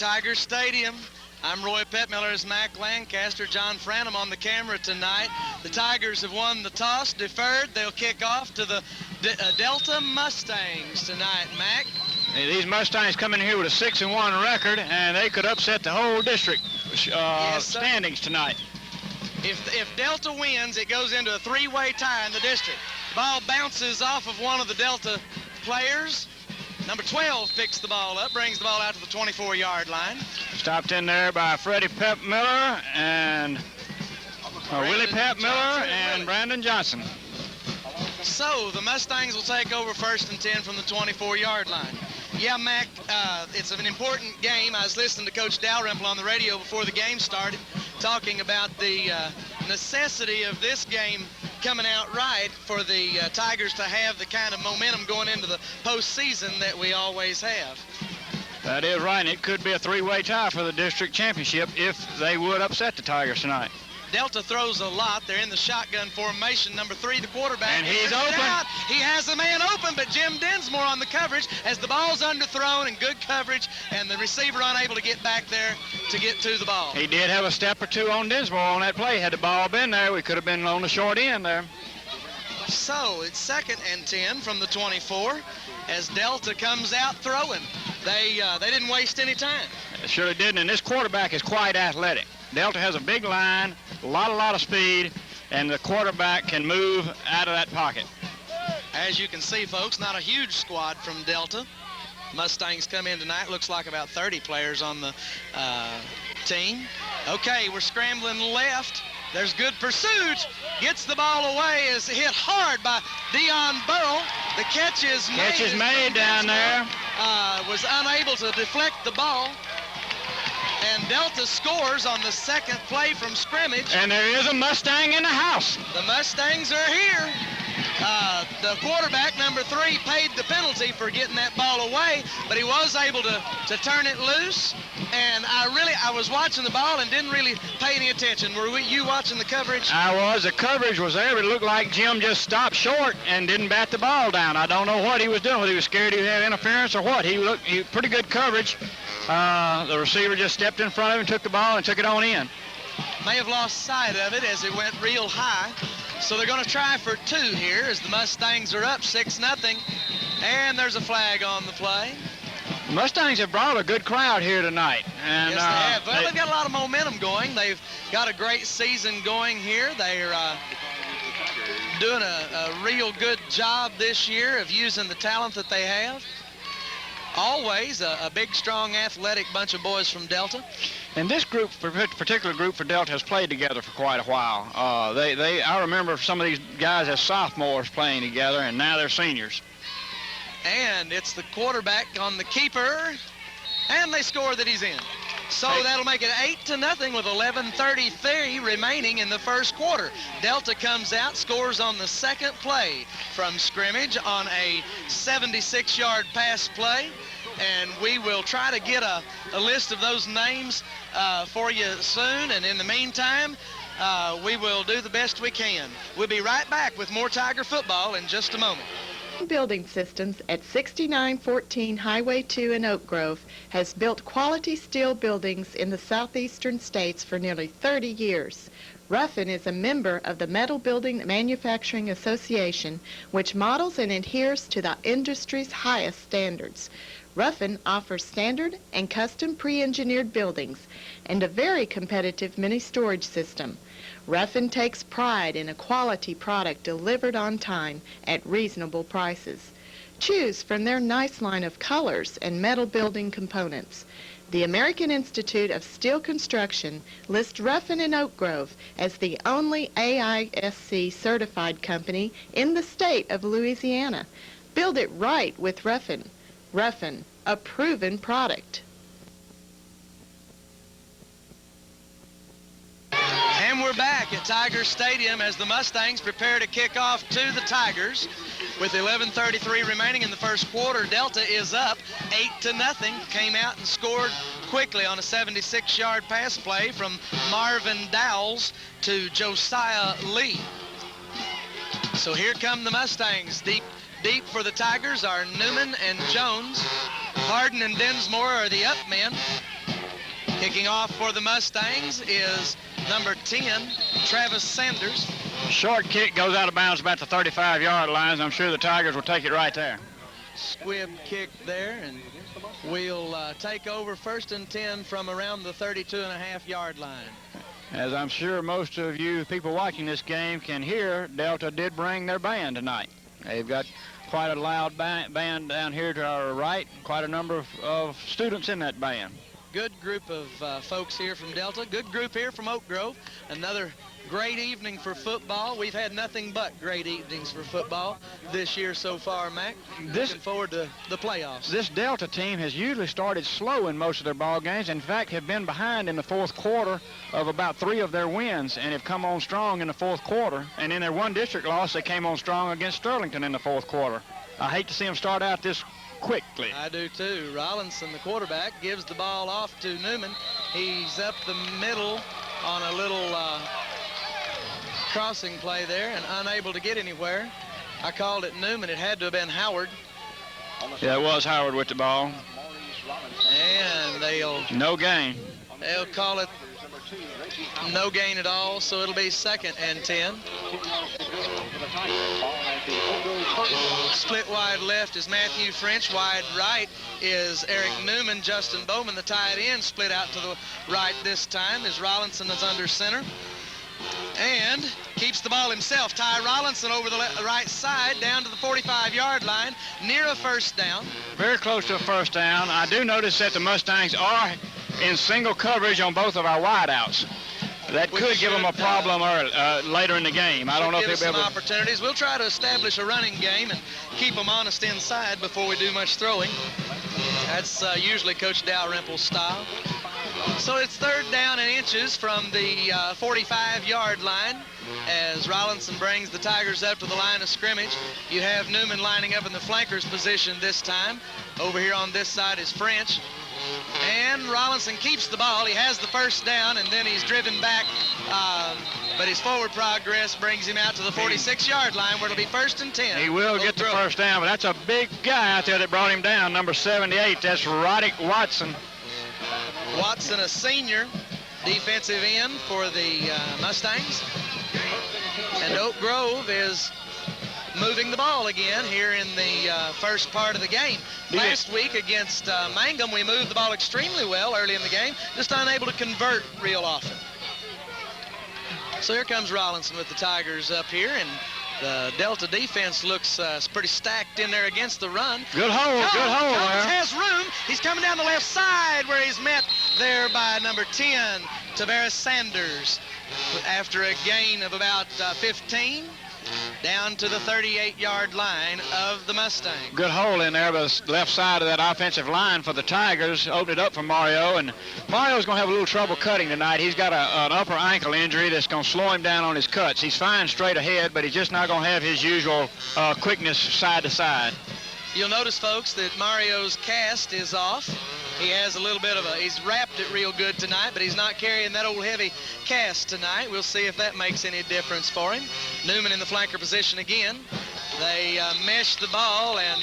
Tiger Stadium. I'm Roy Pettmiller as Mac Lancaster, John Franham on the camera tonight. The Tigers have won the toss, deferred. They'll kick off to the Delta Mustangs tonight, Mac. These Mustangs come in here with a 6-1 record, and they could upset the whole district standings tonight. If Delta wins, it goes into a three-way tie in the district. The ball bounces off of one of the Delta players. Number 12 picks the ball up, brings the ball out to the 24-yard line. Stopped in there by Freddie Pettmiller and Willie Pettmiller and Brandon Johnson. So the Mustangs will take over 1st and 10 from the 24-yard line. Yeah, Mac, it's an important game. I was listening to Coach Dalrymple on the radio before the game started, talking about the necessity of this game coming out right for the Tigers to have the kind of momentum going into the postseason that we always have. That is right, and it could be a three-way tie for the district championship if they would upset the Tigers tonight. Delta throws a lot. They're in the shotgun formation. Number 3, the quarterback. And he's open. He has a man open, but Jim Dinsmore on the coverage as the ball's underthrown and good coverage, and the receiver unable to get back there to get to the ball. He did have a step or two on Dinsmore on that play. Had the ball been there, we could have been on the short end there. So it's 2nd and 10 from the 24 as Delta comes out throwing. They didn't waste any time. They surely didn't, and this quarterback is quite athletic. Delta has a big line, a lot of speed, and the quarterback can move out of that pocket. As you can see, folks, not a huge squad from Delta. Mustangs come in tonight. Looks like about 30 players on the team. Okay, we're scrambling left. There's good pursuit. Gets the ball away. Is hit hard by Dion Burrell. The catch is made. Catch is made down there. Was unable to deflect the ball. And Delta scores on the 2nd play from scrimmage. And there is a Mustang in the house. The Mustangs are here. The quarterback, number 3, paid the penalty for getting that ball away, but he was able to turn it loose. And I was watching the ball and didn't really pay any attention. Were you watching the coverage? I was. The coverage was there, but it looked like Jim just stopped short and didn't bat the ball down. I don't know what he was doing, whether he was scared he had interference or what. He pretty good coverage. The receiver just stepped in front of him and took the ball and took it on in. May have lost sight of it as it went real high. So they're going to try for 2 here as the Mustangs are up 6-0. And there's a flag on the play. The Mustangs have brought a good crowd here tonight. And, yes, they have. Well, they've got a lot of momentum going. They've got a great season going here. They're doing a real good job this year of using the talent that they have. Always a big, strong, athletic bunch of boys from Delta. And this group, particular group for Delta, has played together for quite a while. I remember some of these guys as sophomores playing together, and now they're seniors. And it's the quarterback on the keeper, and they score that he's in. So that'll make it 8-0 with 11:33 remaining in the first quarter. Delta comes out, scores on the 2nd play from scrimmage on a 76-yard pass play. And we will try to get a list of those names for you soon. And in the meantime, we will do the best we can. We'll be right back with more Tiger football in just a moment. Building Systems at 6914 Highway 2 in Oak Grove has built quality steel buildings in the southeastern states for nearly 30 years. Ruffin is a member of the Metal Building Manufacturing Association, which models and adheres to the industry's highest standards. Ruffin offers standard and custom pre-engineered buildings and a very competitive mini-storage system. Ruffin takes pride in a quality product delivered on time at reasonable prices. Choose from their nice line of colors and metal building components. The American Institute of Steel Construction lists Ruffin in Oak Grove as the only AISC certified company in the state of Louisiana. Build it right with Ruffin. Ruffin, a proven product. And we're back at Tiger Stadium as the Mustangs prepare to kick off to the Tigers. With 11:33 remaining in the first quarter, Delta is up 8-0. Came out and scored quickly on a 76-yard pass play from Marvin Dowles to Josiah Lee. So here come the Mustangs. Deep for the Tigers are Newman and Jones. Harden and Dinsmore are the up men. Kicking off for the Mustangs is number 10, Travis Sanders. Short kick goes out of bounds about the 35-yard line. I'm sure the Tigers will take it right there. Squib kick there, and we'll take over 1st and 10 from around the 32.5-yard line. As I'm sure most of you people watching this game can hear, Delta did bring their band tonight. They've got quite a loud band down here to our right, quite a number of students in that band. Good group of folks here from Delta, good group here from Oak Grove. Another great evening for football. We've had nothing but great evenings for football this year so far, Mac. Looking forward to the playoffs. This Delta team has usually started slow in most of their ball games. In fact, have been behind in the 4th quarter of about 3 of their wins and have come on strong in the 4th quarter. And in their one district loss, they came on strong against Sterlington in the 4th quarter. I hate to see them start out this quickly. I do too. Rollinson, the quarterback, gives the ball off to Newman. He's up the middle on a little crossing play there and unable to get anywhere. I called it Newman. It had to have been Howard. Yeah, it was Howard with the ball. And no gain. They'll call it no gain at all, so it'll be 2nd and 10. Split wide left is Matthew French. Wide right is Eric Newman. Justin Bowman, the tight end, split out to the right this time as Rollinson is under center. And keeps the ball himself. Ty Rollinson over the right side down to the 45-yard line, near a 1st down. Very close to a 1st down. I do notice that the Mustangs are in single coverage on both of our wideouts. That could give them a problem later in the game. I don't know if they'll be able to. Opportunities. We'll try to establish a running game and keep them honest inside before we do much throwing. That's usually Coach Dalrymple's style. So it's 3rd down and inches from the 45-yard line as Rollinson brings the Tigers up to the line of scrimmage. You have Newman lining up in the flanker's position this time. Over here on this side is French. And Rollinson keeps the ball. He has the 1st down, and then he's driven back. But his forward progress brings him out to the 46-yard line where it'll be 1st and 10. He will get the 1st down, but that's a big guy out there that brought him down, number 78. That's Roddick Watson. Watson, a senior defensive end for the Mustangs. And Oak Grove is moving the ball again here in the first part of the game. Last week against Mangum, we moved the ball extremely well early in the game, just unable to convert real often. So here comes Rollinson with the Tigers up here, and the Delta defense looks pretty stacked in there against the run. Good hole, good hole there. Has room. He's coming down the left side where he's met there by number 10, Tavares Sanders, after a gain of about 15. Down to the 38-yard line of the Mustang. Good hole in there, but the left side of that offensive line for the Tigers opened it up for Mario, and Mario's going to have a little trouble cutting tonight. He's got an upper ankle injury that's going to slow him down on his cuts. He's fine straight ahead, but he's just not going to have his usual quickness side to side. You'll notice, folks, that Mario's cast is off. He has a little bit of he's wrapped it real good tonight, but he's not carrying that old heavy cast tonight. We'll see if that makes any difference for him. Newman in the flanker position again. They mesh the ball and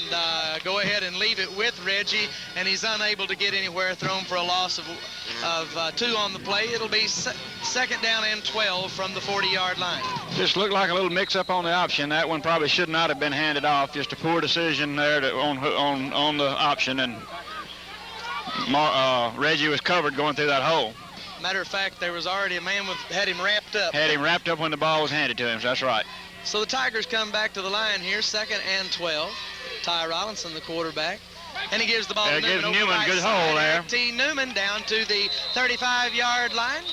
go ahead and leave it with Reggie, and he's unable to get anywhere, thrown for a loss of 2 on the play. It'll be 2nd down and 12 from the 40-yard line. Just looked like a little mix-up on the option. That one probably should not have been handed off. Just a poor decision there on the option, and Reggie was covered going through that hole. Matter of fact, there was already a man had him wrapped up. Had him wrapped up when the ball was handed to him, so that's right. So the Tigers come back to the line here, 2nd and 12. Ty Rollinson, the quarterback. And he gives the ball to Newman. Gives Newman good hole there. T. Newman down to the 35-yard line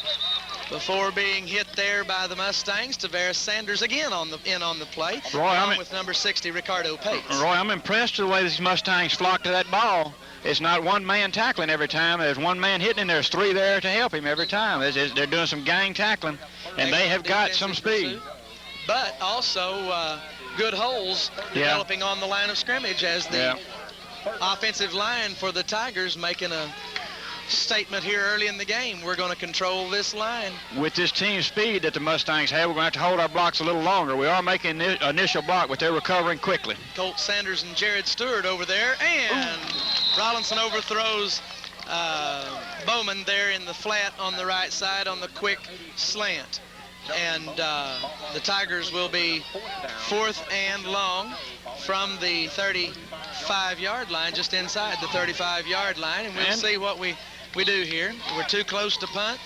before being hit there by the Mustangs. Tavares Sanders again on the play, along with number 60, Ricardo Pates. Roy, I'm impressed with the way these Mustangs flock to that ball. It's not one man tackling every time. There's one man hitting, and there's 3 there to help him every time. They're doing some gang tackling, and they have got some speed. But also good holes developing on the line of scrimmage as the offensive line for the Tigers making a statement here early in the game. We're going to control this line. With this team speed that the Mustangs have, we're going to have to hold our blocks a little longer. We are making the initial block, but they're recovering quickly. Colt Sanders and Jared Stewart over there, and Rollinson overthrows Bowman there in the flat on the right side on the quick slant. And the Tigers will be 4th and long from the 35-yard line, just inside the 35-yard line. And we'll see what we do here. We're too close to punt,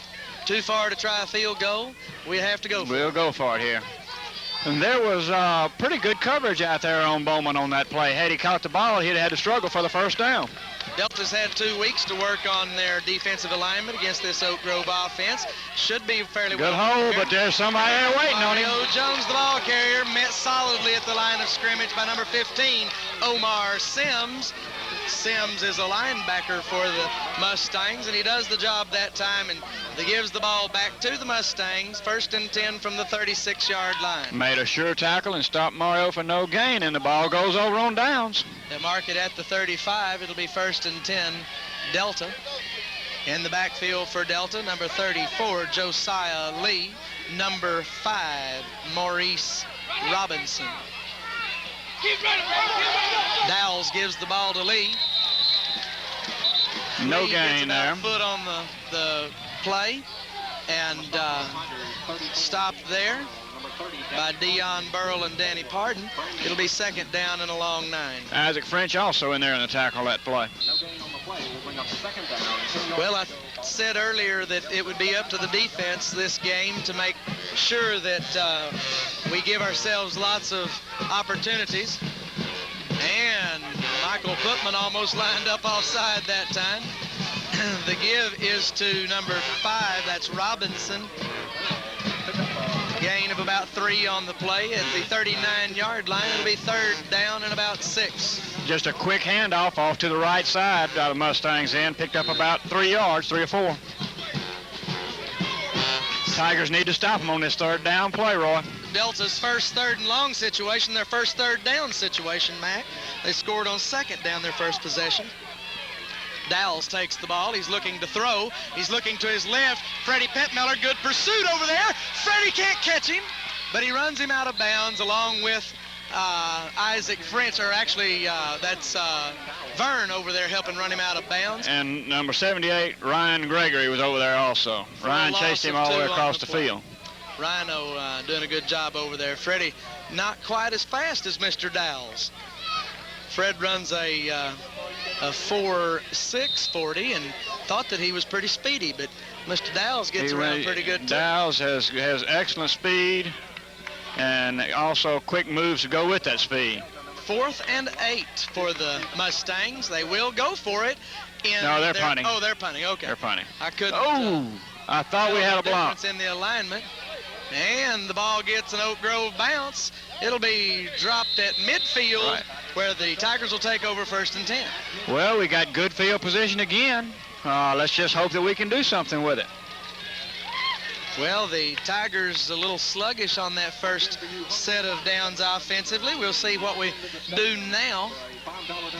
too far to try a field goal. We have to go for it. We'll go for it here. And there was pretty good coverage out there on Bowman on that play. Had he caught the ball, he'd have had to struggle for the first down. Delta's had 2 weeks to work on their defensive alignment against this Oak Grove offense. Should be fairly good hold, but there's somebody there waiting on him. Mario Jones, the ball carrier, met solidly at the line of scrimmage by number 15, Omar Sims. Sims is a linebacker for the Mustangs, and he does the job that time, and he gives the ball back to the Mustangs, 1st and 10 from the 36-yard line. Made a sure tackle and stopped Mario for no gain, and the ball goes over on downs. They mark it at the 35. It'll be 1st and 10, Delta. In the backfield for Delta, number 34, Josiah Lee. Number 5, Maurice Robinson. Dowles gives the ball to Lee. No Lee gain there. Foot on the play, and stopped there by Dion Burrell and Danny Pardon. It'll be 2nd down and a long 9. Isaac French also in there in the tackle that play. Well, I said earlier that it would be up to the defense this game to make sure that we give ourselves lots of opportunities. And Michael Putman almost lined up offside that time. The give is to number 5, that's Robinson. Gain of about 3 on the play at the 39-yard line. It'll be 3rd down and about 6. Just a quick handoff off to the right side out of Mustangs end. Picked up about 3 yards, 3 or 4. Tigers need to stop them on this 3rd down play, Roy. Delta's first 3rd and long situation, their first 3rd down situation, Mac. They scored on 2nd down their first possession. Dowles takes the ball. He's looking to throw. He's looking to his left. Freddie Petmiller, good pursuit over there. Freddie can't catch him, but he runs him out of bounds along with Isaac French, or actually that's Vern over there helping run him out of bounds. And number 78, Ryan Gregory, was over there also. Ryan chased him all the way across the field. Rhino doing a good job over there. Freddie not quite as fast as Mr. Dowles. Fred runs a 4.6 40 and thought that he was pretty speedy, but Mr. Dowles gets around pretty good too. Dowles has excellent speed and also quick moves to go with that speed. 4th and 8 for the Mustangs. They will go for it. No, they're punting. Oh, they're punting. Okay. They're punting. I couldn't. I thought we had a block. Difference in the alignment. And the ball gets an Oak Grove bounce. It'll be dropped at midfield, where the Tigers will take over 1st and 10. Well, we got good field position again. Let's just hope that we can do something with it. Well, the Tigers a little sluggish on that first set of downs offensively. We'll see what we do now.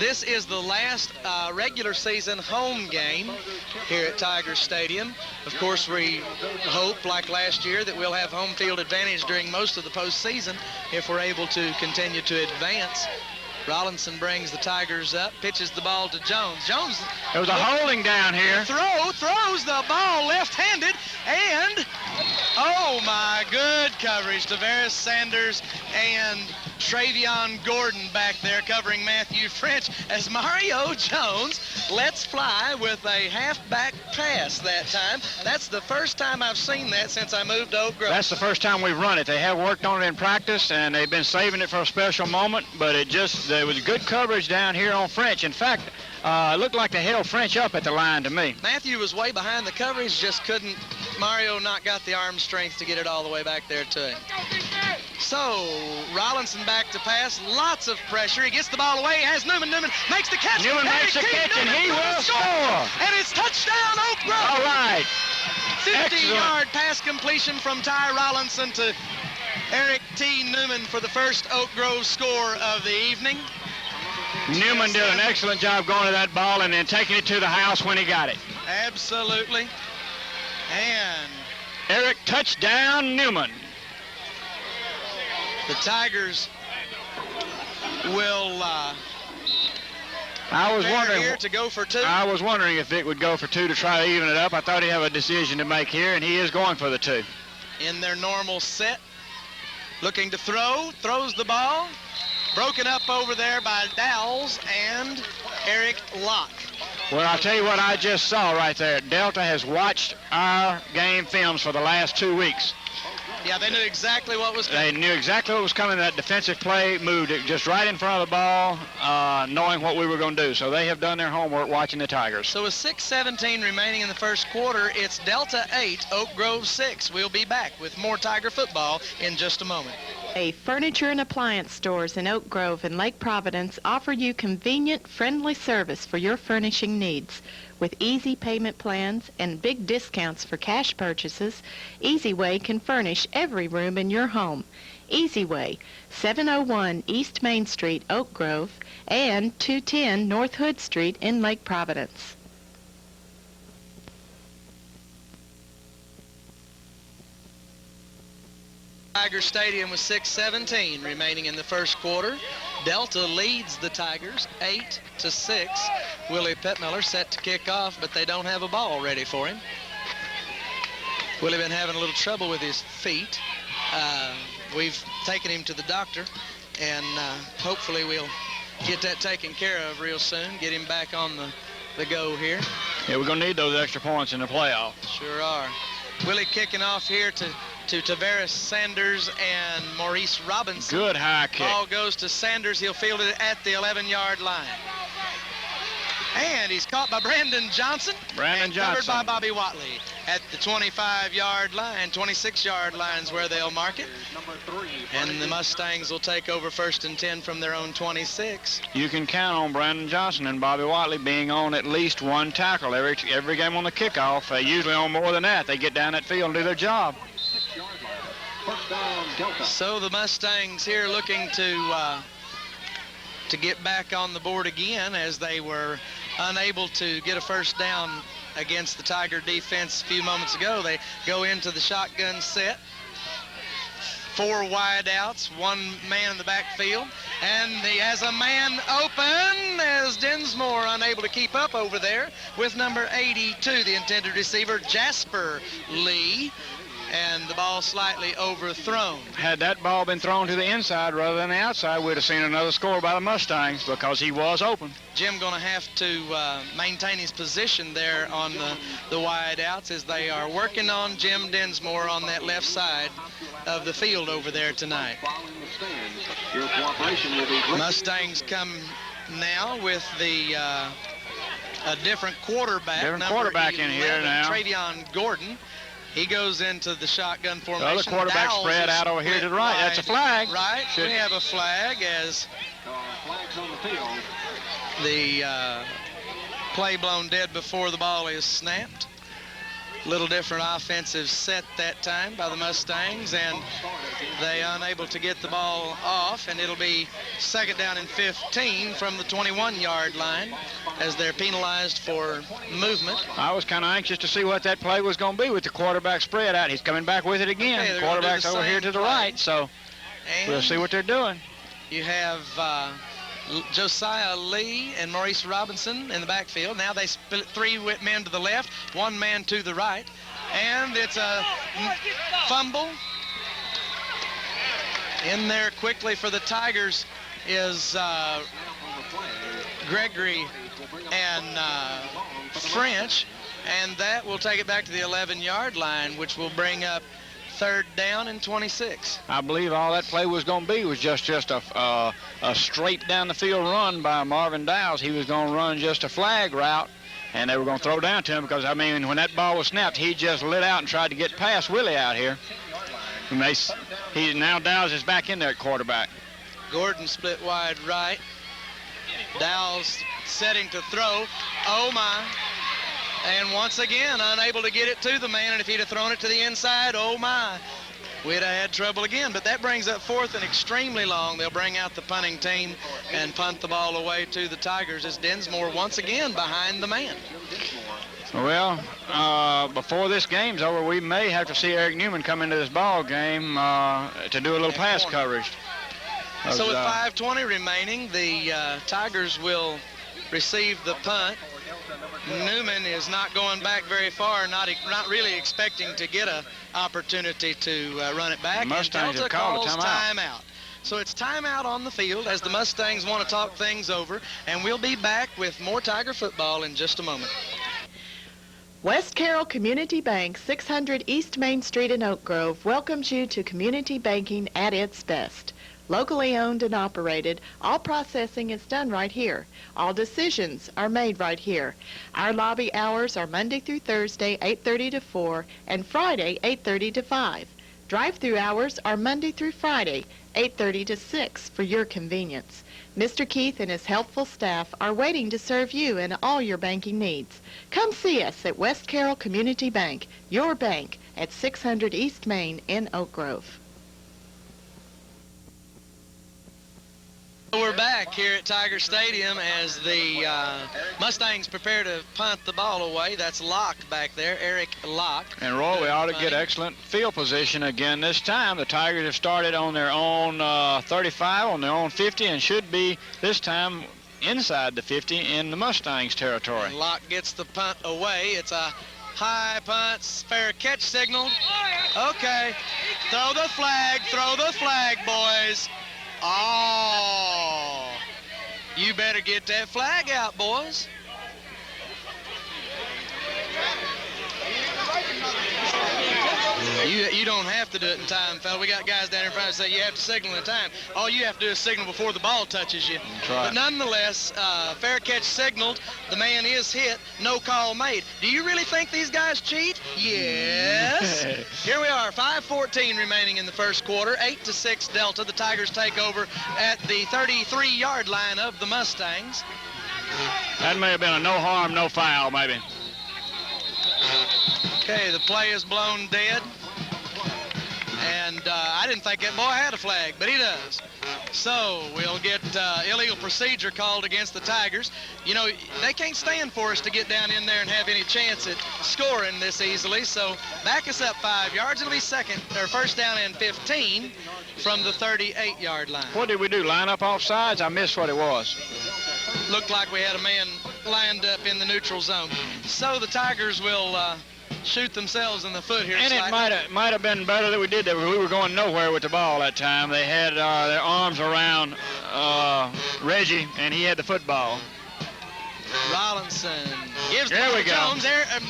This is the last regular season home game here at Tiger Stadium. Of course, we hope, like last year, that we'll have home field advantage during most of the postseason if we're able to continue to advance. Rollinson brings the Tigers up, pitches the ball to Jones. Jones. There was a holding down here. Throws the ball left-handed, and oh my, good coverage. Tavares Sanders and Travion Gordon back there covering Matthew French as Mario Jones lets fly with a halfback pass that time. That's the first time I've seen that since I moved to Oak Grove. That's the first time we've run it. They have worked on it in practice, and they've been saving it for a special moment, but there was good coverage down here on French. In fact, it looked like they held French up at the line to me. Matthew was way behind the coverage, just couldn't. Mario not got the arm strength to get it all the way back there to him. So, Rollinson back to pass, lots of pressure. He gets the ball away, has Newman. Newman makes the catch. Newman makes the catch, and he will score. And it's touchdown, Oak Grove. All right. 50-yard pass completion from Ty Rollinson to Eric T. Newman for the first Oak Grove score of the evening. Newman did an excellent job going to that ball and then taking it to the house when he got it. Absolutely. And Eric touchdown Newman. The Tigers will I was wondering here to go for 2. I was wondering if Vic would go for 2 to try to even it up. I thought he'd have a decision to make here, and he is going for the 2. In their normal set, looking to throw, throws the ball, broken up over there by Dowles and Eric Locke. Well, I'll tell you what I just saw right there. Delta has watched our game films for the last 2 weeks. Yeah, they knew exactly what was coming. They knew exactly what was coming. That defensive play moved it just right in front of the ball, knowing what we were going to do. So they have done their homework watching the Tigers. So with 6:17 remaining in the first quarter, it's Delta 8, Oak Grove 6. We'll be back with more Tiger football in just a moment. Furniture and appliance stores in Oak Grove and Lake Providence offer you convenient, friendly service for your furnishing needs. With easy payment plans and big discounts for cash purchases, Easy Way can furnish every room in your home. Easy Way, 701 East Main Street, Oak Grove, and 210 North Hood Street in Lake Providence. Tiger Stadium with 6:17 remaining in the first quarter. Delta leads the Tigers 8-6. Willie Petmiller set to kick off, but they don't have a ball ready for him. Willie been having a little trouble with his feet. We've taken him to the doctor, and hopefully we'll get that taken care of real soon, get him back on the go here. Yeah, we're going to need those extra points in the playoff. Sure are. Willie kicking off here to Tavares Sanders and Maurice Robinson. Good high kick. Ball goes to Sanders. He'll field it at the 11-yard line. And he's caught by Brandon Johnson. Covered by Bobby Watley at the 25-yard line, 26-yard lines where they'll mark it. And the Mustangs will take over 1st and 10 from their own 26. You can count on Brandon Johnson and Bobby Watley being on at least one tackle every game on the kickoff. They usually on more than that. They get down that field and do their job. So the Mustangs here looking to get back on the board again, as they were unable to get a first down against the Tiger defense a few moments ago. They go into the shotgun set. 4 wide outs, 1 man in the backfield, and he has a man open as Dinsmore unable to keep up over there with number 82, the intended receiver, Jasper Lee. And the ball slightly overthrown. Had that ball been thrown to the inside rather than the outside, we'd have seen another score by the Mustangs because he was open. Jim going to have to maintain his position there on the wide outs as they are working on Jim Dinsmore on that left side of the field over there tonight. Mustangs come now with the a different quarterback. Different quarterback in here now. Travion Gordon. He goes into the shotgun formation. The other quarterback Dowles spread out over here to the right. That's a flag. Right. We have a flag as the play blown dead before the ball is snapped. Little different offensive set that time by the Mustangs, and they unable to get the ball off, and it'll be 2nd down and 15 from the 21-yard line as they're penalized for movement. I was kind of anxious to see what that play was going to be with the quarterback spread out. He's coming back with it again. Okay, the quarterback's over here to the right, so and we'll see what they're doing. You have Josiah Lee and Maurice Robinson in the backfield. Now they split 3 men to the left, 1 man to the right, and it's a fumble. In there quickly for the Tigers is Gregory and French, and that will take it back to the 11-yard line, which will bring up 3rd down and 26. I believe all that play was going to be was just a straight down the field run by Marvin Dowles. He was going to run just a flag route, and they were going to throw down to him because, I mean, when that ball was snapped, he just lit out and tried to get past Willie out here. And now Dowles is back in there at quarterback. Gordon split wide right. Dowles setting to throw. Oh, my. And once again, unable to get it to the man, and if he'd have thrown it to the inside, oh my, we'd have had trouble again. But that brings up 4th and extremely long. They'll bring out the punting team and punt the ball away to the Tigers as Dinsmore once again behind the man. Well, before this game's over, we may have to see Eric Newman come into this ball game to do a little pass coverage. So with 5:20 remaining, the Tigers will receive the punt. Newman is not going back very far, not really expecting to get an opportunity to run it back. Mustangs and have Delta called a calls timeout. timeout. So it's timeout on the field as the Mustangs want to talk things over, and we'll be back with more Tiger football in just a moment. West Carroll Community Bank, 600 East Main Street in Oak Grove, welcomes you to community banking at its best. Locally owned and operated, all processing is done right here. All decisions are made right here. Our lobby hours are Monday through Thursday, 8:30 to 4, and Friday, 8:30 to 5. Drive-through hours are Monday through Friday, 8:30 to 6 for your convenience. Mr. Keith and his helpful staff are waiting to serve you and all your banking needs. Come see us at West Carroll Community Bank, your bank, at 600 East Main in Oak Grove. We're back here at Tiger Stadium as the Mustangs prepare to punt the ball away. That's Locke back there, Eric Locke. And Roy, we ought to get excellent field position again this time. The Tigers have started on their own 35, on their own 50, and should be this time inside the 50 in the Mustangs territory. And Locke gets the punt away. It's a high punt, fair catch signal. Okay, throw the flag, boys. Oh, you better get that flag out, boys. You don't have to do it in time, fella. We got guys down here in front that say you have to signal in time. All you have to do is signal before the ball touches you. That's right. But nonetheless, fair catch signaled. The man is hit. No call made. Do you really think these guys cheat? Yes. Here we are, 5:14 remaining in the first quarter. 8-6 Delta. The Tigers take over at the 33-yard line of the Mustangs. That may have been a no harm, no foul, maybe. Okay, the play is blown dead. And I didn't think that boy had a flag, but he does. So we'll get illegal procedure called against the Tigers. You know, they can't stand for us to get down in there and have any chance at scoring this easily. So back us up 5 yards. It'll be first down and 15 from the 38-yard line. What did we do, line up off sides? I missed what it was. Looked like we had a man lined up in the neutral zone. So the Tigers will shoot themselves in the foot here. And slightly. it might have been better that we did that. We were going nowhere with the ball that time. They had their arms around Reggie, and he had the football. Rollinson gives there we go.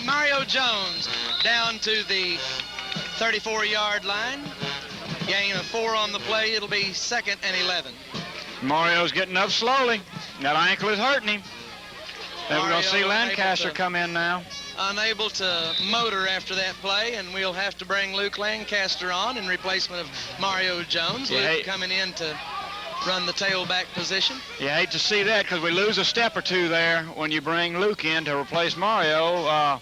Mario Jones down to the 34-yard line. Gain of 4 on the play. It'll be 2nd and 11. Mario's getting up slowly. That ankle is hurting him. Then we're going to see Lancaster come in now. Unable to motor after that play, and we'll have to bring Luke Lancaster on in replacement of Mario Jones. Luke coming in to run the tailback position. You hate to see that because we lose a step or two there when you bring Luke in to replace Mario.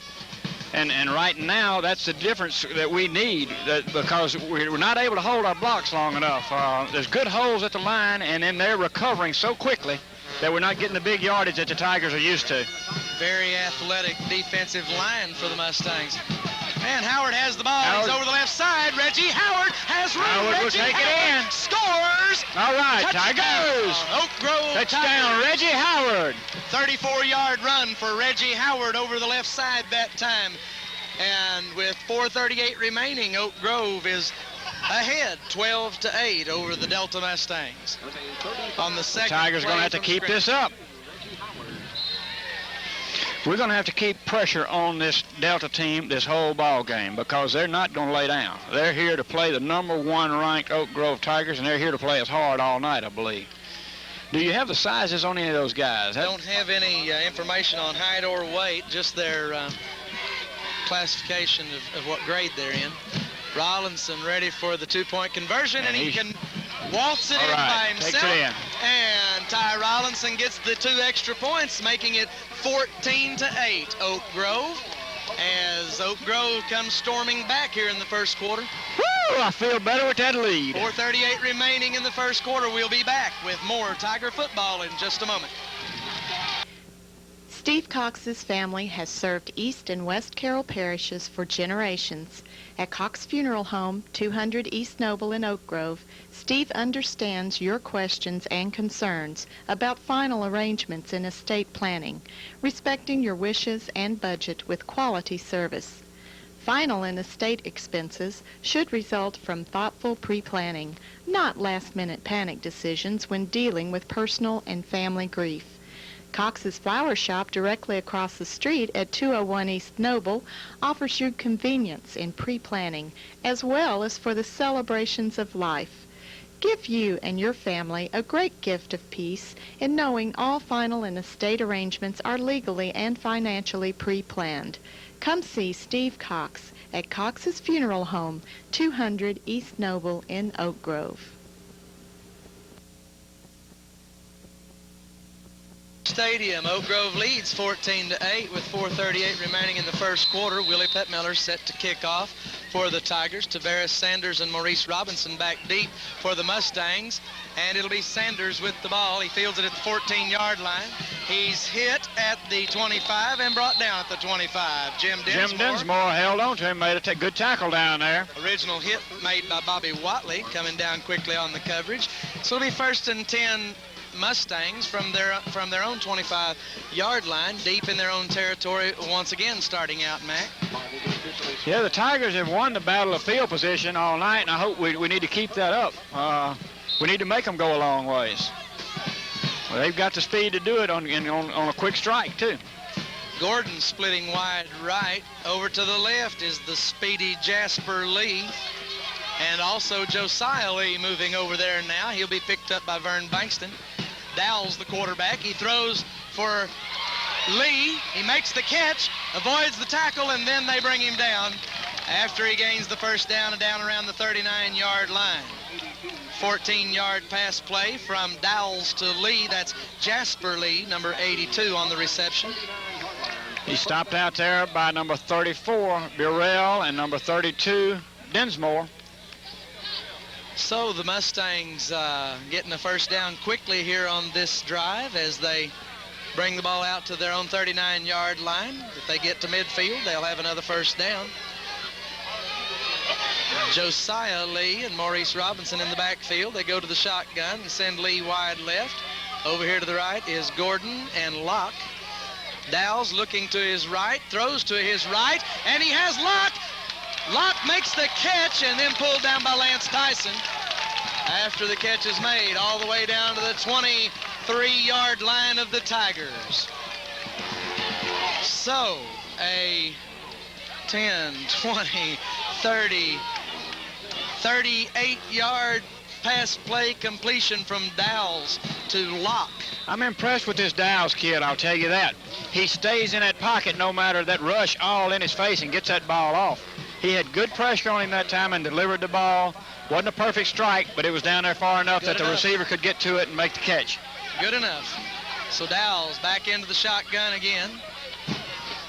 And right now, that's the difference that we need because we're not able to hold our blocks long enough. There's good holes at the line, and then they're recovering so quickly that we're not getting the big yardage that the Tigers are used to. Very athletic defensive line for the Mustangs. And Howard has the ball. He's over the left side. Reggie Howard has room. Howard will take it in. Scores. All right, Tigers. Oak Grove Touchdown, Reggie Howard. 34-yard run for Reggie Howard over the left side that time. And with 4:38 remaining, Oak Grove is ahead 12-8 over the Delta Mustangs. On the second, Tigers are going to have to keep this up. We're going to have to keep pressure on this Delta team this whole ball game because they're not going to lay down. They're here to play the #1 ranked Oak Grove Tigers, and they're here to play us hard all night, I believe. Do you have the sizes on any of those guys? I don't have any information on height or weight, just their classification of what grade they're in. Rollinson ready for the 2-point conversion, and he can waltz it in by himself. Takes it in. And Ty Rollinson gets the 2 extra points, making it 14-8 Oak Grove, as Oak Grove comes storming back here in the first quarter. Woo! I feel better with that lead. 4:38 remaining in the first quarter. We'll be back with more Tiger football in just a moment. Steve Cox's family has served East and West Carroll parishes for generations, At Cox Funeral Home, 200 East Noble in Oak Grove, Steve understands your questions and concerns about final arrangements in estate planning, respecting your wishes and budget with quality service. Final and estate expenses should result from thoughtful pre-planning, not last-minute panic decisions when dealing with personal and family grief. Cox's Flower Shop directly across the street at 201 East Noble offers you convenience in pre-planning as well as for the celebrations of life. Give you and your family a great gift of peace in knowing all final and estate arrangements are legally and financially pre-planned. Come see Steve Cox at Cox's Funeral Home, 200 East Noble in Oak Grove. Stadium. Oak Grove leads 14-8 with 4:38 remaining in the first quarter. Willie Pettmiller set to kick off for the Tigers. Tavares Sanders and Maurice Robinson back deep for the Mustangs. And it'll be Sanders with the ball. He fields it at the 14-yard line. He's hit at the 25 and brought down at the 25. Jim Dinsmore held on to him, made a good tackle down there. Original hit made by Bobby Watley, coming down quickly on the coverage. So it'll be 1st and 10 Mustangs from their own 25-yard line, deep in their own territory once again, starting out, Mac. Yeah, the Tigers have won the battle of field position all night, and I hope we need to keep that up. We need to make them go a long ways. Well, they've got the speed to do it on a quick strike, too. Gordon splitting wide right. Over to the left is the speedy Jasper Lee. And also Josiah Lee moving over there now. He'll be picked up by Vern Bankston. Dowell's the quarterback. He throws for Lee. He makes the catch, avoids the tackle, and then they bring him down after he gains the first down and down around the 39-yard line. 14-yard pass play from Dowells to Lee. That's Jasper Lee, number 82 on the reception. He's stopped out there by number 34, Burrell, and number 32, Dinsmore. So the Mustangs getting a first down quickly here on this drive as they bring the ball out to their own 39-yard line. If they get to midfield, they'll have another first down. Josiah Lee and Maurice Robinson in the backfield. They go to the shotgun and send Lee wide left. Over here to the right is Gordon and Locke. Dowell's looking to his right, throws to his right, and he has Locke. Locke makes the catch and then pulled down by Lance Tyson after the catch is made all the way down to the 23-yard line of the Tigers. So a 10, 20, 30, 38-yard pass play completion from Dowells to Locke. I'm impressed with this Dowells kid, I'll tell you that. He stays in that pocket no matter that rush all in his face and gets that ball off. He had good pressure on him that time and delivered the ball. Wasn't a perfect strike, but it was down there far enough that the receiver could get to it and make the catch. Good enough. So Dowells back into the shotgun again.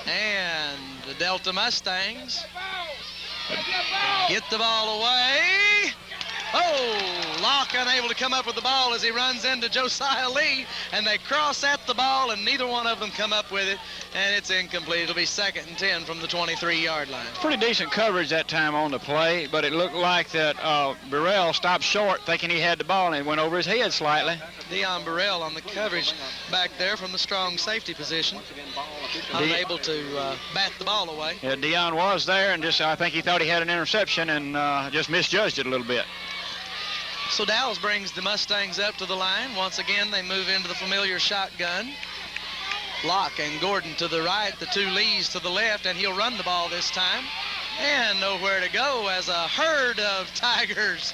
And the Delta Mustangs get the ball away. Oh, Locke unable to come up with the ball as he runs into Josiah Lee, and they cross at the ball, and neither one of them come up with it, and it's incomplete. It'll be 2nd and 10 from the 23-yard line. Pretty decent coverage that time on the play, but it looked like that Burrell stopped short thinking he had the ball, and it went over his head slightly. Dion Burrell on the coverage back there from the strong safety position, unable to bat the ball away. Yeah, Dion was there, and I think he thought he had an interception and just misjudged it a little bit. So Dowells brings the Mustangs up to the line. Once again, they move into the familiar shotgun. Locke and Gordon to the right, the two Lees to the left, and he'll run the ball this time. And nowhere to go as a herd of Tigers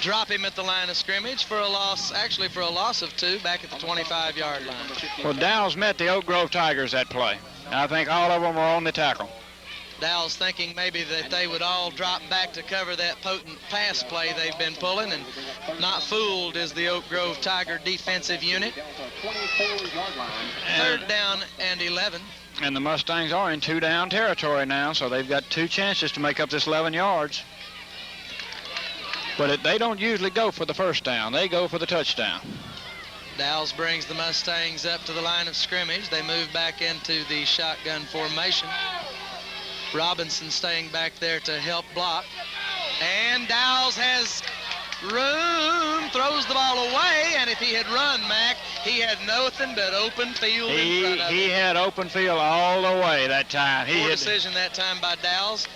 drop him at the line of scrimmage for a loss, actually for a loss of 2 back at the 25-yard line. Well, Dowells met the Oak Grove Tigers that play. I think all of them were on the tackle. Dowell's thinking maybe that they would all drop back to cover that potent pass play they've been pulling, and not fooled is the Oak Grove Tiger defensive unit. 3rd down and 11. And the Mustangs are in 2-down territory now, so they've got 2 chances to make up this 11 yards. But they don't usually go for the first down. They go for the touchdown. Dowells brings the Mustangs up to the line of scrimmage. They move back into the shotgun formation. Robinson staying back there to help block. And Dowles has room, throws the ball away, and if he had run, Mac, he had nothing but open field in front of him. He had open field all the way that time. Poor decision that time by Dowles,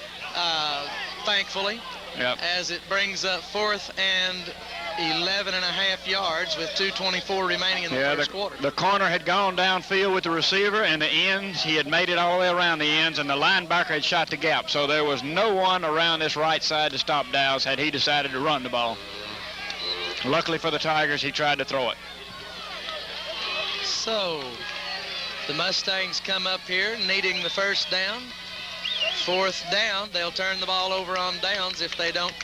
thankfully, as it brings up 4th and 11.5 yards with 2:24 remaining in the first quarter. The corner had gone downfield with the receiver, and the ends, he had made it all the way around the ends, and the linebacker had shot the gap. So there was no one around this right side to stop Dowles had he decided to run the ball. Luckily for the Tigers, he tried to throw it. So the Mustangs come up here needing the first down. 4th down. They'll turn the ball over on downs if they don't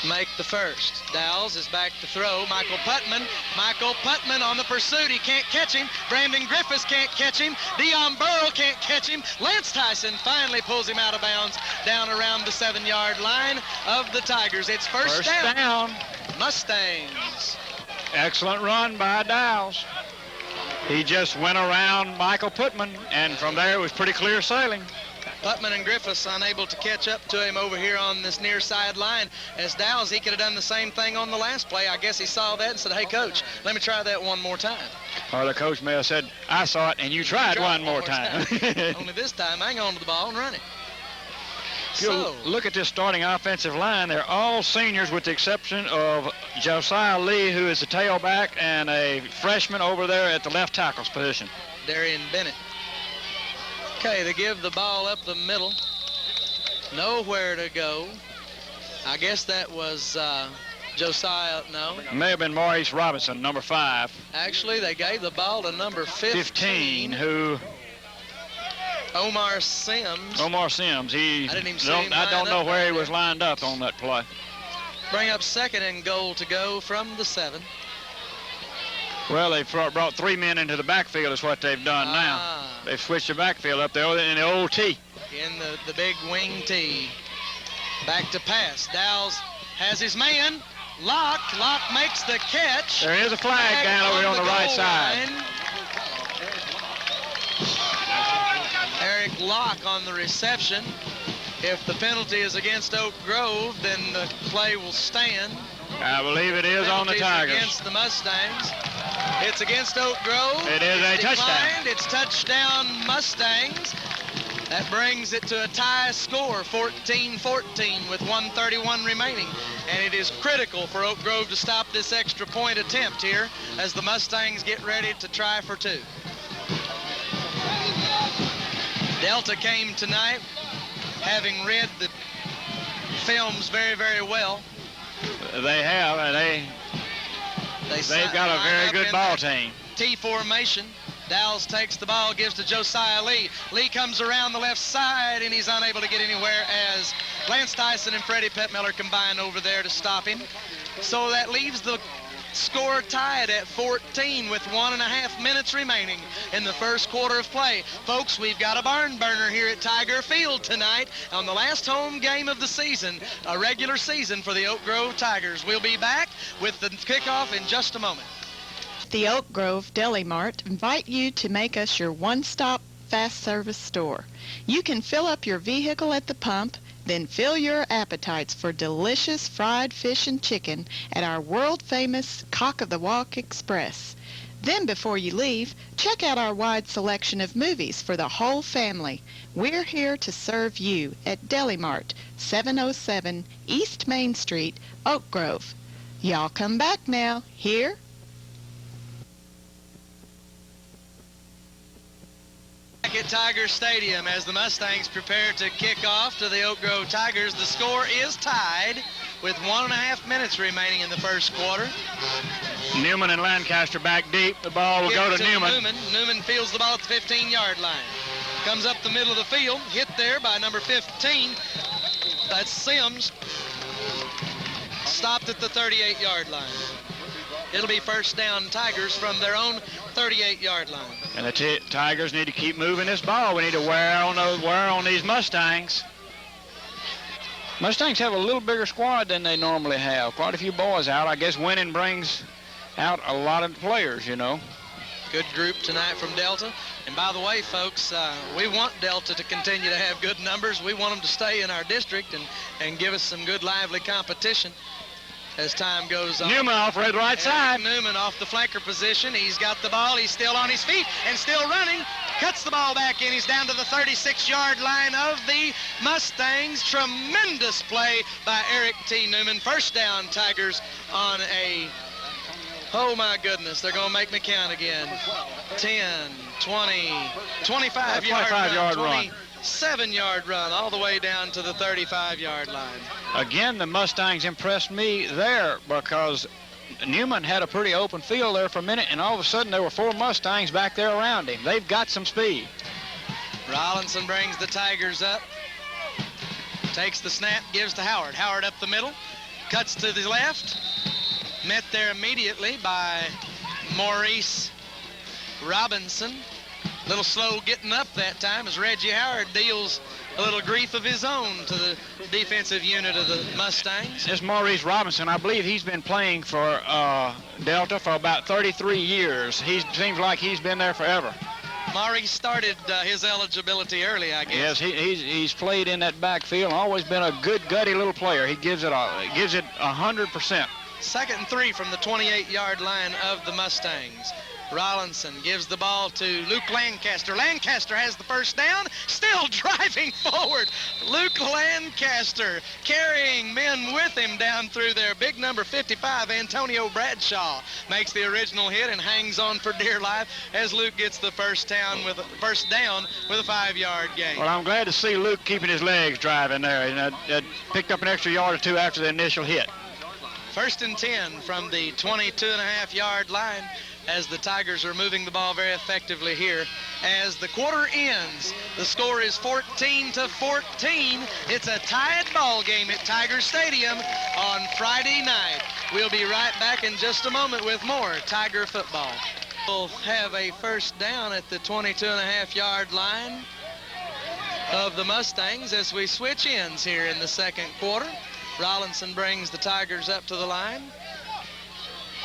make the first. Dowles is back to throw. Michael Putman on the pursuit. He can't catch him. Brandon Griffiths can't catch him. Dion Burrow can't catch him. Lance Tyson finally pulls him out of bounds down around the 7-yard line of the Tigers. It's first down. Mustangs. Excellent run by Dowles. He just went around Michael Putman, and from there it was pretty clear sailing. Putman and Griffiths unable to catch up to him over here on this near sideline. As Dowles, he could have done the same thing on the last play. I guess he saw that and said, hey, Coach, let me try that one more time. Or the coach may have said, I saw it, and you tried one more time. Only this time, hang on to the ball and run it. So, look at this starting offensive line. They're all seniors with the exception of Josiah Lee, who is the tailback, and a freshman over there at the left tackle's position. Darian Bennett. Okay, they give the ball up the middle. Nowhere to go. I guess that was Josiah, no. It may have been Maurice Robinson, number 5. Actually, they gave the ball to number 15. Who? Omar Sims. Omar Sims. I didn't even see him. I don't know where he was lined up on that play. Bring up 2nd and goal to go from the 7. Well, they've brought 3 men into the backfield is what they've done now. They've switched the backfield up there in the old T. In the big wing T. Back to pass. Dowles has his man. Locke makes the catch. There is a flag down over here on the right side. Eric Locke on the reception. If the penalty is against Oak Grove, then the play will stand. I believe it is on the Tigers. Against the Mustangs. It's against Oak Grove. It is a touchdown. It's touchdown Mustangs. That brings it to a tie score, 14-14 with 1:31 remaining. And it is critical for Oak Grove to stop this extra point attempt here as the Mustangs get ready to try for 2. Delta came tonight having read the films very, very well. They have, and they've got a very good ball team. T formation. Dowles takes the ball, gives to Josiah Lee. Lee comes around the left side, and he's unable to get anywhere as Lance Tyson and Freddie Pettmiller combine over there to stop him. So that leaves the score tied at 14 with 1.5 minutes remaining in the first quarter of play. Folks, we've got a barn burner here at Tiger Field tonight on the last home game of the season, a regular season for the Oak Grove Tigers. We'll be back with the kickoff in just a moment. The Oak Grove Deli Mart invite you to make us your one-stop fast service store. You can fill up your vehicle at the pump, then fill your appetites for delicious fried fish and chicken at our world-famous Cock of the Walk Express. Then before you leave, check out our wide selection of movies for the whole family. We're here to serve you at Deli Mart, 707 East Main Street, Oak Grove. Y'all come back now. Here. Back at Tiger Stadium as the Mustangs prepare to kick off to the Oak Grove Tigers. The score is tied with 1.5 minutes remaining in the first quarter. Newman and Lancaster back deep. The ball will go to Newman. Newman fields the ball at the 15-yard line. Comes up the middle of the field, hit there by number 15. That's Sims. Stopped at the 38-yard line. It'll be first down Tigers from their own 38-yard line. And the Tigers need to keep moving this ball. We need to wear on these Mustangs. Mustangs have a little bigger squad than they normally have. Quite a few boys out. I guess winning brings out a lot of players, you know. Good group tonight from Delta. And by the way, folks, we want Delta to continue to have good numbers. We want them to stay in our district and give us some good, lively competition as time goes on. Newman off right side. Newman off the flanker position. He's got the ball. He's still on his feet and still running. Cuts the ball back in. He's down to the 36-yard line of the Mustangs. Tremendous play by Eric T. Newman. First down, Tigers on a, oh my goodness, they're going to make me count again. 10, 20, 25-yard run. 27-yard run all the way down to the 35-yard line. Again, the Mustangs impressed me there because Newman had a pretty open field there for a minute, and all of a sudden there were 4 Mustangs back there around him. They've got some speed. Rollinson brings the Tigers up. Takes the snap, gives to Howard. Howard up the middle, cuts to the left. Met there immediately by Maurice Robinson. A little slow getting up that time as Reggie Howard deals a little grief of his own to the defensive unit of the Mustangs. This Maurice Robinson, I believe he's been playing for Delta for about 33 years. He seems like he's been there forever. Maurice started his eligibility early, I guess. Yes, he's played in that backfield and always been a good, gutty little player. He gives it 100%. 2nd and 3 from the 28-yard line of the Mustangs. Rollinson gives the ball to Luke Lancaster. Lancaster has the first down, still driving forward. Luke Lancaster carrying men with him down through there. Big number 55, Antonio Bradshaw, makes the original hit and hangs on for dear life as Luke gets the first down with a 5-yard gain. Well, I'm glad to see Luke keeping his legs driving there. And picked up an extra yard or 2 after the initial hit. 1st and 10 from the 22.5-yard line as the Tigers are moving the ball very effectively here. As the quarter ends, the score is 14-14. It's a tied ball game at Tiger Stadium on Friday night. We'll be right back in just a moment with more Tiger football. We'll have a first down at the 22.5-yard line of the Mustangs as we switch ends here in the 2nd quarter. Rollinson brings the Tigers up to the line.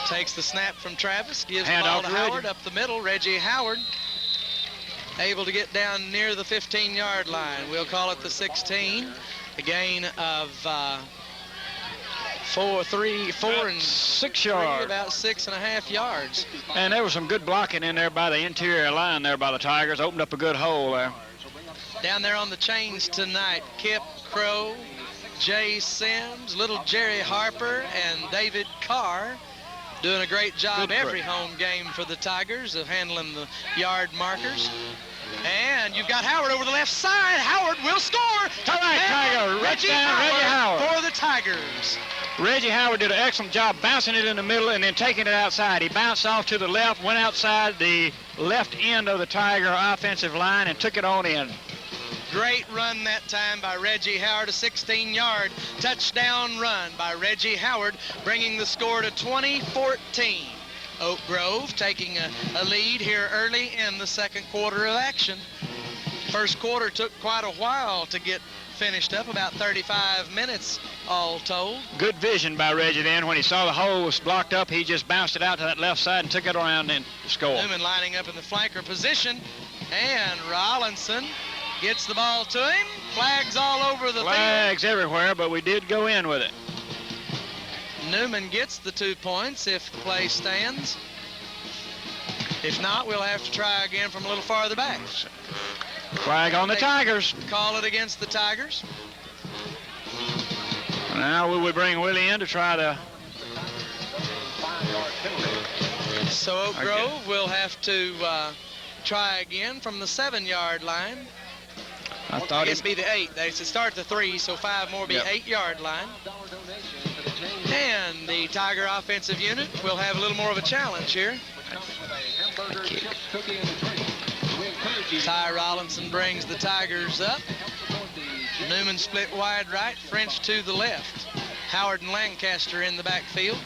Takes the snap from Travis, gives the ball to Howard up the middle. Reggie Howard able to get down near the 15-yard line. We'll call it the 16. A gain of 6 yards. About 6.5 yards. And there was some good blocking in there by the interior line there by the Tigers. Opened up a good hole there. Down there on the chains tonight, Kip Crow, Jay Sims, little Jerry Harper, and David Carr doing a great job every home game for the Tigers of handling the yard markers. And you've got Howard over the left side. Howard will score. All right, Tiger. Reggie Howard for the Tigers. Reggie Howard did an excellent job bouncing it in the middle and then taking it outside. He bounced off to the left, went outside the left end of the Tiger offensive line and took it on in. Great run that time by Reggie Howard, a 16-yard touchdown run by Reggie Howard, bringing the score to 20-14. Oak Grove taking a lead here early in the 2nd quarter of action. First quarter took quite a while to get finished up, about 35 minutes all told. Good vision by Reggie then. When he saw the hole was blocked up, he just bounced it out to that left side and took it around and scored. Newman lining up in the flanker position, and Rollinson gets the ball to him. Flags all over the field. Flags everywhere, but we did go in with it. Newman gets the 2 points if the play stands. If not, we'll have to try again from a little farther back. Flag on the Tigers. Call it against the Tigers. Now will we bring Willie in to try to... So Oak Grove will have to try again from the 7-yard line. I thought it'd be the 8. They should start the 3, so 5 more be 8-yard line. And the Tiger offensive unit will have a little more of a challenge here. Ty Rollinson brings the Tigers up. Newman split wide right, French to the left. Howard and Lancaster in the backfield.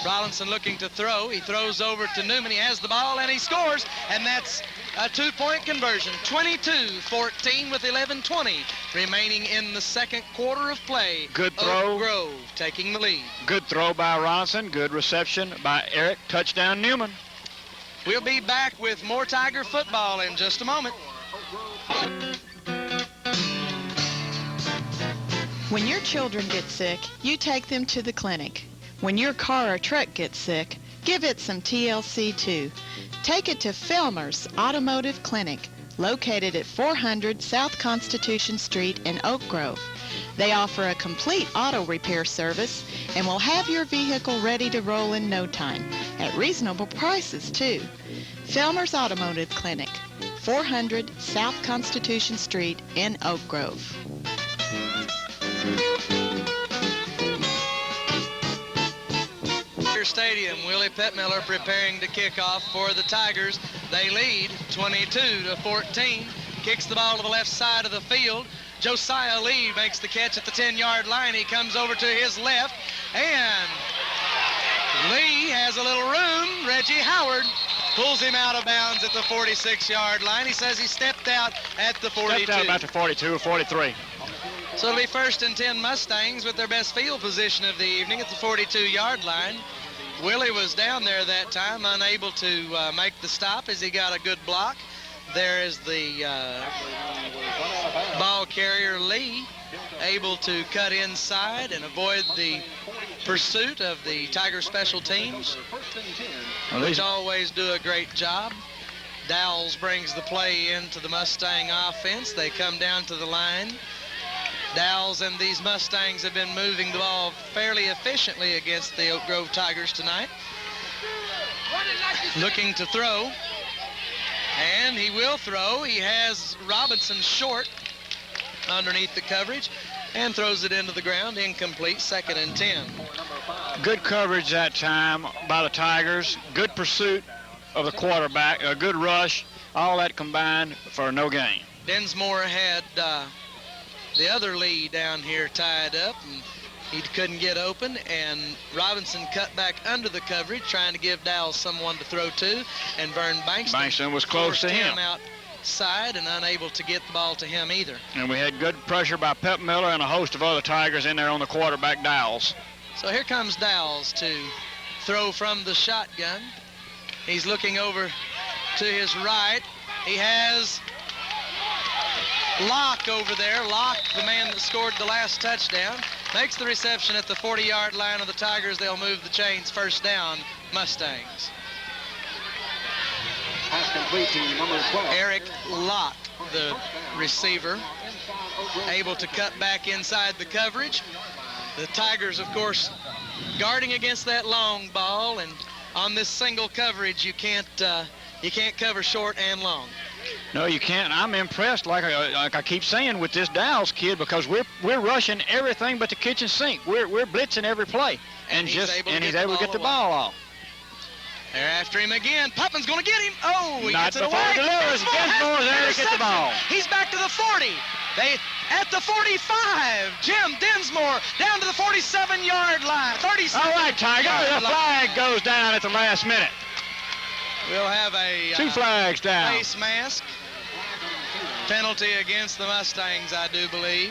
Rollinson looking to throw. He throws over to Newman. He has the ball and he scores, and that's a 2-point conversion. 22-14 with 11:20 remaining in the 2nd quarter of play. Good throw. Oak Grove taking the lead. Good throw by Rollinson. Good reception by Eric. Touchdown Newman. We'll be back with more Tiger football in just a moment. When your children get sick, you take them to the clinic. When your car or truck gets sick, give it some TLC too. Take it to Felmer's Automotive Clinic, located at 400 South Constitution Street in Oak Grove. They offer a complete auto repair service and will have your vehicle ready to roll in no time, at reasonable prices too. Felmer's Automotive Clinic, 400 South Constitution Street in Oak Grove. Stadium, Willie Pittmiller preparing to kick off for the Tigers. They lead 22-14. Kicks the ball to the left side of the field. Josiah Lee makes the catch at the 10-yard line. He comes over to his left, and Lee has a little room. Reggie Howard pulls him out of bounds at the 46-yard line. He says he stepped out at the 42. Stepped out about the 42 or 43. So it'll be 1st and 10 Mustangs with their best field position of the evening at the 42-yard line. Willie was down there that time, unable to make the stop as he got a good block. There is the ball carrier, Lee, able to cut inside and avoid the pursuit of the Tiger special teams, which always do a great job. Dowles brings the play into the Mustang offense. They come down to the line. Dowles and these Mustangs have been moving the ball fairly efficiently against the Oak Grove Tigers tonight. Looking to throw, and he will throw. He has Robinson short underneath the coverage and throws it into the ground, incomplete, 2nd and 10. Good coverage that time by the Tigers. Good pursuit of the quarterback, a good rush, all that combined for no gain. Dinsmore had the other Lee down here tied up, and he couldn't get open, and Robinson cut back under the coverage, trying to give Dowles someone to throw to, and Vern Bankston was close to him outside and unable to get the ball to him either. And we had good pressure by Pittmiller and a host of other Tigers in there on the quarterback, Dowles. So here comes Dowles to throw from the shotgun. He's looking over to his right. He has Locke over there. Locke, the man that scored the last touchdown, makes the reception at the 40-yard line of the Tigers. They'll move the chains. 1st down, Mustangs. Pass complete to number 12. Eric Locke, the receiver, able to cut back inside the coverage. The Tigers, of course, guarding against that long ball, and on this single coverage, you can't cover short and long. No, you can't. I'm impressed, like I keep saying, with this Dowles kid, because we're rushing everything but the kitchen sink. We're blitzing every play, and he's able to get the ball off. They're after him again. Putman's going to get him. Oh, he Not gets it before away. he delivers. Dinsmore's there to get the ball. He's back to the 40. They at the 45. Jim Dinsmore down to the 47-yard line. 37. All right, Tiger. The flag goes down at the last minute. We'll have a 2 flags down. face mask penalty against the Mustangs, I do believe.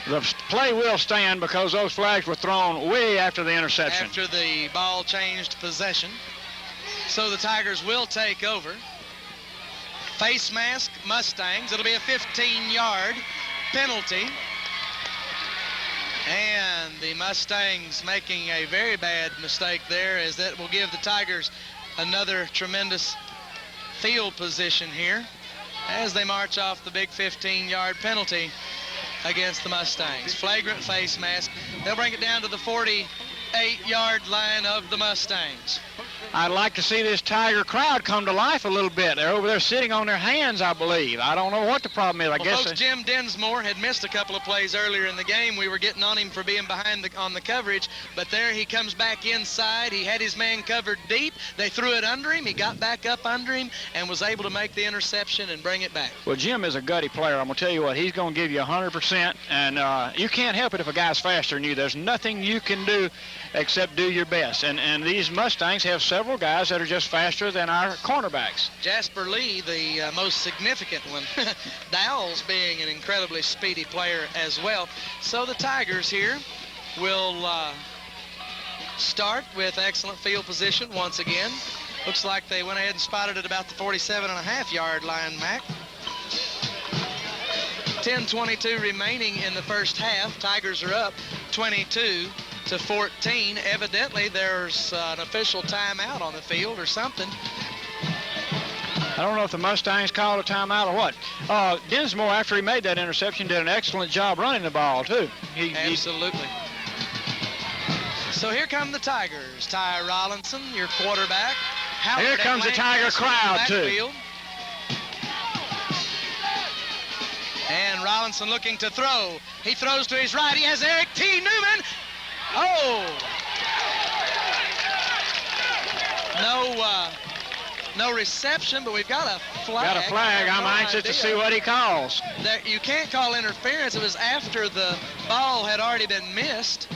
The play will stand because those flags were thrown way after the interception. After the ball changed possession. So the Tigers will take over. Face mask, Mustangs. It'll be a 15-yard penalty. And the Mustangs making a very bad mistake there, as that will give the Tigers another tremendous field position here as they march off the big 15-yard penalty against the Mustangs. Flagrant face mask. They'll bring it down to the 48-yard line of the Mustangs. I'd like to see this Tiger crowd come to life a little bit. They're over there sitting on their hands, I believe. I don't know what the problem is. I guess folks, Jim Dinsmore had missed a couple of plays earlier in the game. We were getting on him for being behind on the coverage, but there he comes back inside. He had his man covered deep. They threw it under him. He got back up under him and was able to make the interception and bring it back. Well, Jim is a gutty player. I'm going to tell you what, he's going to give you 100%, and you can't help it if a guy's faster than you. There's nothing you can do except do your best. And these Mustangs have several guys that are just faster than our cornerbacks. Jasper Lee, the most significant one. Dowles being an incredibly speedy player as well. So the Tigers here will start with excellent field position once again. Looks like they went ahead and spotted it about the 47.5-yard line, Mac. 10:22 remaining in the first half. Tigers are up 22-14. Evidently, there's an official timeout on the field or something. I don't know if the Mustangs called a timeout or what. Dinsmore, after he made that interception, did an excellent job running the ball, too. Absolutely. So here come the Tigers. Ty Rollinson, your quarterback. Howard here comes the Tiger crowd, too. And Rollinson looking to throw. He throws to his right. He has Eric T. Newman. Oh! No reception, but we've got a flag. Got a flag. I'm anxious to see what he calls. You can't call interference. It was after the ball had already been missed.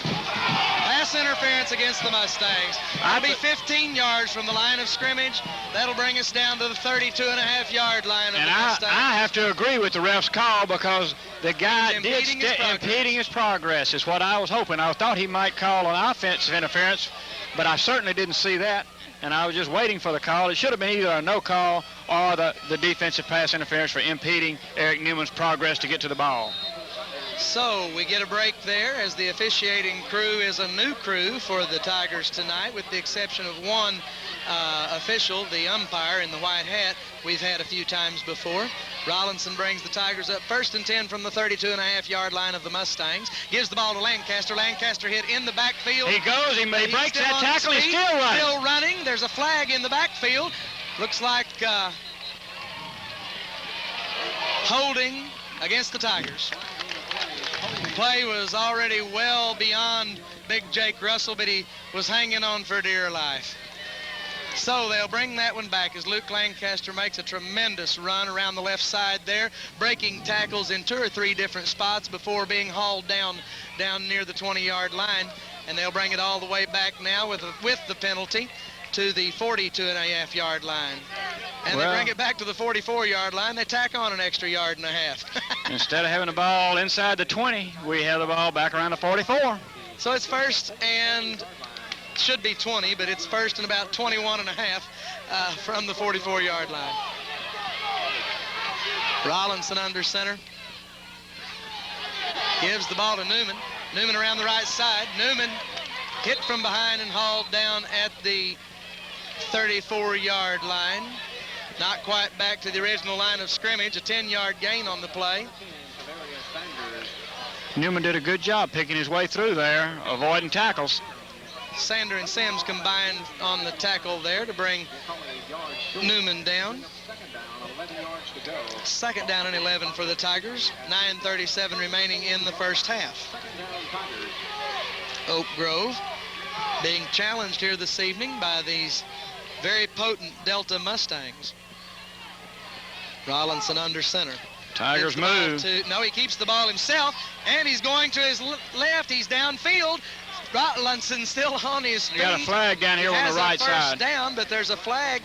Pass interference against the Mustangs. That'll be 15 yards from the line of scrimmage. That'll bring us down to the 32.5-yard line of the Mustangs. I have to agree with the ref's call because the guy impeding his progress is what I was hoping. I thought he might call an offensive interference, but I certainly didn't see that, and I was just waiting for the call. It should have been either a no call or the defensive pass interference for impeding Eric Newman's progress to get to the ball. So we get a break there as the officiating crew is a new crew for the Tigers tonight, with the exception of one official, the umpire in the white hat we've had a few times before. Rollinson brings the Tigers up 1st and 10 from the 32.5-yard line of the Mustangs. Gives the ball to Lancaster. Lancaster hit in the backfield. He goes. He breaks that tackle. He's still running. Still running. There's a flag in the backfield. Looks like holding against the Tigers. Play was already well beyond Big Jake Russell, but he was hanging on for dear life. So they'll bring that one back as Luke Lancaster makes a tremendous run around the left side there, breaking tackles in 2 or 3 different spots before being hauled down near the 20-yard line. And they'll bring it all the way back now with the penalty to the 42.5-yard line. And they bring it back to the 44-yard line. They tack on an extra 1.5 yards. Instead of having the ball inside the 20, we have the ball back around the 44. So it's 1st and should be 20, but it's 1st and about 21.5 from the 44-yard line. Rollinson under center. Gives the ball to Newman. Newman around the right side. Newman hit from behind and hauled down at the 34-yard line. Not quite back to the original line of scrimmage. A 10-yard gain on the play. Newman did a good job picking his way through there, avoiding tackles. Sander and Sims combined on the tackle there to bring Newman down. 2nd down and 11 for the Tigers. 9:37 remaining in the first half. Oak Grove being challenged here this evening by these very potent Delta Mustangs. Rollinson under center. Tigers move. No, he keeps the ball himself, and he's going to his left. He's downfield. Rollinson still on his feet. You got a flag down here on the right side. Has a first down, but there's a flag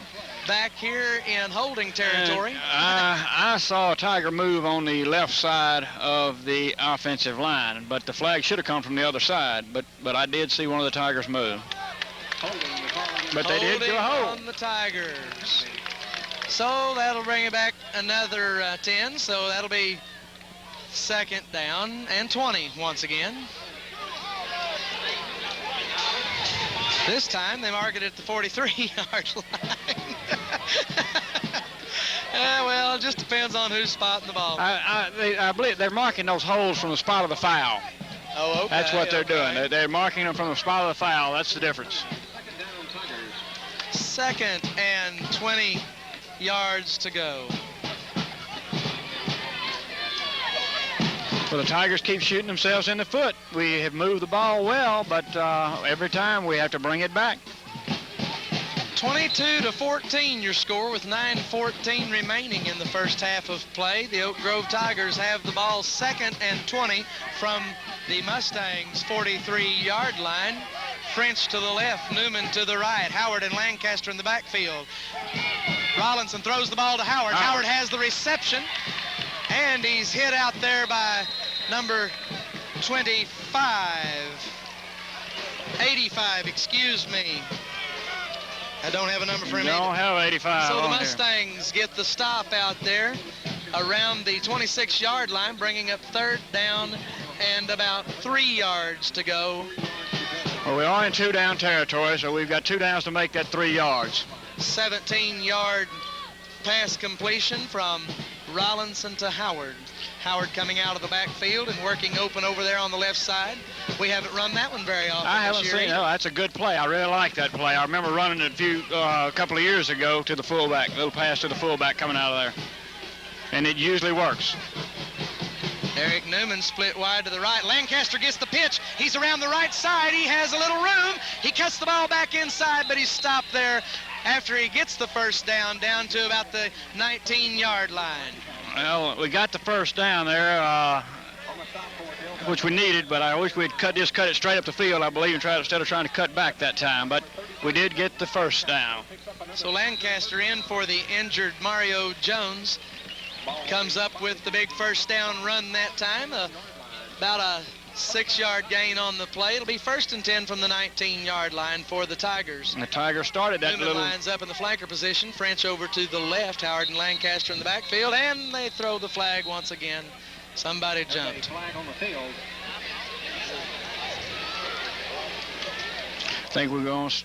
back here in holding territory. I saw a Tiger move on the left side of the offensive line, but the flag should have come from the other side. But I did see one of the Tigers move. But they did do a hold on the Tigers. So that'll bring it back another 10. So that'll be 2nd down and 20 once again. This time they mark it at the 43-yard line. Well, it just depends on who's spotting the ball. I believe they're marking those holes from the spot of the foul. Oh, okay. That's what they're doing. They're marking them from the spot of the foul. That's the difference. 2nd and 20 yards to go. Well, the Tigers keep shooting themselves in the foot. We have moved the ball well, but every time we have to bring it back. 22-14 your score with 9:14 remaining in the first half of play. The Oak Grove Tigers have the ball 2nd and 20 from the Mustangs 43-yard line. French to the left, Newman to the right, Howard and Lancaster in the backfield. Rollinson throws the ball to Howard. Howard has the reception, and he's hit out there by number 25. 85, excuse me. I don't have a number for him Don't either. have 85 So the on here. Mustangs get the stop out there around the 26-yard line, bringing up third down and about 3 yards to go. Well, we are in 2-down territory, so we've got 2 downs to make that 3 yards. 17-yard pass completion from Rollinson to Howard. Howard coming out of the backfield and working open over there on the left side. We haven't run that one very often. I haven't this year seen it. either. No, that's a good play. I really like that play. I remember running it a couple of years ago to the fullback, little pass to the fullback coming out of there. And it usually works. Eric Newman split wide to the right. Lancaster gets the pitch. He's around the right side. He has a little room. He cuts the ball back inside, but he's stopped there after he gets the first down to about the 19-yard line. Well, we got the first down there, which we needed, but I wish we'd just cut it straight up the field, I believe, instead of trying to cut back that time. But we did get the first down. So Lancaster in for the injured Mario Jones. Comes up with the big first down run that time. About a 6-yard gain on the play. It'll be 1st and 10 from the 19-yard line for the Tigers. And the Tigers started that Newman little... lines up in the flanker position. French over to the left. Howard and Lancaster in the backfield. And they throw the flag once again. Somebody jumped. Flag on the field. I think we're going to...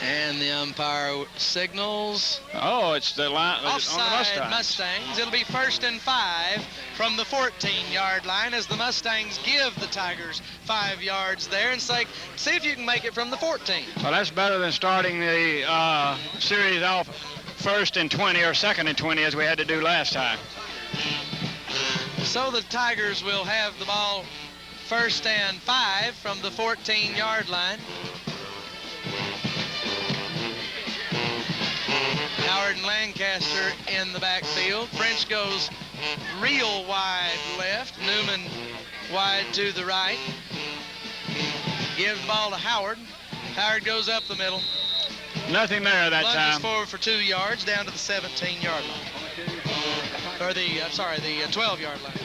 And the umpire signals Oh, it's the line on the offside Mustangs. Mustangs. It'll be 1st and 5 from the 14-yard line as the Mustangs give the Tigers 5 yards there and say, see if you can make it from the 14. Well, that's better than starting the series off 1st and 20 or 2nd and 20 as we had to do last time. So the Tigers will have the ball 1st and 5 from the 14-yard line. Howard and Lancaster in the backfield. French goes real wide left. Newman wide to the right. Gives the ball to Howard. Howard goes up the middle. Nothing there that Lunges time. forward for 2 yards down to the 17-yard line. Or the 12-yard line.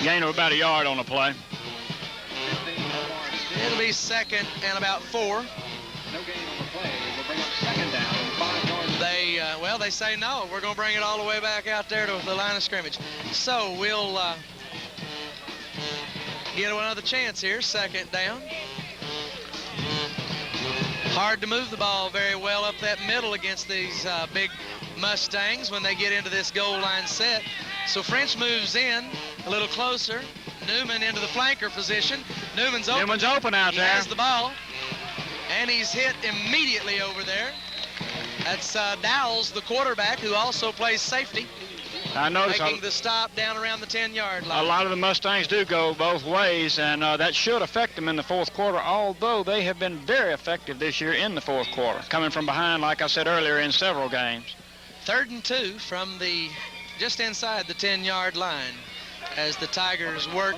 Gain of about a yard on the play. It'll be 2nd and about 4. No gain on the play. We'll bring up 2nd down. 5 yards. They say no. We're going to bring it all the way back out there to the line of scrimmage. So we'll get another chance here. 2nd down. Hard to move the ball very well up that middle against these big Mustangs when they get into this goal line set. So French moves in a little closer. Newman into the flanker position. Newman's open out He there. has the ball, and he's hit immediately over there. That's Dowles, the quarterback, who also plays safety, I noticed making the stop down around the 10-yard line. a lot of the Mustangs do go both ways, and that should affect them in the 4th quarter, although they have been very effective this year in the 4th quarter, coming from behind, like I said earlier, in several games. 3rd and 2 from just inside the 10-yard line as the Tigers work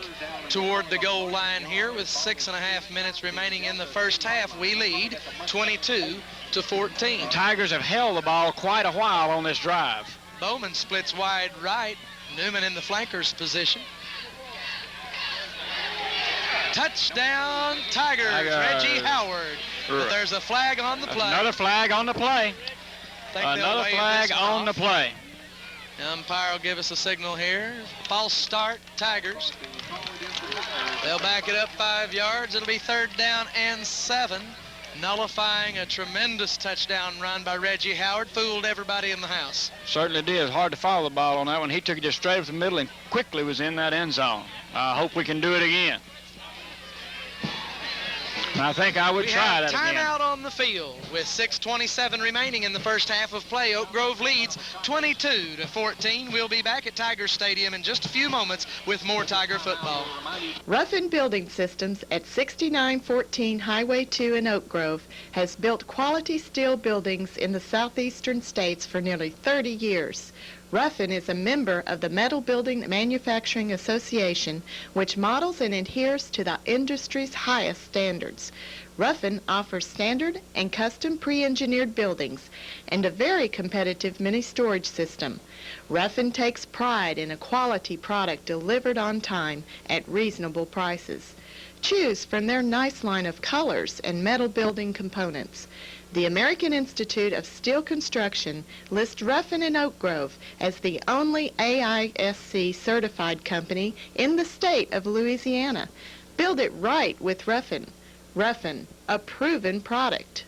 toward the goal line here with 6.5 minutes remaining in the first half. We lead 22-14. Tigers have held the ball quite a while on this drive. Bowman splits wide right. Newman in the flanker's position. Touchdown, Tigers. Reggie Howard. But there's a flag on the play. Another flag on the play. Think they'll Another wave flag this one on the off. play. The umpire will give us a signal here. False start, Tigers. They'll back it up 5 yards. It'll be 3rd down and 7, nullifying a tremendous touchdown run by Reggie Howard. Fooled everybody in the house. Certainly did. It's hard to follow the ball on that one. He took it just straight up the middle and quickly was in that end zone. I hope we can do it again. I think I would We try have that again. timeout on the field with 6:27 remaining in the first half of play. Oak Grove leads 22-14. We'll be back at Tiger Stadium in just a few moments with more Tiger football. Ruffin Building Systems at 6914 Highway 2 in Oak Grove has built quality steel buildings in the southeastern states for nearly 30 years. Ruffin is a member of the Metal Building Manufacturing Association, which models and adheres to the industry's highest standards. Ruffin offers standard and custom pre-engineered buildings and a very competitive mini-storage system. Ruffin takes pride in a quality product delivered on time at reasonable prices. Choose from their nice line of colors and metal building components. The American Institute of Steel Construction lists Ruffin and Oak Grove as the only AISC certified company in the state of Louisiana. Build it right with Ruffin. Ruffin, a proven product.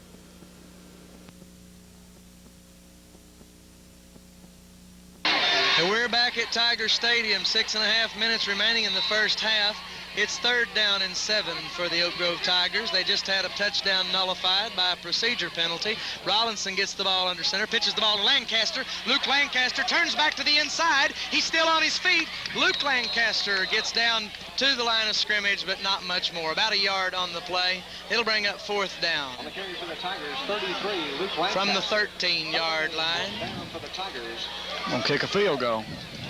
And we're back at Tiger Stadium, 6.5 minutes remaining in the first half. It's 3rd down and 7 for the Oak Grove Tigers. They just had a touchdown nullified by a procedure penalty. Rollinson gets the ball under center, pitches the ball to Lancaster. Luke Lancaster turns back to the inside. He's still on his feet. Luke Lancaster gets down to the line of scrimmage, but not much more. About a yard on the play. It'll bring up 4th down. On the carry for the Tigers, 33, Luke Lancaster. From the 13-yard line. Down for the Tigers. Gonna kick a field goal.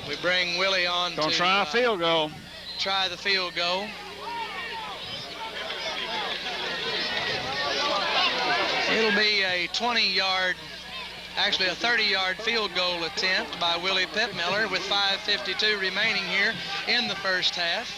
We bring Willie on Gonna to try a field goal. try the field goal. It'll be a 20-yard, actually a 30-yard field goal attempt by Willie Pittmiller with 5:52 remaining here in the first half.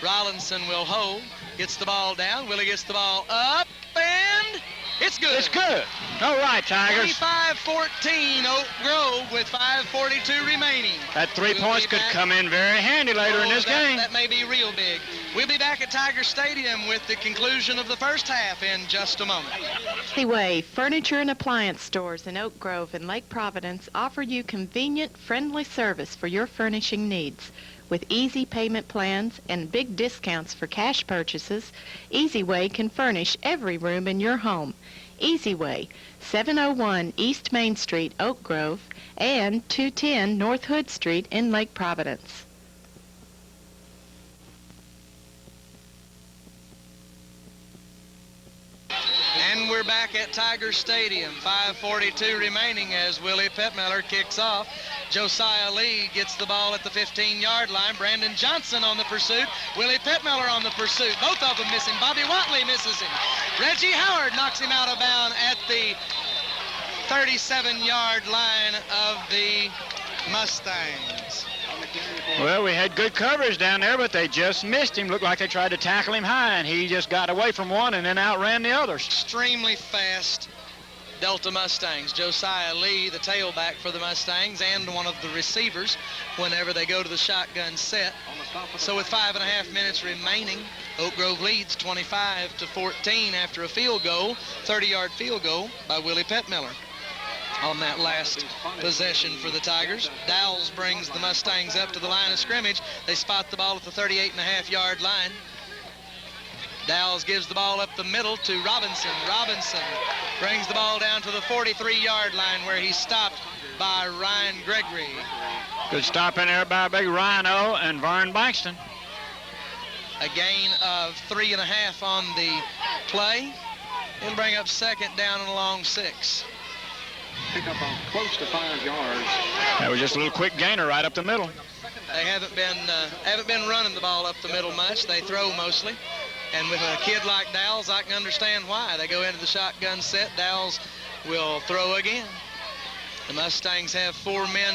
Rollinson will hold, gets the ball down. Willie gets the ball up, and it's good. It's good. All right, Tigers. 25-14 Oak Grove with 5:42 remaining. That 3 We'll points be could back. come in very handy later in this game. That may be real big. We'll be back at Tiger Stadium with the conclusion of the first half in just a moment. Anyway, furniture and appliance stores in Oak Grove and Lake Providence offer you convenient, friendly service for your furnishing needs. With easy payment plans and big discounts for cash purchases, EasyWay can furnish every room in your home. EasyWay, 701 East Main Street, Oak Grove, and 210 North Hood Street in Lake Providence. And we're back at Tiger Stadium. 5:42 remaining as Willie Pittmiller kicks off. Josiah Lee gets the ball at the 15-yard line. Brandon Johnson on the pursuit. Willie Pittmiller on the pursuit. Both of them missing. Bobby Watley misses him. Reggie Howard knocks him out of bounds at the 37-yard line of the Mustangs. Well, we had good coverage down there, but they just missed him. Looked like they tried to tackle him high, and he just got away from one and then outran the others. Extremely fast Delta Mustangs. Josiah Lee, the tailback for the Mustangs, and one of the receivers whenever they go to the shotgun set. So with 5.5 minutes remaining, Oak Grove leads 25-14 after a field goal, 30-yard field goal by Willie Pittmiller. On that last possession for the Tigers, Dowles brings the Mustangs up to the line of scrimmage. They spot the ball at the 38.5-yard line. Dowles gives the ball up the middle to Robinson. Robinson brings the ball down to the 43-yard line where he's stopped by Ryan Gregory. Good stop in there by Big Rhino and Vern Bankston. A gain of 3.5 on the play. It'll bring up 2nd down and along 6. Pick up on close to 5 yards. That was just a little quick gainer right up the middle. They haven't been running the ball up the middle much. They throw mostly. And with a kid like Dowles, I can understand why. They go into the shotgun set. Dowles will throw again. The Mustangs have 4 men.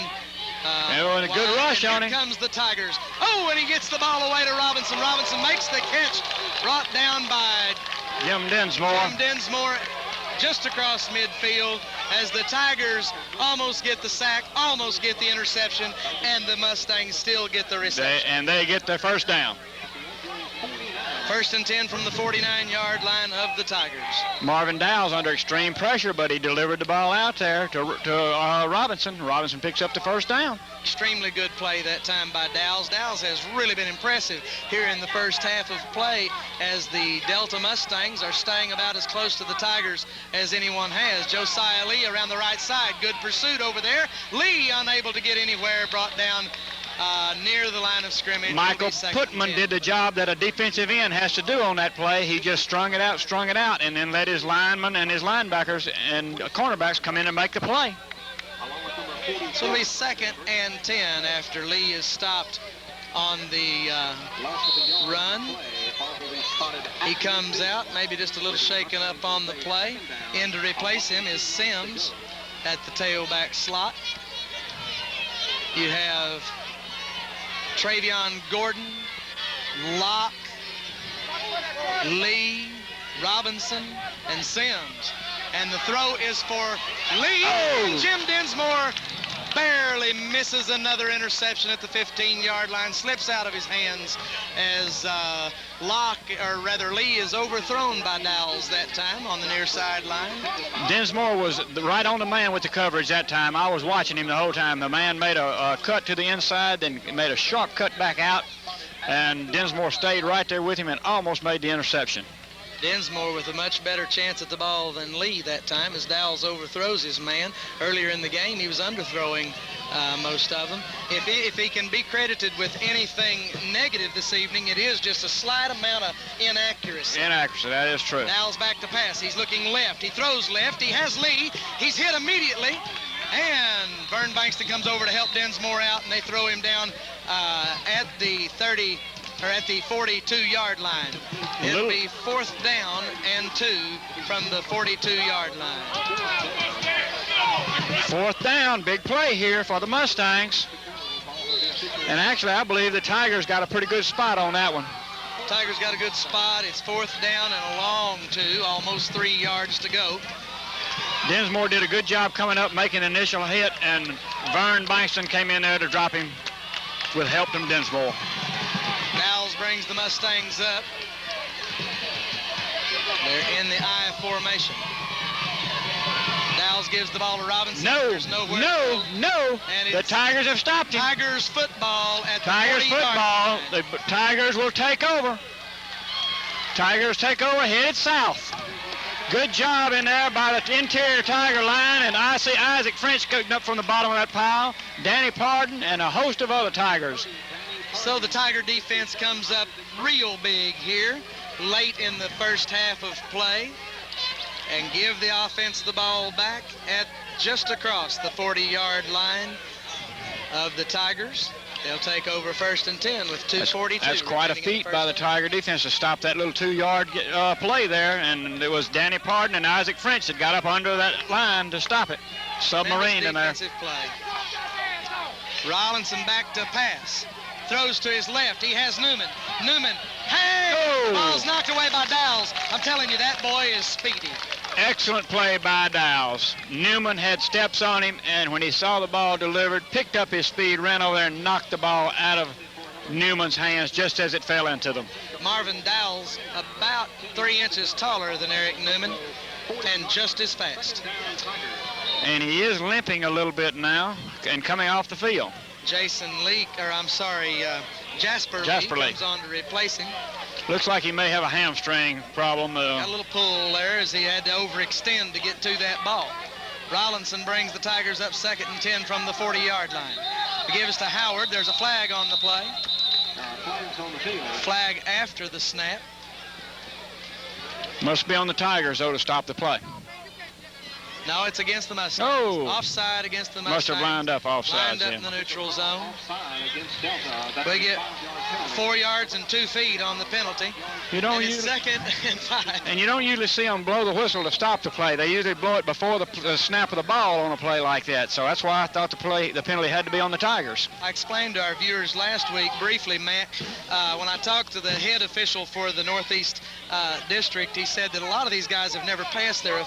And a good rush on him. Here comes the Tigers. Oh, and he gets the ball away to Robinson. Robinson makes the catch, brought down by Jim Dinsmore. Jim Dinsmore just across midfield as the Tigers almost get the sack, almost get the interception, and the Mustangs still get the reception. They get their first down. 1st and 10 from the 49-yard line of the Tigers. Marvin Dowles under extreme pressure, but he delivered the ball out there to Robinson. Robinson picks up the first down. Extremely good play that time by Dowles. Dowles has really been impressive here in the first half of play as the Delta Mustangs are staying about as close to the Tigers as anyone has. Josiah Lee around the right side. Good pursuit over there. Lee unable to get anywhere, brought down near the line of scrimmage. Michael Putman did the job that a defensive end has to do on that play. He just strung it out, and then let his linemen and his linebackers and cornerbacks come in and make the play. So it'll be 2nd and 10 after Lee is stopped on the run. He comes out, maybe just a little shaken up on the play. In to replace him is Sims at the tailback slot. You have Travion Gordon, Locke, Lee, Robinson, and Sims. And the throw is for Lee. Oh. Jim Dinsmore barely misses another interception at the 15-yard line, slips out of his hands as Lee is overthrown by Dowles that time on the near sideline. Dinsmore was right on the man with the coverage that time. I was watching him the whole time. The man made a cut to the inside, then made a sharp cut back out, and Dinsmore stayed right there with him and almost made the interception. Dinsmore with a much better chance at the ball than Lee that time as Dowles overthrows his man. Earlier in the game, he was underthrowing most of them. If he can be credited with anything negative this evening, it is just a slight amount of inaccuracy. Inaccuracy, that is true. Dowles back to pass. He's looking left. He throws left. He has Lee. He's hit immediately. And Vern Bankston comes over to help Dinsmore out, and they throw him down at the 42-yard line. It'll be 4th down and 2 from the 42-yard line. 4th down, big play here for the Mustangs. And actually, I believe the Tigers got a pretty good spot on that one. Tigers got a good spot. It's 4th down and a long 2, almost 3 yards to go. Dinsmore did a good job coming up, making an initial hit, and Vern Bankston came in there to drop him with help from Dinsmore. Dowles brings the Mustangs up. They're in the I formation. Dowles gives the ball to Robinson. No. And The Tigers have stopped him. Tigers football at the Tigers 40-yard football. line. The Tigers will take over. Tigers take over, headed south. Good job in there by the interior Tiger line, and I see Isaac French cooking up from the bottom of that pile, Danny Pardon, and a host of other Tigers. So the Tiger defense comes up real big here, late in the first half of play, and give the offense the ball back at just across the 40-yard line of the Tigers. They'll take over 1st and 10 with 2:42. That's quite a feat by the Tiger defense to stop that little 2-yard play there, and it was Danny Pardon and Isaac French that got up under that line to stop it. Submarine in there. Defensive play. Rollinson back to pass. Throws to his left. He has Newman. Hey! Oh. The ball's knocked away by Dowles. I'm telling you, that boy is speedy. Excellent play by Dowles. Newman had steps on him, and when he saw the ball delivered, picked up his speed, ran over there and knocked the ball out of Newman's hands just as it fell into them. Marvin Dowles, about 3 inches taller than Eric Newman, and just as fast. And he is limping a little bit now and coming off the field. Jasper Lee comes on to replace him. Looks like he may have a hamstring problem. Got a little pull there as he had to overextend to get to that ball. Rollinson brings the Tigers up 2nd and 10 from the 40-yard line. He gives to Howard. There's a flag on the play. Flag after the snap. Must be on the Tigers, though, to stop the play. No, it's against the Mustangs. Oh. Offside against the Mustangs. Must have lined up offside. Lined up in the neutral zone. We get 4 yards and 2 feet on the penalty. You don't and it's usually, 2nd and 5. and you don't usually see them blow the whistle to stop the play. They usually blow it before the snap of the ball on a play like that. So that's why I thought the penalty had to be on the Tigers. I explained to our viewers last week briefly, Matt, when I talked to the head official for the Northeast District, he said that a lot of these guys have never passed their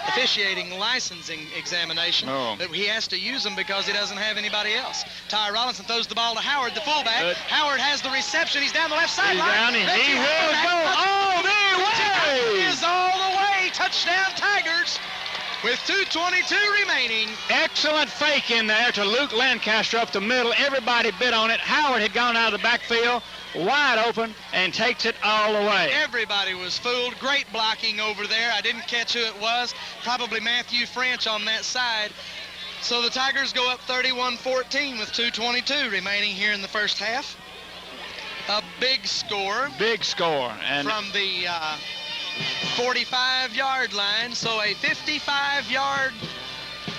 officiating licensing examination, but he has to use them because he doesn't have anybody else. Ty Rollinson throws the ball to Howard, the fullback. Howard has the reception. He's down the left sideline. He will go all the way. Is all the way. Touchdown Tigers with 2:22 remaining. Excellent fake in there to Luke Lancaster up the middle. Everybody bid on it. Howard had gone out of the backfield, wide open, and takes it all the way. Everybody was fooled. Great blocking over there. I didn't catch who it was. Probably Matthew French on that side. So the Tigers go up 31-14 with 2:22 remaining here in the first half. A big score. Big score. And from the 45-yard line. So a 55-yard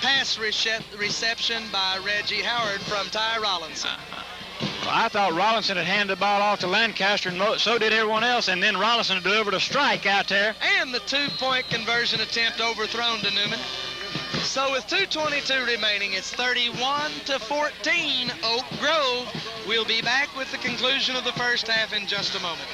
pass reception by Reggie Howard from Ty Rollinson. Well, I thought Rollinson had handed the ball off to Lancaster, and so did everyone else, and then Rollinson delivered a strike out there. And the two-point conversion attempt overthrown to Newman. So with 2:22 remaining, it's 31-14 Oak Grove. We'll be back with the conclusion of the first half in just a moment.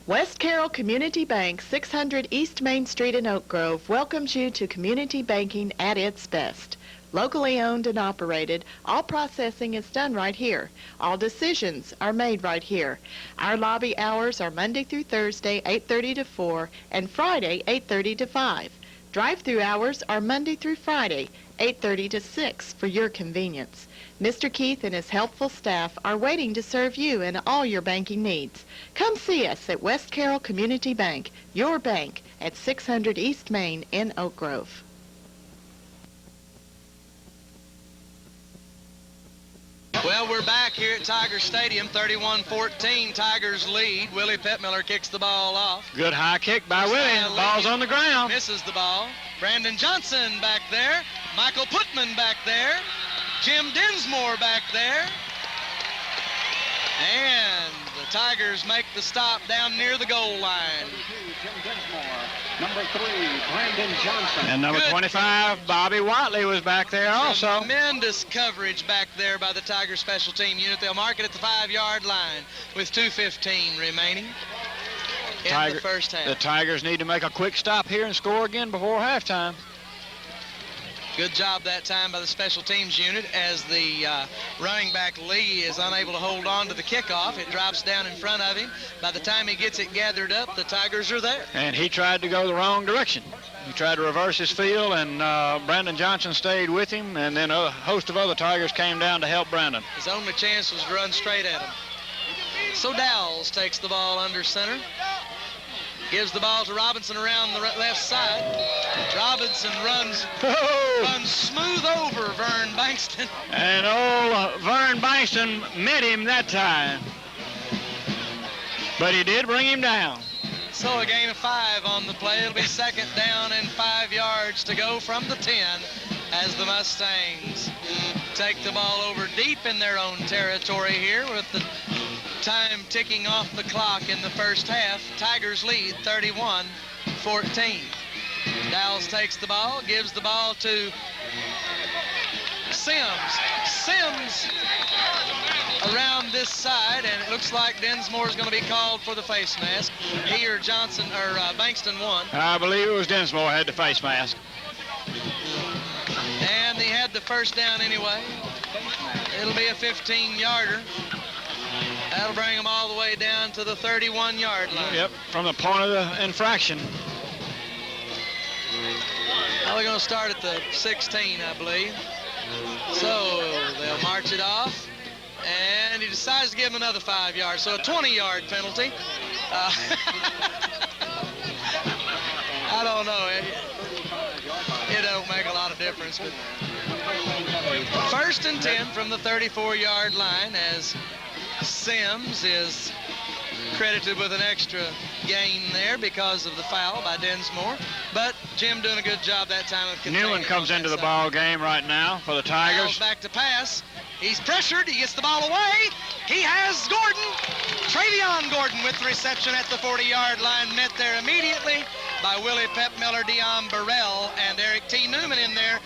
West Carroll Community Bank, 600 East Main Street in Oak Grove, welcomes you to community banking at its best. Locally owned and operated, all processing is done right here. All decisions are made right here. Our lobby hours are Monday through Thursday, 8:30 to 4, and Friday, 8:30 to 5. Drive-through hours are Monday through Friday, 8:30 to 6 for your convenience. Mr. Keith and his helpful staff are waiting to serve you and all your banking needs. Come see us at West Carroll Community Bank, your bank, at 600 East Main in Oak Grove. Well, we're back here at Tiger Stadium, 31-14, Tigers lead. Willie Pettmiller kicks the ball off. Good high kick by Willie, and the ball's on the ground. Misses the ball. Brandon Johnson back there. Michael Putman back there. Jim Dinsmore back there. And the Tigers make the stop down near the goal line. Jim Dinsmore. Number 3, Brandon Johnson. And number 25, Bobby Watley was back there also. Tremendous coverage back there by the Tigers special team unit. They'll mark it at the 5-yard line with 2:15 remaining in the first half. The Tigers need to make a quick stop here and score again before halftime. Good job that time by the special teams unit as the running back Lee is unable to hold on to the kickoff. It drops down in front of him. By the time he gets it gathered up, the Tigers are there. And he tried to go the wrong direction. He tried to reverse his field, and Brandon Johnson stayed with him, and then a host of other Tigers came down to help Brandon. His only chance was to run straight at him. So Dowles takes the ball under center. Gives the ball to Robinson around the left side. Robinson runs smooth over Vern Bankston. And old Vern Bankston met him that time. But he did bring him down. So a gain of 5 on the play. It'll be second down and 5 yards to go from the 10 as the Mustangs take the ball over deep in their own territory here with the time ticking off the clock in the first half. Tigers lead 31-14. Dowles takes the ball, gives the ball to Sims. Sims around this side, and it looks like Dinsmore is going to be called for the face mask. He or Johnson or Bankston won. I believe it was Dinsmore had the face mask. And he had the first down anyway. It'll be a 15-yarder. That'll bring them all the way down to the 31-yard line. Yep, from the point of the infraction. Now they're going to start at the 16, I believe. So they'll march it off. And he decides to give him another 5 yards. So a 20-yard penalty. I don't know. It don't make a lot of difference. But first and 10 from the 34-yard line as Sims is credited with an extra gain there because of the foul by Dinsmore. But Jim doing a good job that time of containing. Newman comes into the ball game right now for the Tigers. Back to pass. He's pressured. He gets the ball away. He has Gordon. Travion Gordon with the reception at the 40-yard line, met there immediately by Willie Pettmiller, Dion Burrell, and Eric T. Newman in there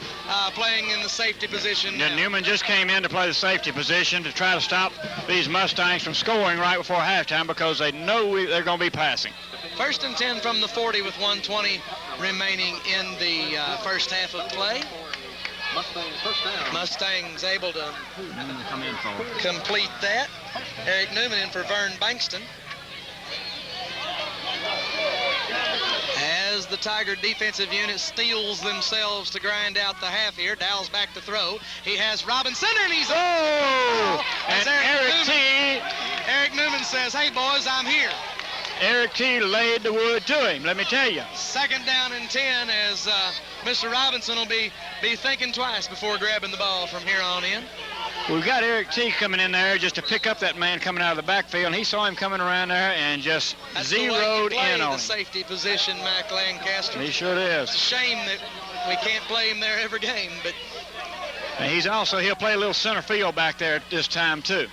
playing in the safety position now. Newman just came in to play the safety position to try to stop these Mustangs from scoring right before halftime because they know they're going to be passing. First and 10 from the 40 with 1:20 remaining in the first half of play. Mustangs able to complete that. Eric Newman in for Vern Bankston. As the Tiger defensive unit steels themselves to grind out the half here, Dowell's back to throw. He has Robinson, and he's... And Eric Newman says, hey, boys, I'm here. Eric T. laid the wood to him, let me tell you. Second down and 10 as Mr. Robinson will be thinking twice before grabbing the ball from here on in. We've got Eric T. coming in there just to pick up that man coming out of the backfield. He saw him coming around there and just zeroed in on him. The safety position, Mac Lancaster. He sure is. It's a shame that We can't play him there every game, but And he'll play a little center field back there at this time, too.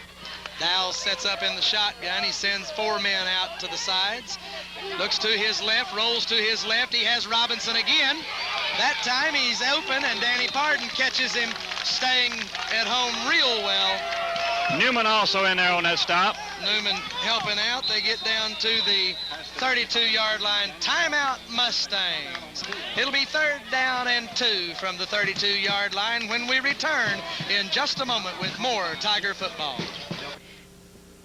Dowell sets up in the shotgun. He sends 4 men out to the sides. Looks to his left, rolls to his left. He has Robinson again. That time he's open, and Danny Pardon catches him staying at home real well. Newman also in there on that stop. Newman helping out. They get down to the 32-yard line. Timeout, Mustangs. It'll be 3rd down and 2 from the 32-yard line when we return in just a moment with more Tiger football.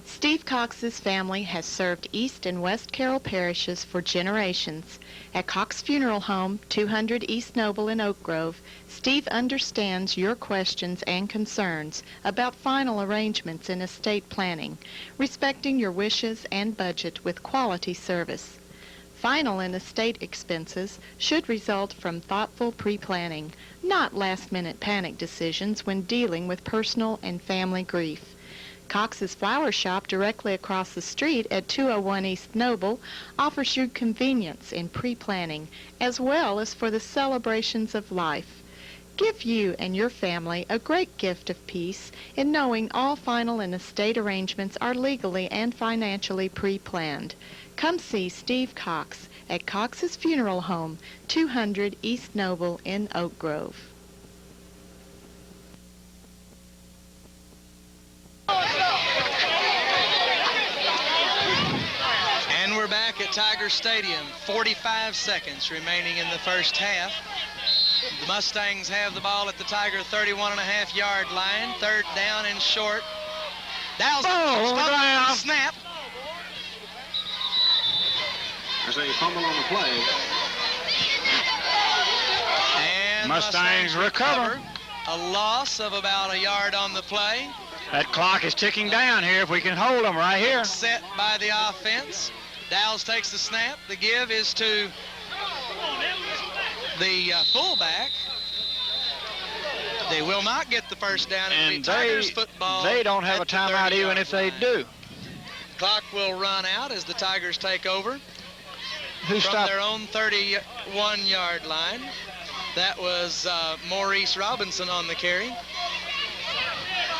Steve Cox's family has served East and West Carroll parishes for generations. At Cox Funeral Home, 200 East Noble in Oak Grove, Steve understands your questions and concerns about final arrangements in estate planning, respecting your wishes and budget with quality service. Final and estate expenses should result from thoughtful pre-planning, not last-minute panic decisions when dealing with personal and family grief. Cox's Flower Shop directly across the street at 201 East Noble offers you convenience in pre-planning as well as for the celebrations of life. Give you and your family a great gift of peace in knowing all final and estate arrangements are legally and financially pre-planned. Come see Steve Cox at Cox's Funeral Home, 200 East Noble in Oak Grove. And we're back at Tiger Stadium. 45 seconds remaining in the first half. The Mustangs have the ball at the Tiger 31.5-yard line. 3rd down and short. Dowell's down. Snap. There's a fumble on the play. And Mustangs recover. A loss of about a yard on the play. That clock is ticking down here if we can hold them right here. Set by the offense. Dowles takes the snap. The give is to the fullback. They will not get the first down. It'll be And Tigers football. they don't have a at the timeout 30-yard even if they line. do. Clock will run out as the Tigers take over Who from stopped? their own 31-yard line. That was Maurice Robinson on the carry.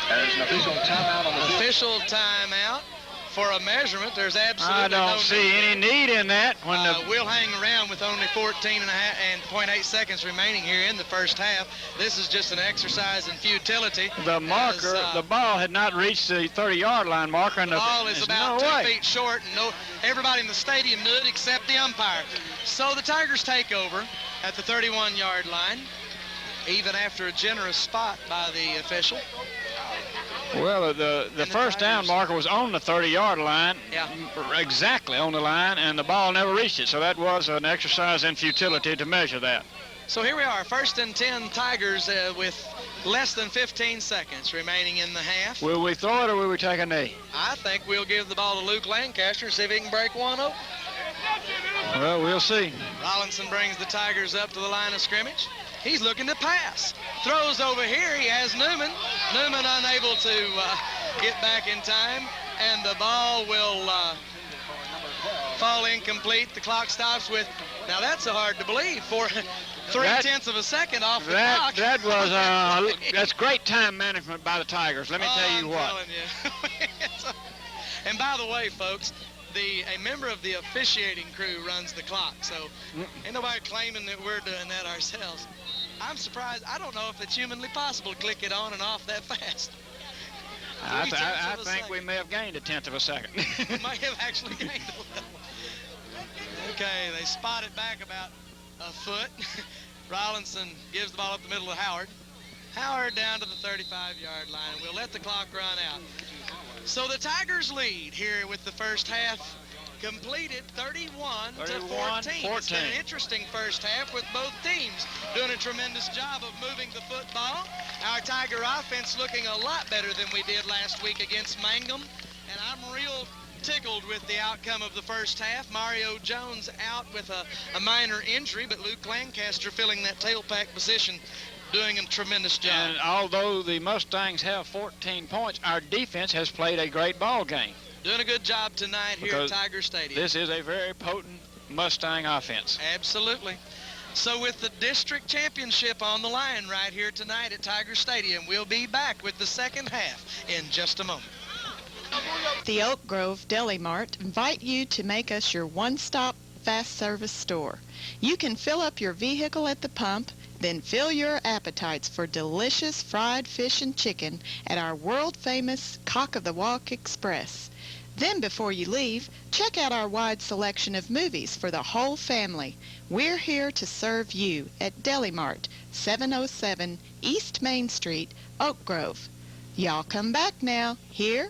There's an official timeout on the field. Official timeout for a measurement. There's absolutely I don't no see need. any need in that. When We'll hang around with only 14.8 seconds remaining here in the first half. This is just an exercise in futility. the marker, the ball had not reached the 30-yard line marker, and The ball is there's about no 2 way. feet short, and everybody in the stadium knew it except the umpire. So the Tigers take over at the 31-yard line, even after a generous spot by the official. Well, the first down Tigers- marker was on the 30-yard line, Yeah. exactly on the line, and the ball never reached it. So that was an exercise in futility to measure that. So here we are, 1st and 10 Tigers with less than 15 seconds remaining in the half. Will we throw it or will we take a knee? I think we'll give the ball to Luke Lancaster and see if he can break one open. Well, we'll see. Rollinson brings the Tigers up to the line of scrimmage. He's looking to pass. Throws over here. He has Newman. Newman unable to get back in time. And the ball will fall incomplete. The clock stops with, now that's so hard to believe, for 3/10 of a second off the clock. That was that's great time management by the Tigers. Let me tell you I'm what. telling you. And by the way, folks, a member of the officiating crew runs the clock, so ain't nobody claiming that we're doing that ourselves. I'm surprised. I don't know if it's humanly possible to click it on and off that fast. I 3/10 of a think we second. may have gained a 1/10 of a second. We might have actually gained a little. Okay, they spot it back about a foot. Rollinson gives the ball up the middle to Howard. Howard down to the 35-yard line. We'll let the clock run out. So the Tigers lead here with the first half completed 31 to 14. It's been an interesting first half with both teams doing a tremendous job of moving the football. Our Tiger offense looking a lot better than we did last week against Mangum. And I'm real tickled with the outcome of the first half. Mario Jones out with a minor injury, but Luke Lancaster filling that tailback position, doing a tremendous job. And although the Mustangs have 14 points, our defense has played a great ball game. Doing a good job tonight here at Because Tiger Stadium. This is a very potent Mustang offense. Absolutely. So with the district championship on the line right here tonight at Tiger Stadium, we'll be back with the second half in just a moment. The Oak Grove Deli Mart invite you to make us your one-stop fast service store. You can fill up your vehicle at the pump, then fill your appetites for delicious fried fish and chicken at our world-famous Cock of the Walk Express. Then before you leave, check out our wide selection of movies for the whole family. We're here to serve you at Deli Mart, 707 East Main Street, Oak Grove. Y'all come back now. Here?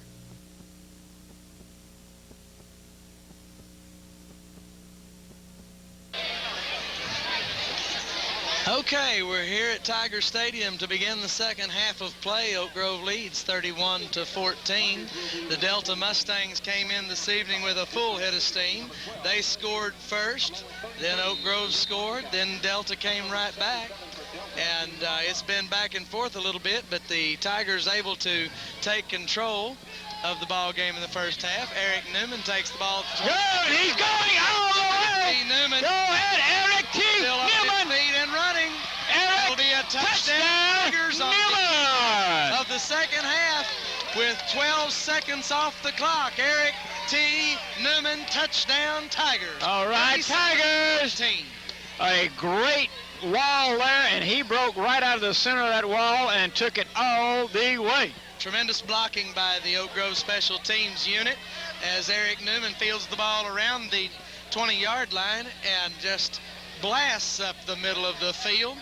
Okay, we're here at Tiger Stadium to begin the second half of play. Oak Grove leads 31-14. The Delta Mustangs came in this evening with a full head of steam. They scored first, then Oak Grove scored, then Delta came right back. And it's been back and forth a little bit, but the Tigers able to take control of the ball game in the first half. Eric Newman takes the ball. Good, he's going all the way. Newman. Go ahead, Eric T. Still up Newman. his feet and running. Eric, It'll be a touchdown. Tigers on Newman. of the second half with 12 seconds off the clock. Eric T. Newman, touchdown Tigers. All right, Tigers. 13. A great wall there, and he broke right out of the center of that wall and took it all the way. Tremendous blocking by the Oak Grove Special Teams unit as Eric Newman fields the ball around the 20-yard line and just blasts up the middle of the field.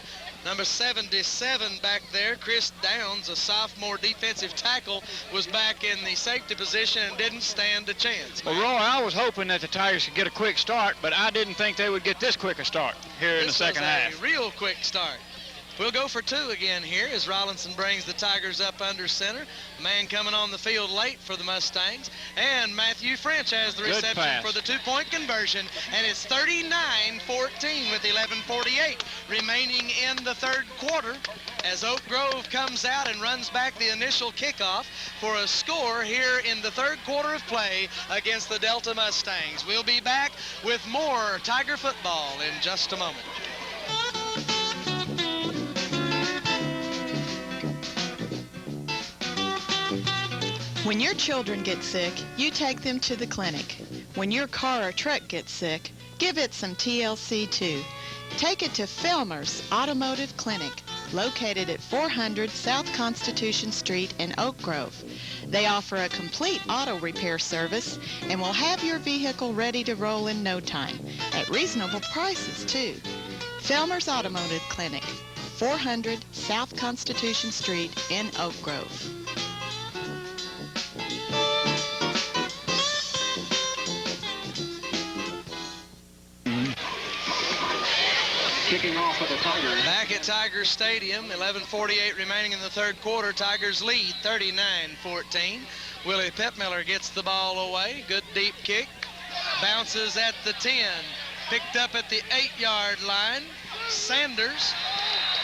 Number 77 back there, Chris Downs, a sophomore defensive tackle, was back in the safety position and didn't stand a chance. Well, Roy, I was hoping that the Tigers could get a quick start, but I didn't think they would get this quick a start here in the second half. A real quick start. We'll go for two again here as Rollinson brings the Tigers up under center. Man coming on the field late for the Mustangs. And Matthew French has the reception for the two-point conversion. And it's 39-14 with 11:48 remaining in the third quarter as Oak Grove comes out and runs back the initial kickoff for a score here in the third quarter of play against the Delta Mustangs. We'll be back with more Tiger football in just a moment. When your children get sick, you take them to the clinic. When your car or truck gets sick, give it some TLC too. Take it to Felmer's Automotive Clinic, located at 400 South Constitution Street in Oak Grove. They offer a complete auto repair service and will have your vehicle ready to roll in no time, at reasonable prices too. Felmer's Automotive Clinic, 400 South Constitution Street in Oak Grove. Kicking off for the Tigers. Back at Tiger Stadium, 11:48 remaining in the third quarter. Tigers lead 39-14. Willie Pepmiller gets the ball away. Good deep kick. Bounces at the 10. Picked up at the 8-yard line. Sanders.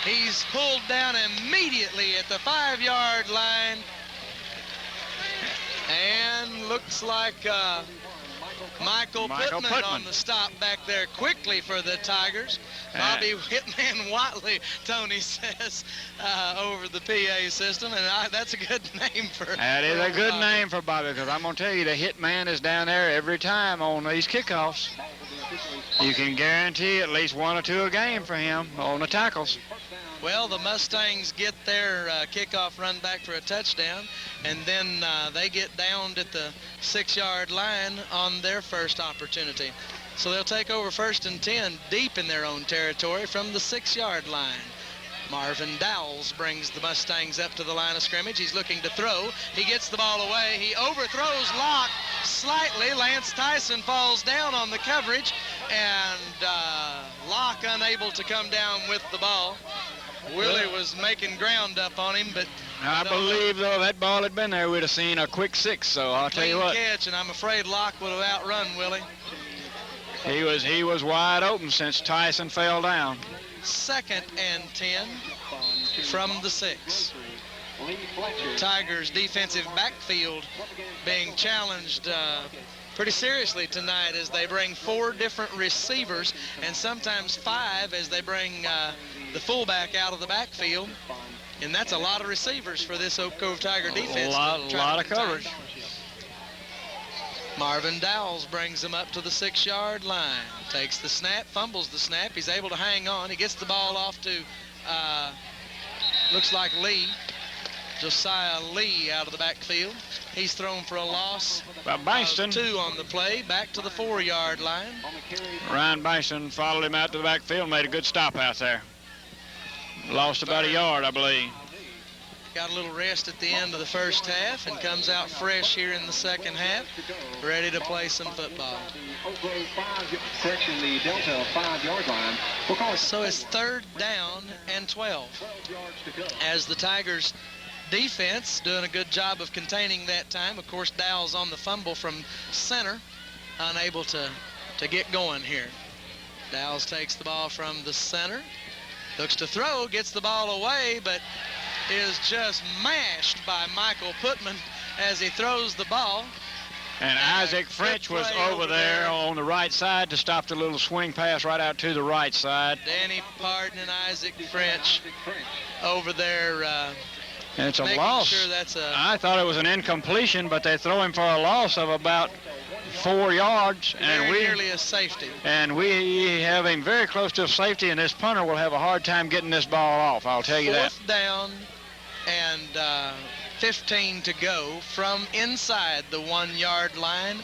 He's pulled down immediately at the 5-yard line. And looks like Michael Putman on the stop back there quickly for the Tigers. Bobby Hitman Watley, Tony says, over the PA system, and that's a good name for That is a good name for Bobby, because I'm going to tell you, the Hitman is down there every time on these kickoffs. You can guarantee at least one or two a game for him on the tackles. Well, the Mustangs get their kickoff run back for a touchdown, and then they get downed at the 6-yard line on their first opportunity. So they'll take over 1st and 10 deep in their own territory from the 6-yard line. Marvin Dowles brings the Mustangs up to the line of scrimmage. He's looking to throw. He gets the ball away. He overthrows Locke slightly. Lance Tyson falls down on the coverage, and Locke unable to come down with the ball. Willie was making ground up on him, but I believe, though, that ball had been there, we'd have seen a quick 6, so I'll tell you what. Catch, and I'm afraid Locke would have outrun Willie. He was wide open since Tyson fell down. 2nd and 10 from the 6. Tigers defensive backfield being challenged pretty seriously tonight as they bring 4 different receivers and sometimes 5 as they bring the fullback out of the backfield. And that's a lot of receivers for this Oak Grove Tiger defense. A lot of coverage. Marvin Dowles brings him up to the 6-yard line. Takes the snap, fumbles the snap. He's able to hang on. He gets the ball off to, looks like Lee. Josiah Lee out of the backfield. He's thrown for a loss By Bankston. 2 on the play, back to the 4-yard line. Ryan Bankston followed him out to the backfield, made a good stop out there. Lost about a yard, I believe. Got a little rest at the end of the first half and comes out fresh here in the second half, ready to play some football. Correction, the Delta 5-yard line. So it's 3rd down and 12. As the Tigers defense doing a good job of containing that time. Of course, Dowell's on the fumble from center, unable to get going here. Dowells takes the ball from the center, looks to throw, gets the ball away, but is just mashed by Michael Putman as he throws the ball. And Isaac French was over there on the right side to stop the little swing pass right out to the right side. Danny Parton and Isaac French over there and it's a making loss. Sure that's I thought it was an incompletion, but they throw him for a loss of about 4 yards. And nearly a safety. And we have him very close to a safety, and this punter will have a hard time getting this ball off, I'll tell you that. 4th down and 15 to go from inside the 1-yard line.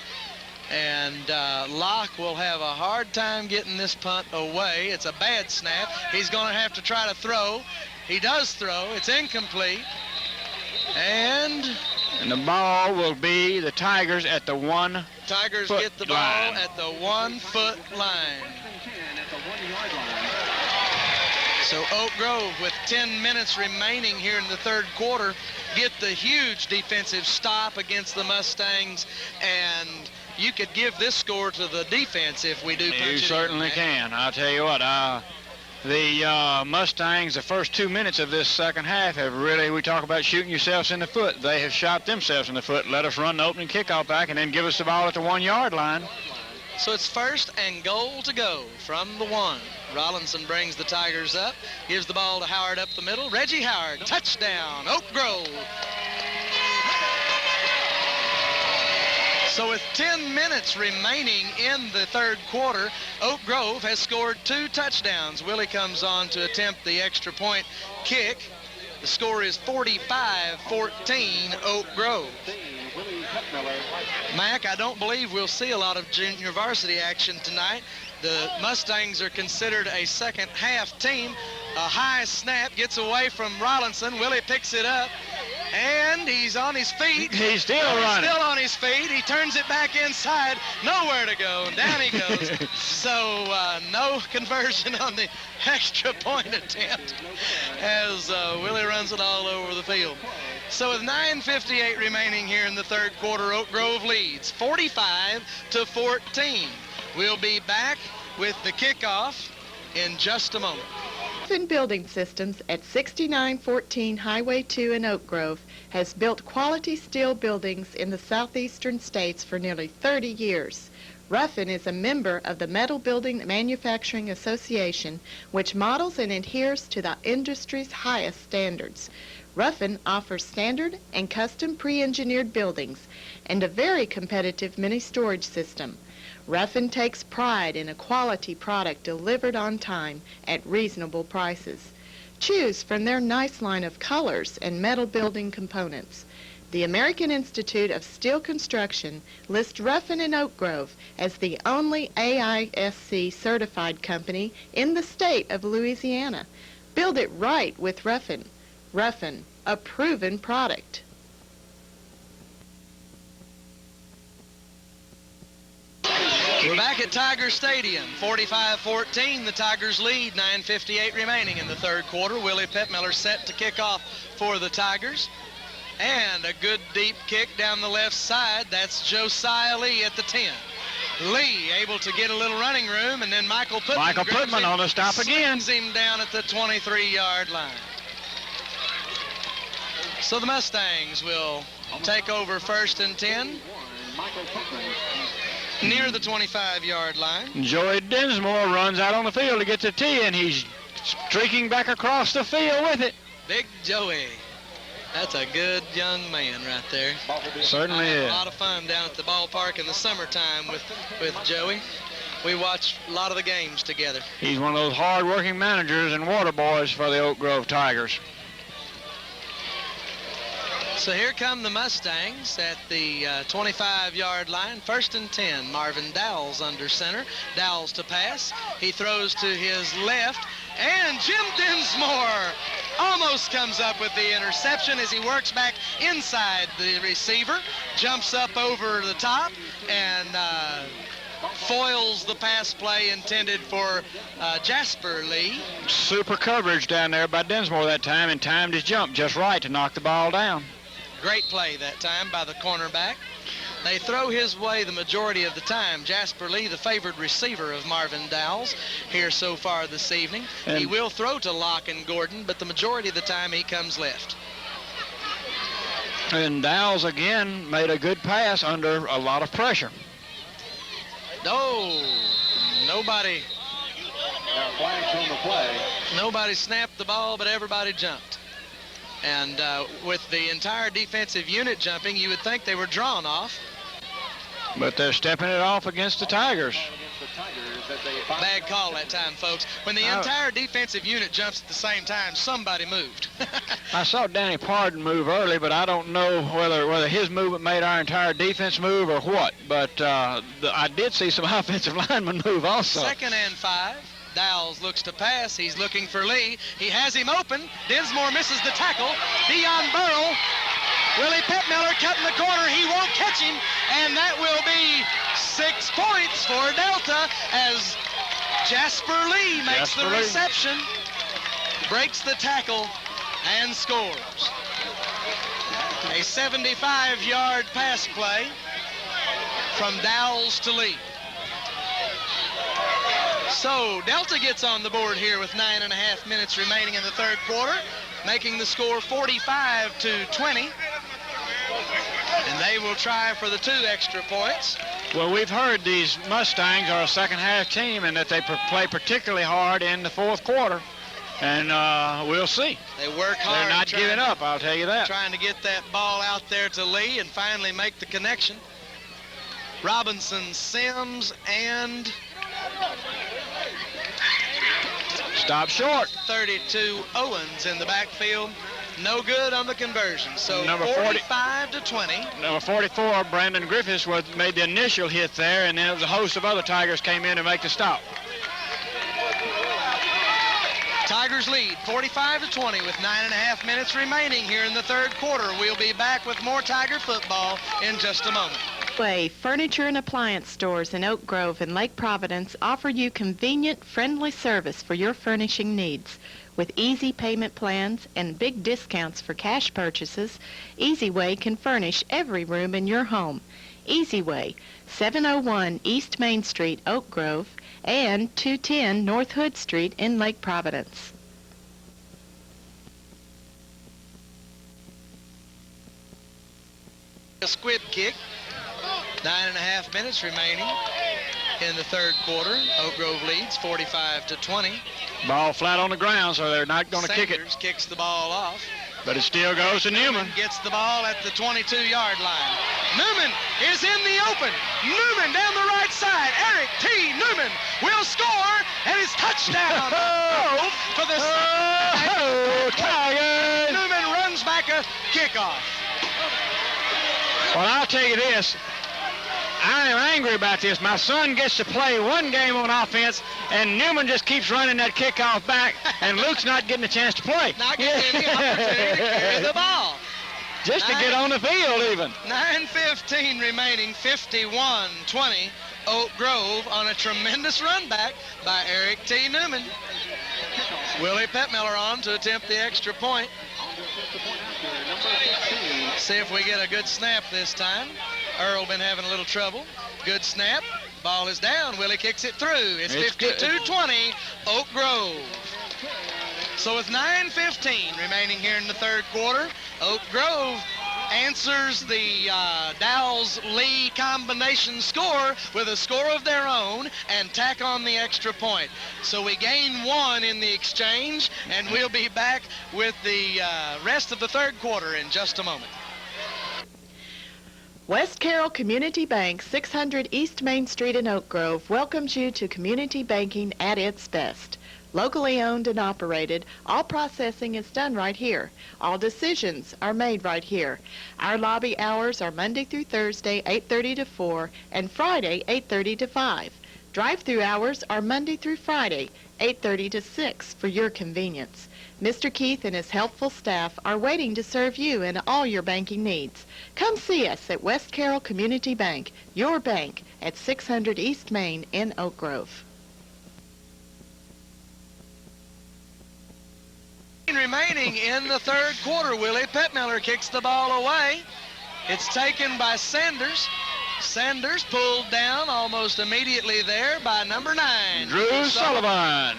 And Locke will have a hard time getting this punt away. It's a bad snap. He's going to have to try to throw. He does throw. It's incomplete. And the ball will be the Tigers at the 1-foot Tigers get the ball line. at the 1-foot line. So Oak Grove, with 10 minutes remaining here in the 3rd quarter, get the huge defensive stop against the Mustangs, and you could give this score to the defense if we do punch it in. You certainly can. I'll tell you what, the Mustangs, the first 2 minutes of this second half have really, we talk about shooting yourselves in the foot. They have shot themselves in the foot. Let us run the opening kickoff back and then give us the ball at the 1-yard line. So it's 1st and goal to go from the 1. Rollinson brings the Tigers up, gives the ball to Howard up the middle. Reggie Howard, touchdown, Oak Grove. So with 10 minutes remaining in the 3rd quarter, Oak Grove has scored 2 touchdowns. Willie comes on to attempt the extra point kick. The score is 45-14 Oak Grove. Mac, I don't believe we'll see a lot of junior varsity action tonight. The Mustangs are considered a second half team. A high snap gets away from Rollinson. Willie picks it up, and he's on his feet. He's still running. Still on his feet. He turns it back inside. Nowhere to go. And down he goes. So no conversion on the extra point attempt as Willie runs it all over the field. So with 9:58 remaining here in the 3rd quarter, Oak Grove leads 45-14. We'll be back with the kickoff in just a moment. Ruffin Building Systems at 6914 Highway 2 in Oak Grove has built quality steel buildings in the southeastern states for nearly 30 years. Ruffin is a member of the Metal Building Manufacturing Association, which models and adheres to the industry's highest standards. Ruffin offers standard and custom pre-engineered buildings and a very competitive mini-storage system. Ruffin takes pride in a quality product delivered on time at reasonable prices. Choose from their nice line of colors and metal building components. The American Institute of Steel Construction lists Ruffin in Oak Grove as the only AISC certified company in the state of Louisiana. Build it right with Ruffin. Ruffin, a proven product. We're back at Tiger Stadium, 45-14. The Tigers lead, 9:58 remaining in the 3rd quarter. Willie Pittmiller set to kick off for the Tigers. And a good deep kick down the left side. That's Josiah Lee at the 10. Lee able to get a little running room, and then Michael Pittman on the stop again. Slings him down at the 23-yard line. So the Mustangs will take over 1st and 10 near the 25-yard line. Joey Dinsmore runs out on the field to get the tee, and he's streaking back across the field with it. Big Joey. That's a good young man right there. Certainly I have is. a lot of fun down at the ballpark in the summertime with Joey. We watch a lot of the games together. He's one of those hard-working managers and water boys for the Oak Grove Tigers. So here come the Mustangs at the 25-yard line. 1st and 10. Marvin Dowles under center. Dowles to pass. He throws to his left. And Jim Dinsmore almost comes up with the interception as he works back inside the receiver. Jumps up over the top and foils the pass play intended for Jasper Lee. Super coverage down there by Dinsmore that time, and timed his jump just right to knock the ball down. Great play that time by the cornerback. They throw his way the majority of the time. Jasper Lee, the favored receiver of Marvin Dowles here so far this evening. He will throw to Locke and Gordon, but the majority of the time he comes left. And Dowles again made a good pass under a lot of pressure. Oh, nobody Flags on the play. Nobody snapped the ball, but everybody jumped. And with the entire defensive unit jumping, you would think they were drawn off. But they're stepping it off against the Tigers. Bad call that time, folks. When the entire defensive unit jumps at the same time, somebody moved. I saw Danny Pardon move early, but I don't know whether his movement made our entire defense move or what. But I did see some offensive linemen move also. 2nd and 5. Dowles looks to pass. He's looking for Lee. He has him open. Dinsmore misses the tackle. Dion Burrow. Willie Pittmiller cutting the corner. He won't catch him. And that will be 6 points for Delta as Jasper Lee makes the reception, breaks the tackle, and scores. A 75-yard pass play from Dowles to Lee. So Delta gets on the board here with 9.5 minutes remaining in the 3rd quarter, making the score 45-20. And they will try for the 2 extra points. Well, we've heard these Mustangs are a second-half team and that they play particularly hard in the 4th quarter. And we'll see. They work hard. They're not giving up, I'll tell you that. Trying to get that ball out there to Lee and finally make the connection. Robinson, Sims, and stop short. 32 Owens in the backfield. No good on the conversion. So number 45-20. Number 44, Brandon Griffiths, made the initial hit there, and then a host of other Tigers came in to make the stop. Tigers lead 45-20 with 9.5 minutes remaining here in the 3rd quarter. We'll be back with more Tiger football in just a moment. Furniture and appliance stores in Oak Grove and Lake Providence offer you convenient, friendly service for your furnishing needs. With easy payment plans and big discounts for cash purchases, Easy Way can furnish every room in your home. Easy Way, 701 East Main Street, Oak Grove, and 210 North Hood Street in Lake Providence. A squib kick. 9.5 minutes remaining in the 3rd quarter. Oak Grove leads 45-20. Ball flat on the ground, so they're not going to kick it. Sanders kicks the ball off. But it still goes to Newman. Gets the ball at the 22-yard line. Newman is in the open. Newman down the right side. Eric T. Newman will score, and it's touchdown. For the Tigers! Newman runs back a kickoff. Well, I'll tell you this. I am angry about this. My son gets to play one game on offense, and Newman just keeps running that kickoff back, and Luke's not getting a chance to play. Not getting any opportunity to carry the ball. Just to get on the field, even. 9:15 remaining, 51-20. Oak Grove on a tremendous run back by Eric T. Newman. Willie Pittmiller on to attempt the extra point. See if we get a good snap this time. Earl been having a little trouble. Good snap. Ball is down. Willie kicks it through. It's 52-20, Oak Grove. So with 9:15 remaining here in the 3rd quarter, Oak Grove answers the Dowles-Lee combination score with a score of their own and tack on the extra point. So we gain 1 in the exchange, and we'll be back with the rest of the third quarter in just a moment. West Carroll Community Bank, 600 East Main Street in Oak Grove, welcomes you to community banking at its best. Locally owned and operated, all processing is done right here. All decisions are made right here. Our lobby hours are Monday through Thursday, 8:30 to 4, and Friday, 8:30 to 5. Drive-through hours are Monday through Friday, 8:30 to 6 for your convenience. Mr. Keith and his helpful staff are waiting to serve you in all your banking needs. Come see us at West Carroll Community Bank, your bank, at 600 East Main in Oak Grove. Remaining in the third quarter, Willie Pettmiller kicks the ball away. It's taken by Sanders. Sanders pulled down almost immediately there by number 9. Drew Sullivan.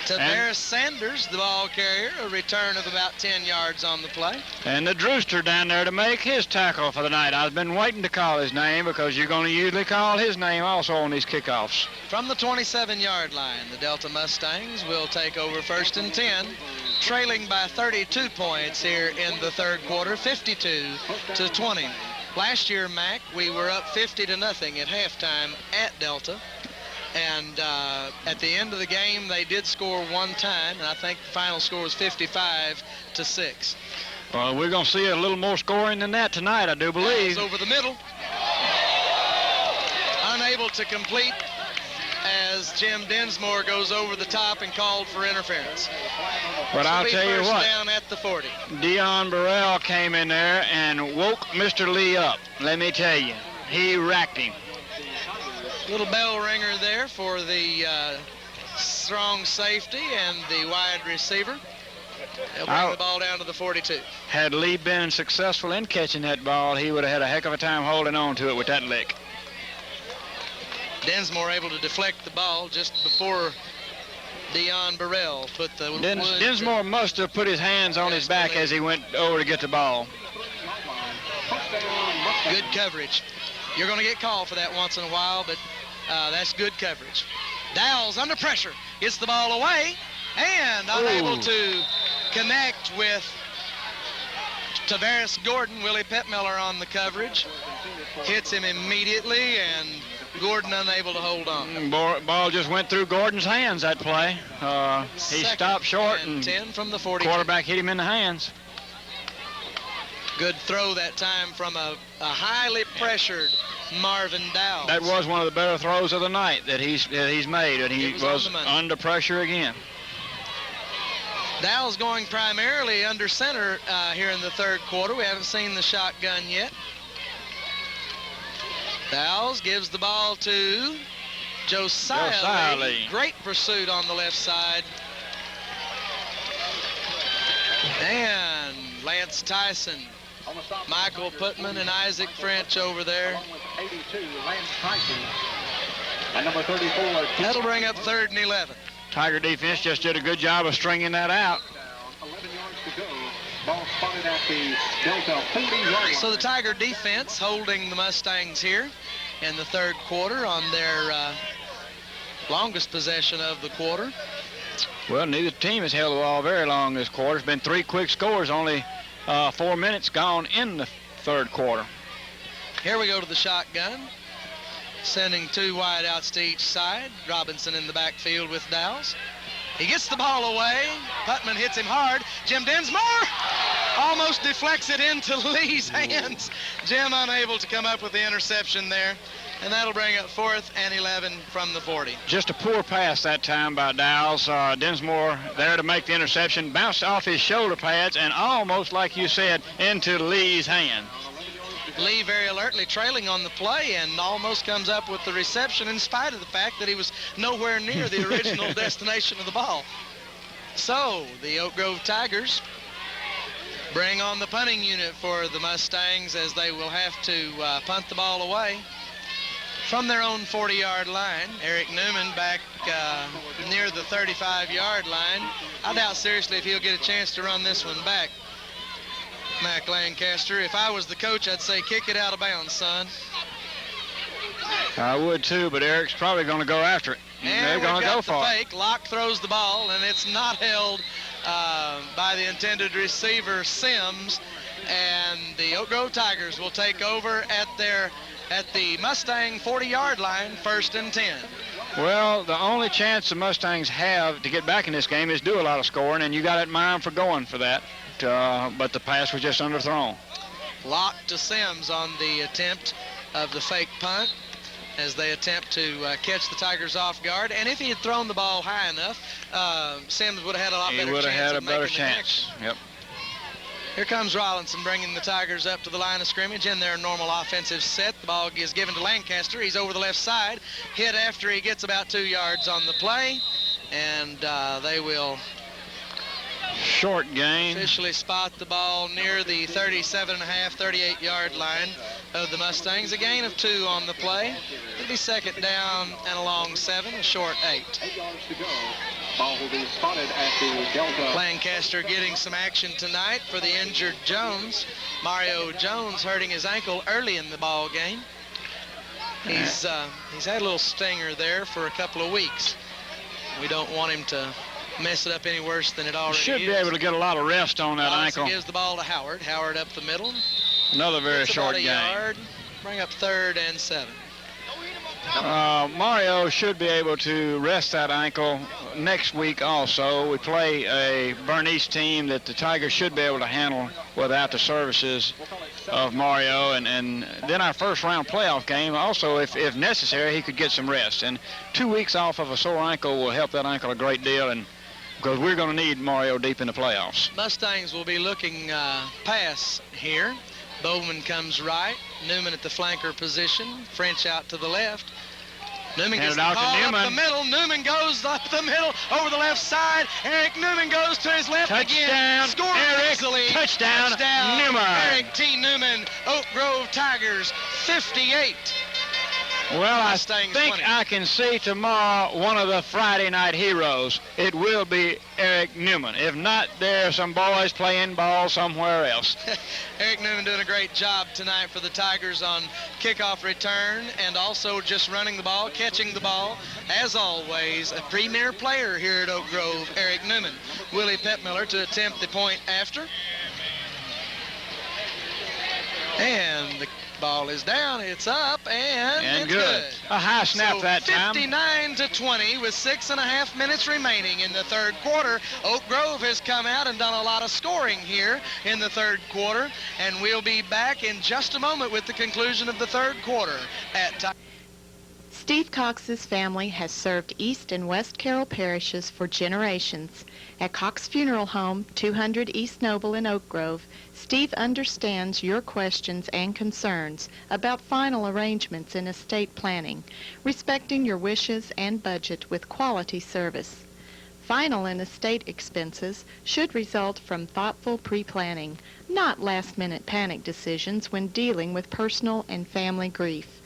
Tavares Sanders, the ball carrier, a return of about 10 yards on the play. And the Drewster down there to make his tackle for the night. I've been waiting to call his name because you're going to usually call his name also on these kickoffs. From the 27-yard line, the Delta Mustangs will take over 1st and 10, trailing by 32 points here in the third quarter, 52 to 20. Last year, Mac, we were up 50 to nothing at halftime at Delta. And at the end of the game, they did score one time, and I think the final score was 55 to 6. Well, we're going to see a little more scoring than that tonight, I do believe. Over the middle. Unable to complete as Jim Dinsmore goes over the top and called for interference. But I'll tell you what, down at the 40. Dion Burrell came in there and woke Mr. Lee up. Let me tell you, he racked him. Little bell ringer there for the strong safety and the wide receiver. They'll bring the ball down to the 42. Had Lee been successful in catching that ball, he would have had a heck of a time holding on to it with that lick. Dinsmore able to deflect the ball just before Dion Burrell put the Dinsmore must have put his hands on his back as he went over to get the ball. Good coverage. You're going to get called for that once in a while, but that's good coverage. Dowles under pressure, gets the ball away, and unable to connect with Tavares Gordon. Willie Pettmiller on the coverage. Hits him immediately, and Gordon unable to hold on. Ball just went through Gordon's hands that play. He stopped short, and 10 from the 40. Quarterback hit him in the hands. Good throw that time from a highly pressured Marvin Dowles. That was one of the better throws of the night that he's made, and he was under pressure again. Dowles going primarily under center here in the third quarter. We haven't seen the shotgun yet. Dowles gives the ball to Josiah Lee. Great pursuit on the left side. And Lance Tyson, Michael Putman, and Isaac French over there. 82, Lance Tyson. And number 34. That'll bring up 3rd and 11. Tiger defense just did a good job of stringing that out. 11 yards to go. Ball spotted at the Delta 40-yard line. So the Tiger defense holding the Mustangs here in the third quarter on their longest possession of the quarter. Well, neither team has held the ball very long this quarter. It's been 3 quick scores, only 4 minutes gone in the third quarter. Here we go to the shotgun, sending 2 wide outs to each side. Robinson in the backfield with Dowles. He gets the ball away. Putman hits him hard. Jim Dinsmore almost deflects it into Lee's hands. Jim unable to come up with the interception there. And that'll bring up 4th and 11 from the 40. Just a poor pass that time by Dowles. Dinsmore there to make the interception. Bounced off his shoulder pads and almost, like you said, into Lee's hand. Lee very alertly trailing on the play and almost comes up with the reception in spite of the fact that he was nowhere near the original destination of the ball. So the Oak Grove Tigers bring on the punting unit for the Mustangs as they will have to punt the ball away from their own 40-yard line. Eric Newman back near the 35-yard line. I doubt seriously if he'll get a chance to run this one back. Mac Lancaster. If I was the coach, I'd say kick it out of bounds, son. I would too, but Eric's probably going to go after it. And they're going to go for fake. Locke throws the ball, and it's not held by the intended receiver, Sims. And the Oak Grove Tigers will take over at the Mustang 40-yard line, 1st and 10. Well, the only chance the Mustangs have to get back in this game is do a lot of scoring, and you got to admire them for going for that. But the pass was just underthrown. Locke to Sims on the attempt of the fake punt as they attempt to catch the Tigers off guard. And if he had thrown the ball high enough, Sims would have had a lot better chance. He would have had a better chance. chance. Yep. Here comes Rollinson bringing the Tigers up to the line of scrimmage in their normal offensive set. The ball is given to Lancaster. He's over the left side. Hit after he gets about 2 yards on the play. And they will short gain. Officially spot the ball near the 37.5, 38-yard line of the Mustangs. A gain of 2 on the play. It'll be 2nd down and along 7, a short 8. 8 yards to go. Ball will be spotted at the Delta. Lancaster getting some action tonight for the injured Jones. Mario Jones hurting his ankle early in the ball game. He's had a little stinger there for a couple of weeks. We don't want him to mess it up any worse than it already is. Should be able to get a lot of rest on that ankle. Gives the ball to Howard. Howard up the middle. Another very short gain. Yard. Bring up 3rd and 7. Mario should be able to rest that ankle next week also. We play a Bernice team that the Tigers should be able to handle without the services of Mario. And then our first round playoff game, also, if necessary, he could get some rest. And 2 weeks off of a sore ankle will help that ankle a great deal, and because we're going to need Mario deep in the playoffs. Mustangs will be looking pass here. Bowman comes right. Newman at the flanker position. French out to the left. Newman gets the ball up the middle. Newman goes up the middle over the left side. Eric Newman goes to his left again. Touchdown, Eric. Touchdown, Newman. Eric T. Newman, Oak Grove Tigers, 58. Well, Mustangs I think 20. I can see tomorrow one of the Friday night heroes. It will be Eric Newman. If not, there are some boys playing ball somewhere else. Eric Newman doing a great job tonight for the Tigers on kickoff return and also just running the ball, catching the ball. As always, a premier player here at Oak Grove, Eric Newman. Willie Petmiller to attempt the point after. And the ball is down, it's up, and it's good. A high snap so that time. 59-20 with 6.5 minutes remaining in the 3rd quarter. Oak Grove has come out and done a lot of scoring here in the 3rd quarter, and we'll be back in just a moment with the conclusion of the 3rd quarter at Steve Cox's family has served East and West Carroll parishes for generations. At Cox Funeral Home, 200 East Noble in Oak Grove, Steve understands your questions and concerns about final arrangements in estate planning, respecting your wishes and budget with quality service. Final and estate expenses should result from thoughtful pre-planning, not last-minute panic decisions when dealing with personal and family grief.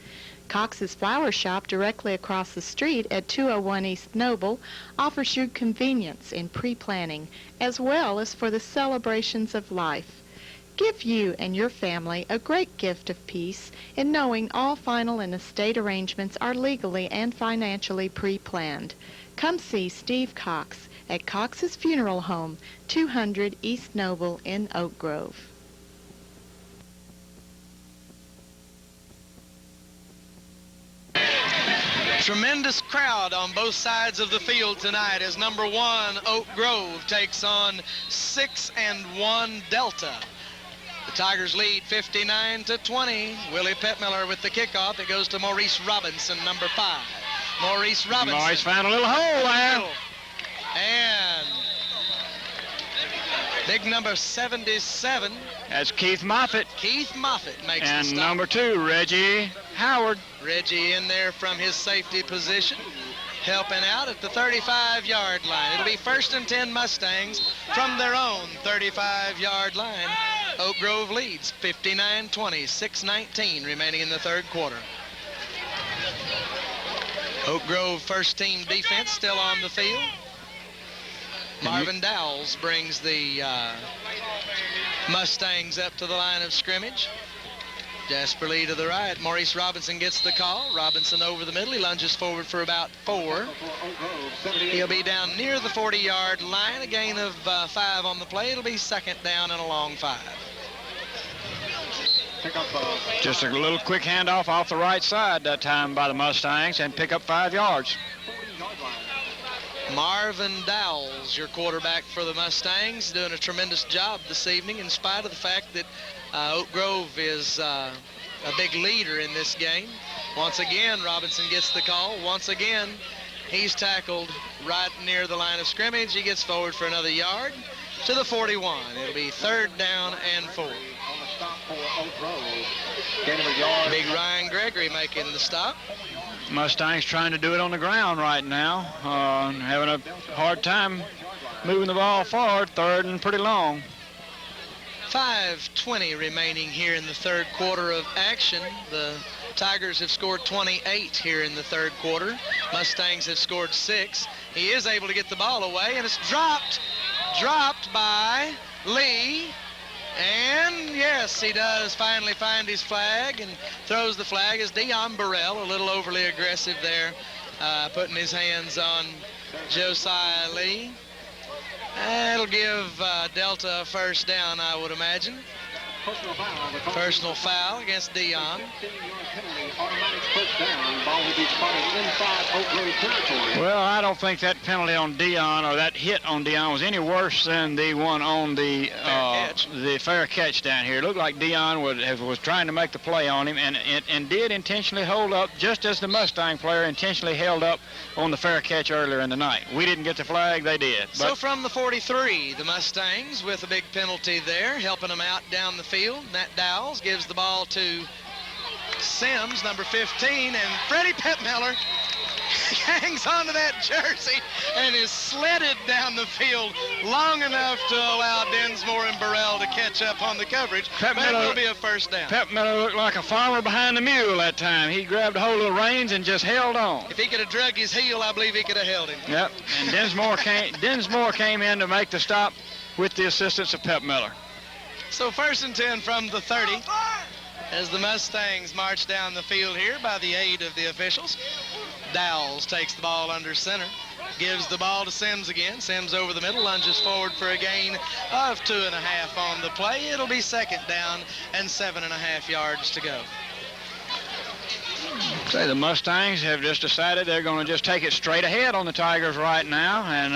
Cox's Flower Shop directly across the street at 201 East Noble offers you convenience in pre-planning as well as for the celebrations of life. Give you and your family a great gift of peace in knowing all final and estate arrangements are legally and financially pre-planned. Come see Steve Cox at Cox's Funeral Home, 200 East Noble in Oak Grove. Tremendous crowd on both sides of the field tonight as number 1 Oak Grove takes on 6-1 Delta. The Tigers lead 59-20. Willie Petmiller with the kickoff. It goes to Maurice Robinson, number 5. Maurice Robinson. Maurice found a little hole there. And big number 77. That's Keith Moffitt. Keith Moffitt makes the And stop. number 2, Reggie Howard. Reggie in there from his safety position, helping out at the 35-yard line. It'll be 1st and 10 Mustangs from their own 35-yard line. Oak Grove leads 59-20, 6:19 remaining in the 3rd quarter. Oak Grove first team defense still on the field. Marvin Dowles brings the Mustangs up to the line of scrimmage. Desperately to the right. Maurice Robinson gets the call. Robinson over the middle. He lunges forward for about 4. He'll be down near the 40-yard line. A gain of 5 on the play. It'll be second down and a long 5. Just a little quick handoff off the right side that time by the Mustangs and pick up 5 yards. Marvin Dowles, your quarterback for the Mustangs, doing a tremendous job this evening in spite of the fact that Oak Grove is a big leader in this game. Once again, Robinson gets the call. Once again, he's tackled right near the line of scrimmage. He gets forward for another yard to the 41. It'll be third down and 4. Big Ryan Gregory making the stop. Mustangs trying to do it on the ground right now. Having a hard time moving the ball forward. Third and pretty long. 5:20 remaining here in the third quarter of action. The Tigers have scored 28 here in the third quarter. Mustangs have scored 6. He is able to get the ball away, and it's dropped by Lee. And yes, he does finally find his flag and throws the flag as Dion Burrell, a little overly aggressive there, putting his hands on Josiah Lee. That'll give Delta a first down, I would imagine. Personal foul against Dion. Well, I don't think that penalty on Dion or that hit on Dion was any worse than the one on the fair catch down here. It looked like Dion was trying to make the play on him and did intentionally hold up, just as the Mustang player intentionally held up on the fair catch earlier in the night. We didn't get the flag, they did. So from the 43, the Mustangs with a big penalty there, helping them out down the field. Matt Dowles gives the ball to Sims, number 15, and Freddie Pittmiller hangs onto that jersey and is sledded down the field long enough to allow Densmore and Burrell to catch up on the coverage. But it will be a first down. Pittmiller looked like a farmer behind the mule that time. He grabbed a hold of the reins and just held on. If he could have drug his heel, I believe he could have held him. Yep, and Densmore came in to make the stop with the assistance of Pittmiller. So first and 10 from the 30 as the Mustangs march down the field here by the aid of the officials. Dowles takes the ball under center, gives the ball to Sims again. Sims over the middle, lunges forward for a gain of 2.5 on the play. It'll be second down and 7.5 yards to go. Say the Mustangs have just decided they're going to just take it straight ahead on the Tigers right now, and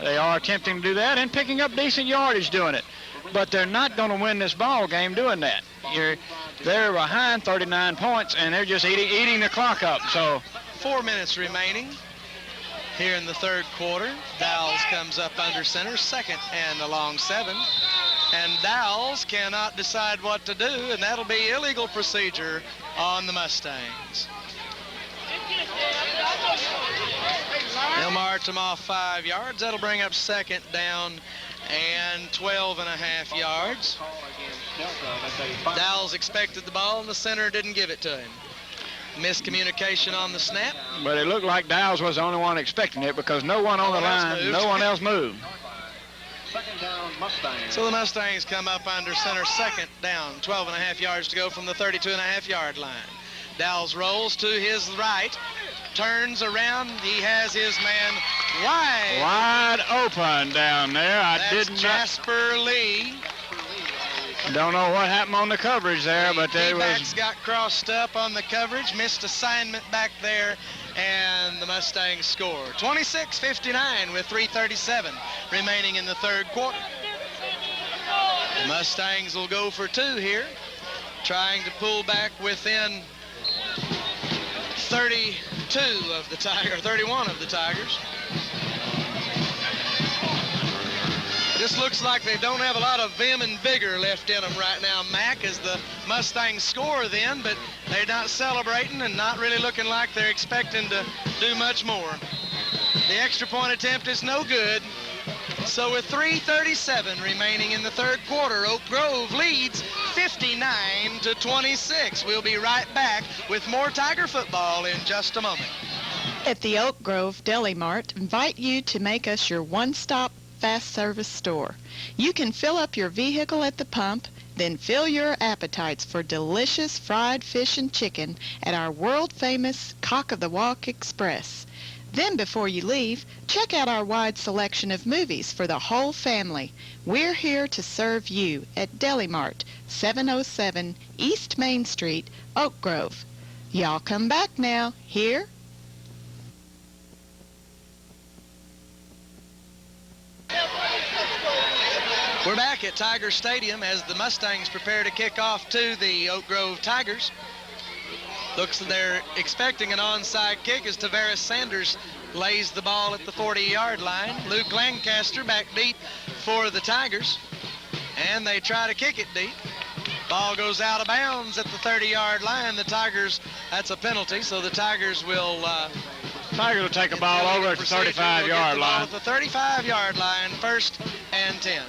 they are attempting to do that and picking up decent yardage doing it. But they're not going to win this ball game doing that. They're behind 39 points, and they're just eating the clock up. So 4 minutes remaining here in the third quarter. Dowles comes up under center, second and a long 7. And Dowles cannot decide what to do, and that'll be illegal procedure on the Mustangs. They'll march them off 5 yards. That'll bring up second down and 12.5 yards. Dowles expected the ball, and the center didn't give it to him. Miscommunication on the snap. But it looked like Dowles was the only one expecting it because no one on the line, no one else moved. Second down, Mustangs. So the Mustangs come up under center, second down, 12.5 yards to go from the 32.5-yard line. Dowles rolls to his right, turns around. He has his man wide open down there. That's Jasper Lee. Don't know what happened on the coverage there, but there was. D-backs got crossed up on the coverage, missed assignment back there, and the Mustangs score. 26-59 with 3:37 remaining in the third quarter. The Mustangs will go for 2 here, trying to pull back within 32 of the Tigers, 31 of the Tigers. This looks like they don't have a lot of vim and vigor left in them right now, Mac, as the Mustangs score then, but they're not celebrating and not really looking like they're expecting to do much more. The extra point attempt is no good. So with 3:37 remaining in the third quarter, Oak Grove leads 59-26. We'll be right back with more Tiger football in just a moment. At the Oak Grove Deli Mart, invite you to make us your one-stop fast service store. You can fill up your vehicle at the pump, then fill your appetites for delicious fried fish and chicken at our world-famous Cock of the Walk Express. Then before you leave, check out our wide selection of movies for the whole family. We're here to serve you at Deli Mart, 707 East Main Street, Oak Grove. Y'all come back now. Here? We're back at Tiger Stadium as the Mustangs prepare to kick off to the Oak Grove Tigers. Looks like they're expecting an onside kick as Tavares Sanders lays the ball at the 40-yard line. Luke Lancaster back deep for the Tigers, and they try to kick it deep. Ball goes out of bounds at the 30-yard line. The Tigers, that's a penalty, so the Tigers will take a ball over at the 35-yard line. At the 35-yard line, 1st and 10.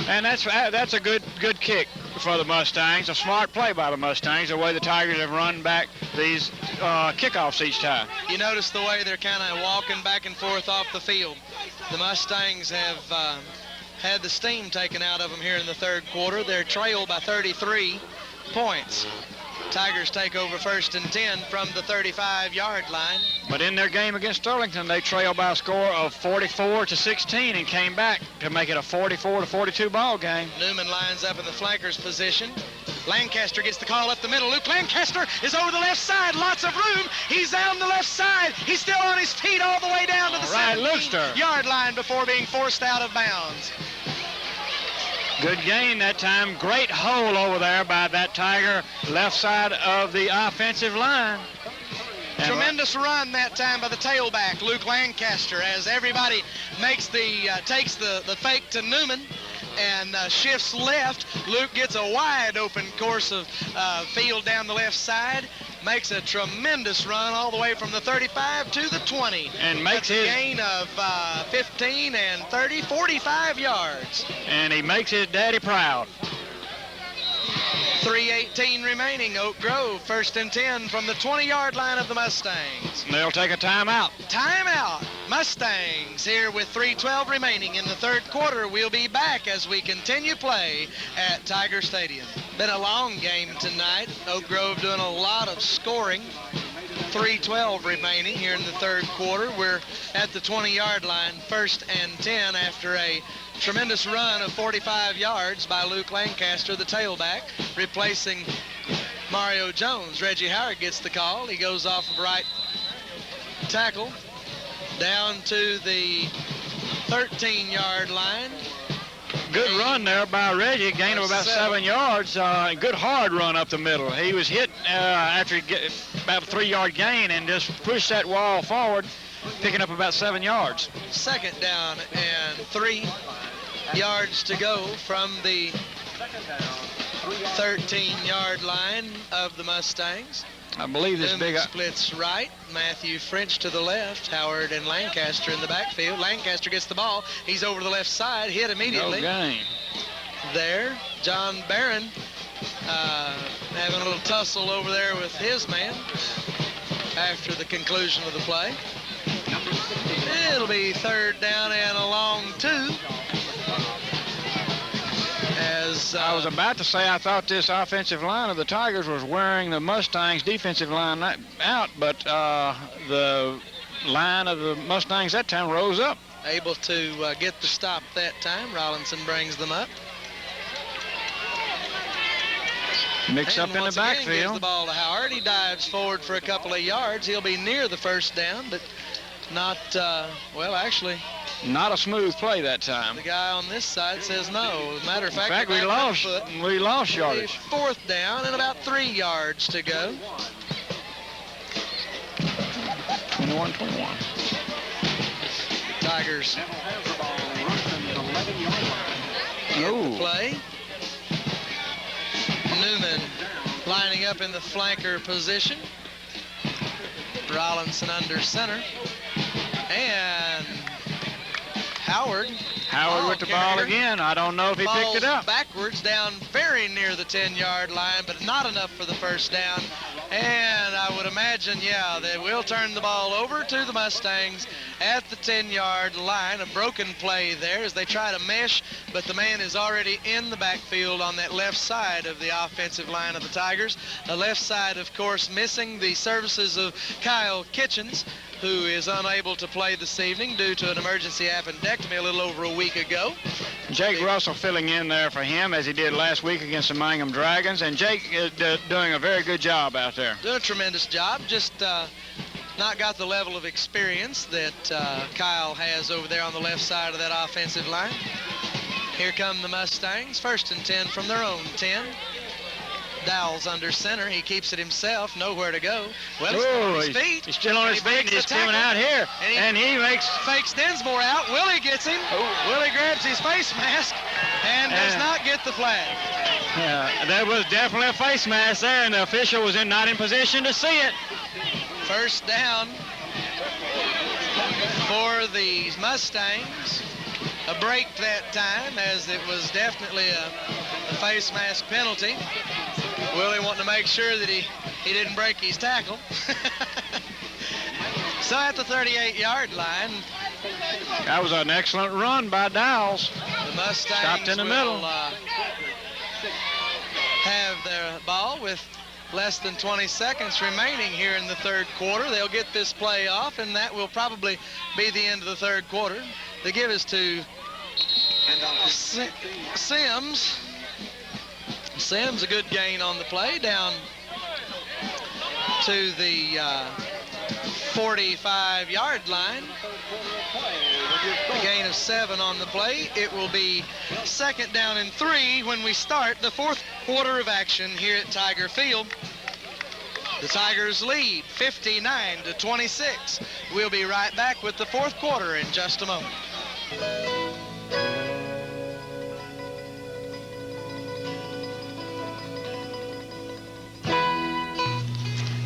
And that's a good kick for the Mustangs. A smart play by the Mustangs, the way the Tigers have run back these kickoffs each time. You notice the way they're kind of walking back and forth off the field. The Mustangs have had the steam taken out of them here in the third quarter. They're trailed by 33 points. Tigers take over 1st and 10 from the 35-yard line. But in their game against Sterlington, they trailed by a score of 44-16 and came back to make it a 44-42 ball game. Newman lines up in the flanker's position. Lancaster gets the call up the middle. Luke Lancaster is over the left side. Lots of room. He's down the left side. He's still on his feet all the way down to the 17-yard line before being forced out of bounds. Good gain that time. Great hole over there by that Tiger left side of the offensive line. Tremendous run that time by the tailback, Luke Lancaster, as everybody makes takes the fake to Newman and shifts left. Luke gets a wide open course of field down the left side, makes a tremendous run all the way from the 35 to the 20. And makes his gain of 15 and 30, 45 yards. And he makes his daddy proud. 3:18 remaining. Oak Grove, 1st and 10 from the 20-yard line of the Mustangs. They'll take a timeout. Timeout. Mustangs here with 3:12 remaining in the third quarter. We'll be back as we continue play at Tiger Stadium. Been a long game tonight. Oak Grove doing a lot of scoring. 3:12 remaining here in the third quarter. We're at the 20-yard line, 1st and 10 after a tremendous run of 45 yards by Luke Lancaster, the tailback, replacing Mario Jones. Reggie Howard gets the call. He goes off of right tackle down to the 13-yard line. Good run there by Reggie, gain of about 7 yards. Good hard run up the middle. He was hit after he get about a 3-yard gain and just pushed that wall forward, picking up about 7 yards. 2nd down and 3 yards to go from the 13-yard line of the Mustangs. I believe this Newman big splits right. Matthew French to the left. Howard and Lancaster in the backfield. Lancaster gets the ball. He's over the left side. Hit immediately. No gain. There, John Barron having a little tussle over there with his man after the conclusion of the play. It'll be 3rd down and a long 2. As I was about to say, I thought this offensive line of the Tigers was wearing the Mustangs' defensive line out, but the line of the Mustangs that time rose up. able to get the stop that time. Rollinson brings them up. Mix up in the backfield. Gives the ball to Howard. He dives forward for a couple of yards. He'll be near the 1st down, but not, well, actually. Not a smooth play that time. The guy on this side says no. As a matter of fact, we lost yardage. 4th down and about 3 yards to go. 21-21. Tigers get the play. Newman lining up in the flanker position. Rollinson under center. And Howard with the ball again. I don't know if he picked it up. Backwards down very near the 10-yard line, but not enough for the 1st down. And I would would imagine, yeah, they will turn the ball over to the Mustangs at the 10-yard line. A broken play there as they try to mesh, but the man is already in the backfield on that left side of the offensive line of the Tigers. The left side, of course, missing the services of Kyle Kitchens, who is unable to play this evening due to an emergency appendectomy a little over a week ago. Jake Russell filling in there for him as he did last week against the Mangum Dragons, and Jake is doing a very good job out there. Doing a tremendous job, just not got the level of experience that Kyle has over there on the left side of that offensive line. Here come the Mustangs, 1st and 10 from their own 10. Dowell's under center. He keeps it himself. Nowhere to go. Well, he's on his feet. He's still on his feet, and he's coming out here. And he fakes Densmore out. Willie gets him. Willie grabs his face mask and does not get the flag. Yeah, there was definitely a face mask there, and the official was not in position to see it. 1st down for the Mustangs. A break that time, as it was definitely a face mask penalty. Willie wanting to make sure that he didn't break his tackle. So at the 38-yard line. That was an excellent run by Dowles. The Mustangs stopped in the middle. Have their ball with less than 20 seconds remaining here in the 3rd quarter. They'll get this play off, and that will probably be the end of the 3rd quarter. The give is to Sims. Sims, a good gain on the play, down to the 45-yard line. A gain of 7 on the play. It will be 2nd down and 3 when we start the 4th quarter of action here at Tiger Field. The Tigers lead 59-26. We'll be right back with the 4th quarter in just a moment.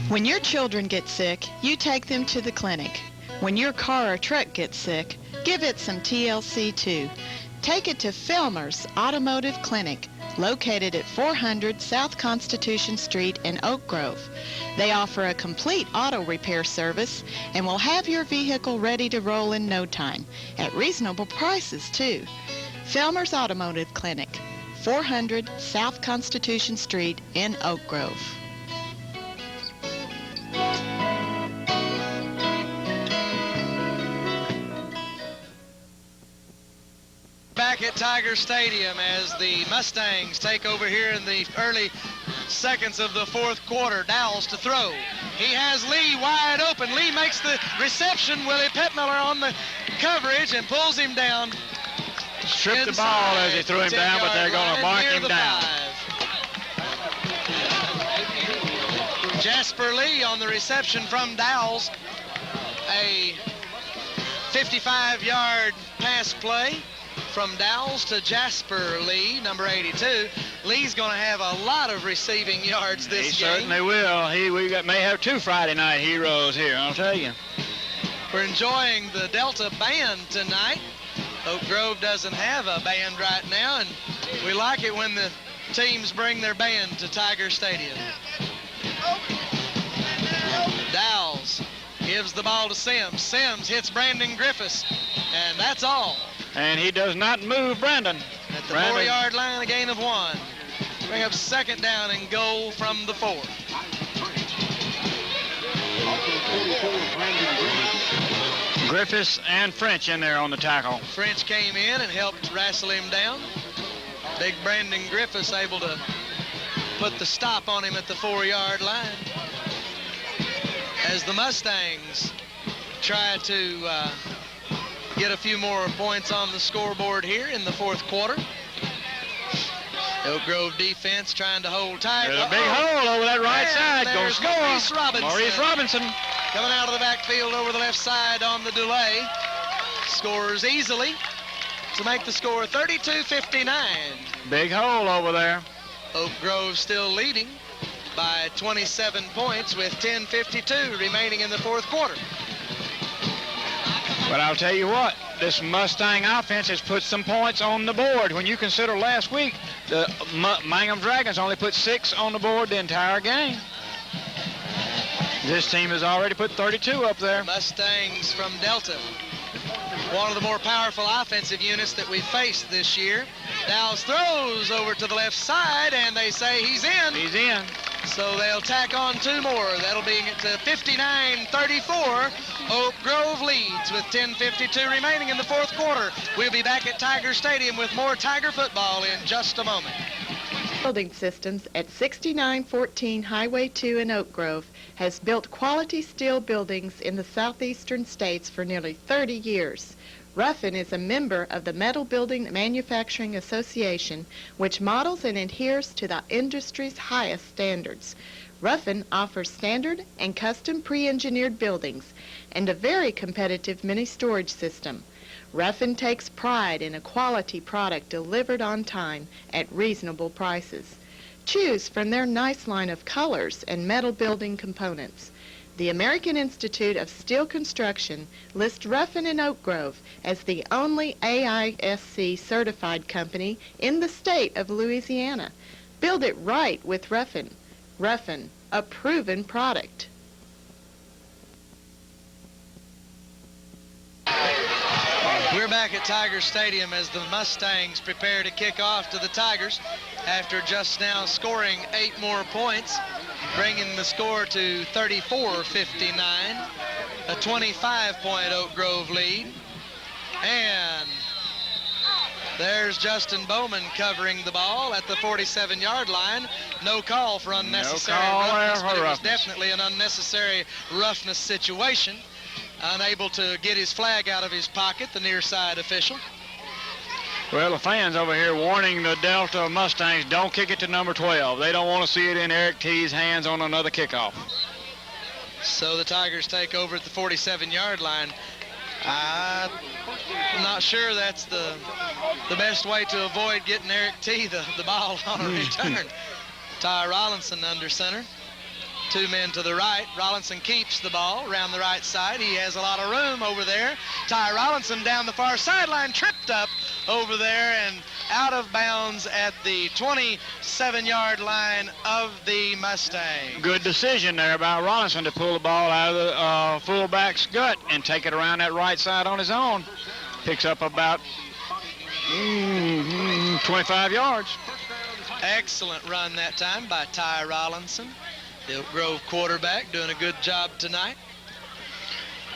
When your children get sick, you take them to the clinic. When your car or truck gets sick, give it some TLC too. Take it to Felmer's Automotive Clinic, located at 400 South Constitution Street in Oak Grove. They offer a complete auto repair service and will have your vehicle ready to roll in no time, at reasonable prices too. Felmer's Automotive Clinic, 400 South Constitution Street in Oak Grove. Back at Tiger Stadium as the Mustangs take over here in the early seconds of the 4th quarter. Dowles to throw. He has Lee wide open. Lee makes the reception. Willie Petmiller on the coverage and pulls him down. Stripped the ball as he threw him down, but they're going to mark him down. 5. Jasper Lee on the reception from Dowles. A 55-yard pass play from Dowles to Jasper Lee, number 82. Lee's going to have a lot of receiving yards this game. He certainly will. We may have 2 Friday night heroes here, I'll tell you. We're enjoying the Delta Band tonight. Oak Grove doesn't have a band right now, and we like it when the teams bring their band to Tiger Stadium. Dowles gives the ball to Sims. Sims hits Brandon Griffiths, and that's all. And he does not move Brandon. At the 4-yard line, a gain of 1. Bring up 2nd down and goal from the 4. Griffiths and French in there on the tackle. French came in and helped wrestle him down. Big Brandon Griffiths able to put the stop on him at the 4-yard line. As the Mustangs try to get a few more points on the scoreboard here in the 4th quarter. Oak Grove defense trying to hold tight. There's a big hole over that right side. Go score. Maurice Robinson. Coming out of the backfield over the left side on the delay. Scores easily to make the score 32-59. Big hole over there. Oak Grove still leading by 27 points with 10:52 remaining in the 4th quarter. But I'll tell you what, this Mustang offense has put some points on the board. When you consider last week, the Mangum Dragons only put 6 on the board the entire game. This team has already put 32 up there. Mustangs from Delta. One of the more powerful offensive units that we've faced this year. Dowles throws over to the left side, and they say he's in. He's in. So they'll tack on 2 more. That'll be it to 59-34. Oak Grove leads with 10:52 remaining in the 4th quarter. We'll be back at Tiger Stadium with more Tiger football in just a moment. Building Systems at 6914 Highway 2 in Oak Grove has built quality steel buildings in the southeastern states for nearly 30 years. Ruffin is a member of the Metal Building Manufacturing Association, which models and adheres to the industry's highest standards. Ruffin offers standard and custom pre-engineered buildings and a very competitive mini storage system. Ruffin takes pride in a quality product delivered on time at reasonable prices. Choose from their nice line of colors and metal building components. The American Institute of Steel Construction lists Ruffin in Oak Grove as the only AISC certified company in the state of Louisiana. Build it right with Ruffin. Ruffin, a proven product. We're back at Tiger Stadium as the Mustangs prepare to kick off to the Tigers after just now scoring 8 more points, bringing the score to 34-59, a 25-point Oak Grove lead. And there's Justin Bowman covering the ball at the 47-yard line. No call for unnecessary roughness, but it was definitely an unnecessary roughness situation. Unable to get his flag out of his pocket, the near side official. Well, the fans over here warning the Delta Mustangs, don't kick it to number 12. They don't want to see it in Eric T's hands on another kickoff. So the Tigers take over at the 47-yard line. I'm not sure that's the best way to avoid getting Eric T the ball on a return. Ty Rollinson under center. 2 men to the right. Rollinson keeps the ball around the right side. He has a lot of room over there. Ty Rollinson down the far sideline, tripped up over there and out of bounds at the 27-yard line of the Mustangs. Good decision there by Rollinson to pull the ball out of the fullback's gut and take it around that right side on his own. Picks up about 25 yards. Excellent run that time by Ty Rollinson. The Oak Grove quarterback doing a good job tonight.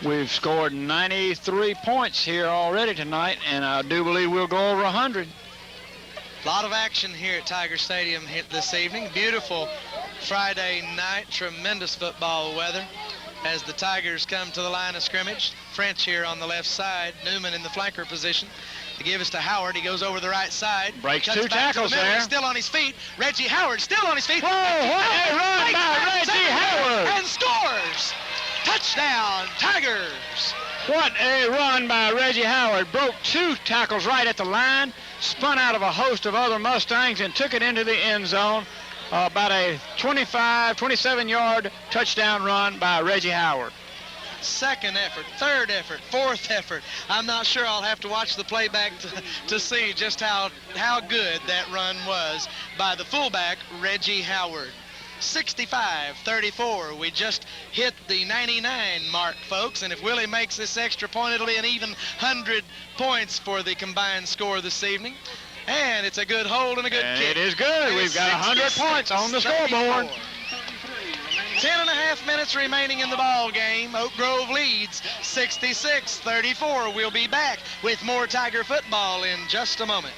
We've scored 93 points here already tonight, and I do believe we'll go over 100. A lot of action here at Tiger Stadium this evening. Beautiful Friday night, tremendous football weather as the Tigers come to the line of scrimmage. French here on the left side, Newman in the flanker position. They give us to Howard. He goes over the right side. Breaks 2 tackles there. He's still on his feet. Reggie Howard still on his feet. Whoa, what a run by Reggie Howard. And scores. Touchdown, Tigers. What a run by Reggie Howard. Broke 2 tackles right at the line, spun out of a host of other Mustangs and took it into the end zone. About a 27-yard touchdown run by Reggie Howard. Second effort, third effort, fourth effort. I'm not sure. I'll have to watch the playback to see just how good that run was by the fullback, Reggie Howard. 65-34. We just hit the 99 mark, folks, and if Willie makes this extra point, it'll be an even 100 points for the combined score this evening. And it's a good hold and a good kick. It is good. We've got 100 points on the scoreboard. 10.5 minutes remaining in the ball game. Oak Grove leads 66-34. We'll be back with more Tiger football in just a moment.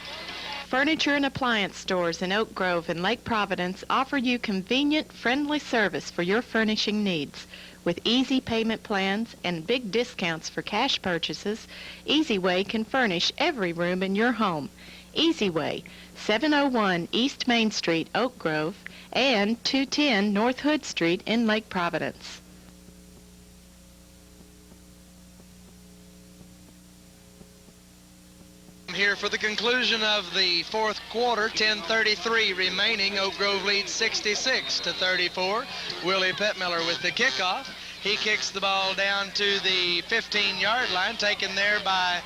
Furniture and appliance stores in Oak Grove and Lake Providence offer you convenient, friendly service for your furnishing needs. With easy payment plans and big discounts for cash purchases, Easy Way can furnish every room in your home. Easy Way, 701 East Main Street, Oak Grove, and 210 North Hood Street in Lake Providence. Here for the conclusion of the 4th quarter, 10:33 remaining. Oak Grove leads 66-34. Willie Petmiller with the kickoff. He kicks the ball down to the 15-yard line, taken there by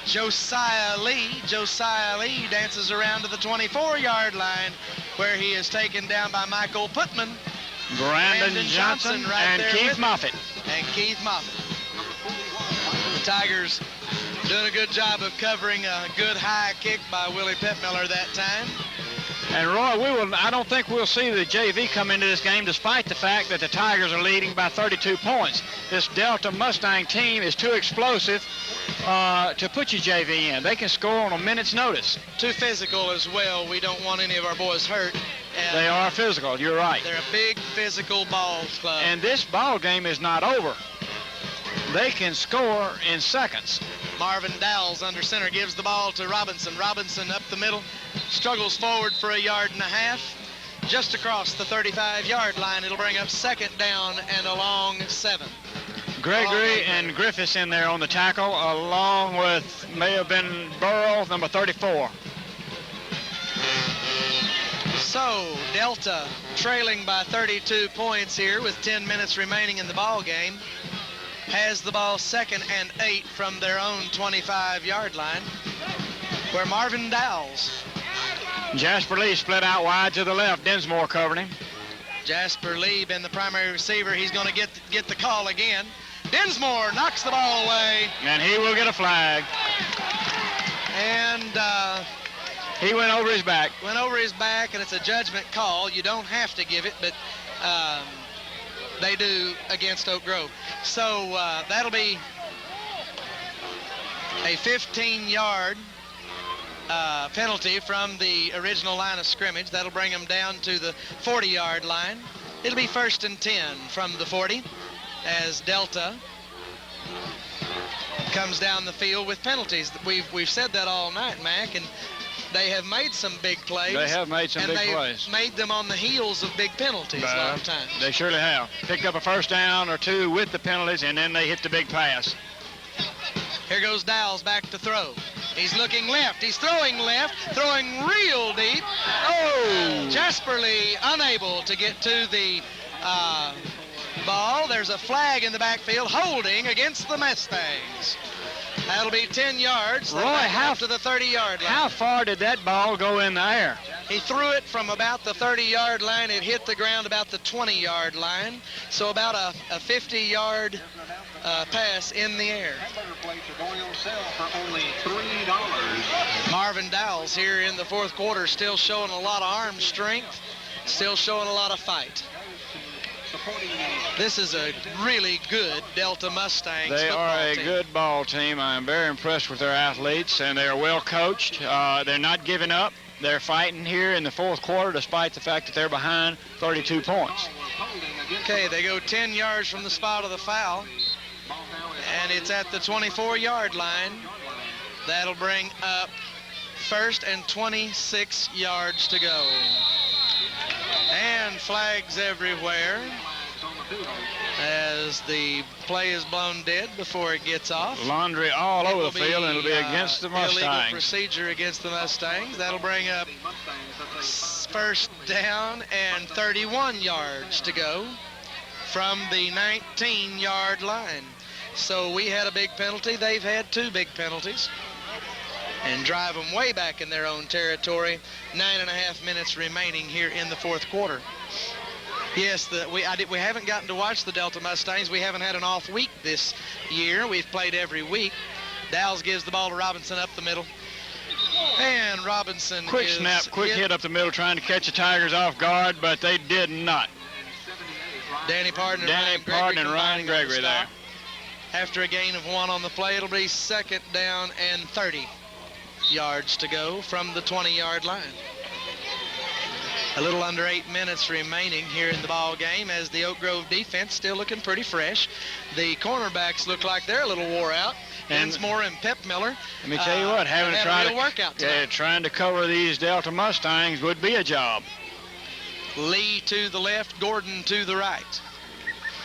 Josiah Lee. Josiah Lee dances around to the 24-yard line, where he is taken down by Michael Putman. Brandon Johnson right and there Keith with Moffitt. And Keith Moffitt. The Tigers doing a good job of covering a good high kick by Willie Petmiller that time. And Roy, I don't think we'll see the JV come into this game despite the fact that the Tigers are leading by 32 points. This Delta Mustang team is too explosive to put your JV in. They can score on a minute's notice. Too physical as well. We don't want any of our boys hurt. And they are physical, you're right. They're a big physical ball club. And this ball game is not over. They can score in seconds. Marvin Dowles under center gives the ball to Robinson. Robinson up the middle, struggles forward for 1.5 yards. Just across the 35-yard line, it'll bring up second down and a long 7. Gregory and Griffiths in there on the tackle, along with, may have been Burrow, number 34. So, Delta trailing by 32 points here with 10 minutes remaining in the ball game. Has the ball 2nd and 8 from their own 25-yard line, where Marvin Dowles. Jasper Lee split out wide to the left. Dinsmore covered him. Jasper Lee been the primary receiver. He's going to get the call again. Dinsmore knocks the ball away. And he will get a flag. And he went over his back. Went over his back, and it's a judgment call. You don't have to give it, but they do against Oak Grove. So that'll be a 15-yard penalty from the original line of scrimmage. That'll bring them down to the 40-yard line. It'll be 1st and 10 from the 40 as Delta comes down the field with penalties. We've said that all night, Mac, and they have made some big plays. They have made some big And plays. they've made them on the heels of big penalties a lot of times. They surely have. Picked up a first down or two with the penalties, and then they hit the big pass. Here goes Dowles back to throw. He's looking left. He's throwing left, throwing real deep. Oh! Jasper Lee unable to get to the ball. There's a flag in the backfield holding against the Mustangs. That'll be 10 yards. Roy, how to the 30-yard line. How far did that ball go in the air? He threw it from about the 30-yard line. It hit the ground about the 20-yard line. So about a 50-yard pass in the air. Marvin Dowles here in the 4th quarter still showing a lot of arm strength, still showing a lot of fight. This is a really good Delta Mustangs They are a team. good ball team. I'm very impressed with their athletes, and they are well coached. They're not giving up. They're fighting here in the 4th quarter despite the fact that they're behind 32 points. Okay, they go 10 yards from the spot of the foul, and it's at the 24-yard line. That'll bring up 1st and 26 yards to go. And flags everywhere as the play is blown dead before it gets off. Laundry all over the field, and it'll be against the Mustangs. Illegal procedure against the Mustangs. That'll bring up 1st down and 31 yards to go from the 19-yard line. So we had a big penalty. They've had 2 big penalties. And drive them way back in their own territory. 9.5 minutes remaining here in the 4th quarter. Yes, we haven't gotten to watch the Delta Mustangs. We haven't had an off week this year. We've played every week. Dowles gives the ball to Robinson up the middle. And Robinson quick snap, quick hit up the middle, trying to catch the Tigers off guard, but they did not. Danny Pardon and Ryan Gregory there. After a gain of 1 on the play, it'll be 2nd down and 30 yards to go from the 20-yard line. A little under 8 minutes remaining here in the ball game as the Oak Grove defense still looking pretty fresh. The cornerbacks look like they're a little wore out. Dinsmore and Petmiller. Let me tell you what, trying to cover these Delta Mustangs would be a job. Lee to the left, Gordon to the right.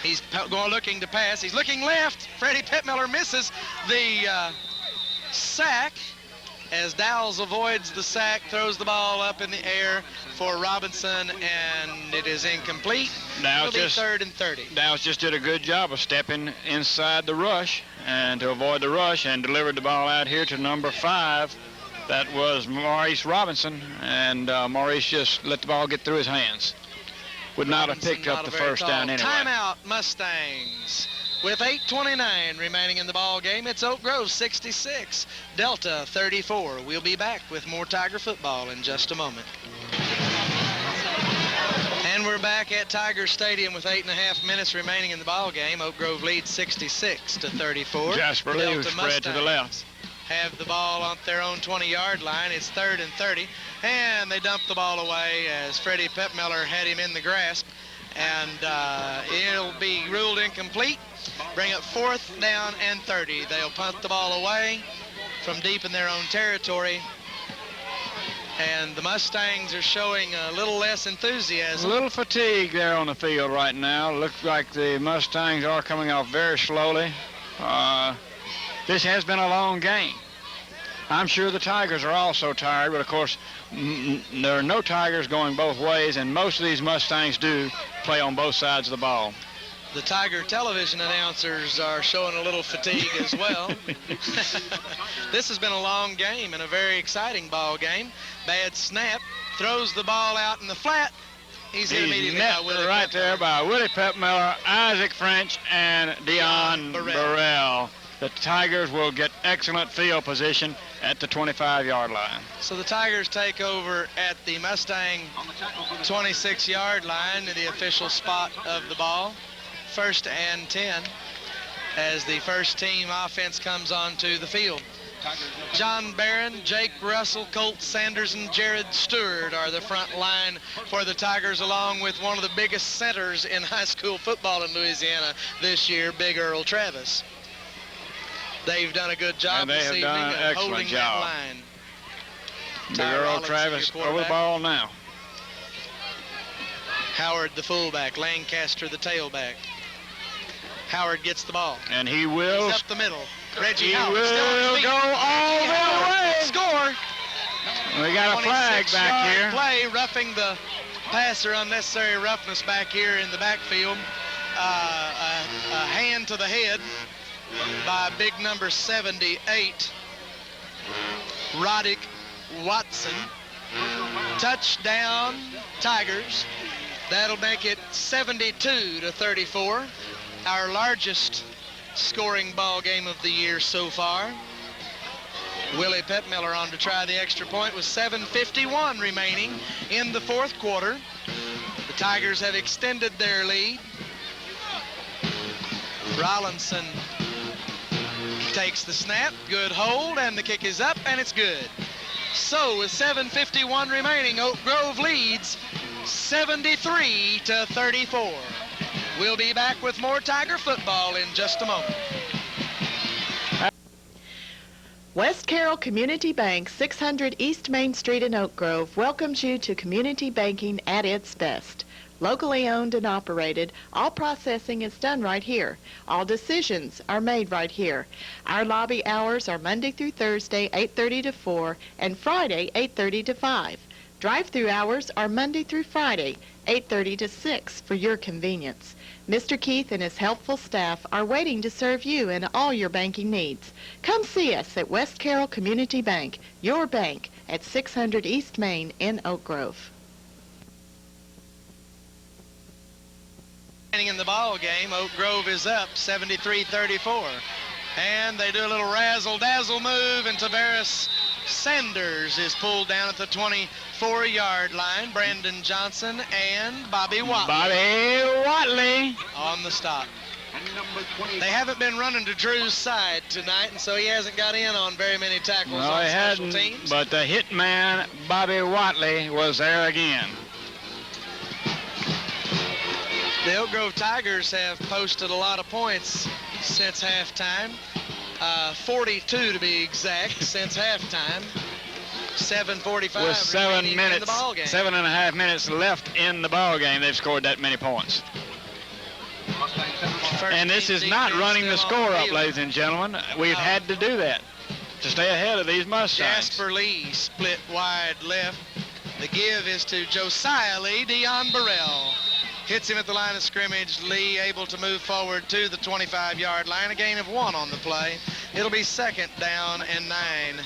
He's looking to pass. He's looking left. Freddie Petmiller misses the sack as Dowles avoids the sack, throws the ball up in the air for Robinson, and it is incomplete. It'll be 3rd and 30. Dowles just did a good job of stepping inside the rush and to avoid the rush, and delivered the ball out here to number 5. That was Maurice Robinson, and Maurice just let the ball get through his hands. would not have Robinson picked up not the a very first tall. down anyway. Timeout, Mustangs. With 8:29 remaining in the ball game, it's Oak Grove 66, Delta 34. We'll be back with more Tiger football in just a moment. And we're back at Tiger Stadium with 8.5 minutes remaining in the ball game. Oak Grove leads 66-34. Jasper Lee was spread to the left. Have the ball on their own 20-yard line. It's 3rd and 30, and they dump the ball away as Freddie Pepmiller had him in the grasp, and it'll be ruled incomplete. Bring up 4th down and 30. They'll punt the ball away from deep in their own territory, and the Mustangs are showing a little less enthusiasm. A little fatigue there on the field right now. Looks like the Mustangs are coming off very slowly. This has been a long game. I'm sure the Tigers are also tired, but of course there are no Tigers going both ways, and most of these Mustangs do play on both sides of the ball. The Tiger television announcers are showing a little fatigue as well. This has been a long game and a very exciting ball game. Bad snap, throws the ball out in the flat. He's hit immediately by Willie right Pepmiller. there by Willie Pepmiller, Isaac French, and Dion Burrell. The Tigers will get excellent field position at the 25-yard line. So the Tigers take over at the Mustang 26-yard line, the official spot of the ball. 1st and 10 as the first team offense comes onto the field. John Barron, Jake Russell, Colt Sanders, and Jared Stewart are the front line for the Tigers, along with one of the biggest centers in high school football in Louisiana this year, Big Earl Travis. They've done a good job this evening of holding that line. Big Earl Travis over the ball now. Howard the fullback, Lancaster the tailback. Howard gets the ball. And he will. He's up the middle. Reggie he Howard will still on his feet. go all the way. Score. We got a flag back here. Play, roughing the passer, unnecessary roughness back here in the backfield. A hand to the head by big number 78, Roddick Watson. Touchdown, Tigers. That'll make it 72-34. Our largest scoring ball game of the year so far. Willie Pepmiller on to try the extra point with 7:51 remaining in the 4th quarter. The Tigers have extended their lead. Rollinson takes the snap, good hold, and the kick is up, and it's good. So with 7:51 remaining, Oak Grove leads 73-34. We'll be back with more Tiger football in just a moment. West Carroll Community Bank, 600 East Main Street in Oak Grove, welcomes you to community banking at its best. Locally owned and operated, all processing is done right here. All decisions are made right here. Our lobby hours are Monday through Thursday, 8:30 to 4, and Friday, 8:30 to 5. Drive-through hours are Monday through Friday, 8:30 to 6 for your convenience. Mr. Keith and his helpful staff are waiting to serve you in all your banking needs. Come see us at West Carroll Community Bank, your bank, at 600 East Main in Oak Grove. In the ball game, Oak Grove is up 73-34. And they do a little razzle-dazzle move, and Tavares Sanders is pulled down at the 24-yard line. Brandon Johnson and Bobby Watley on the stop. They haven't been running to Drew's side tonight, and so he hasn't got in on very many tackles on special teams. But the hit man, Bobby Watley, was there again. The Oak Grove Tigers have posted a lot of points since halftime. 42 to be exact since halftime. 7:45 with 7 minutes, in the ball game. 7.5 minutes left in the ball game. They've scored that many points. And this is not running the score up, ladies and gentlemen. We've had to do that to stay ahead of these Mustangs. Jasper Lee split wide left. The give is to Josiah Lee. Dion Burrell hits him at the line of scrimmage. Lee able to move forward to the 25-yard line. A gain of 1 on the play. It'll be 2nd down and 9.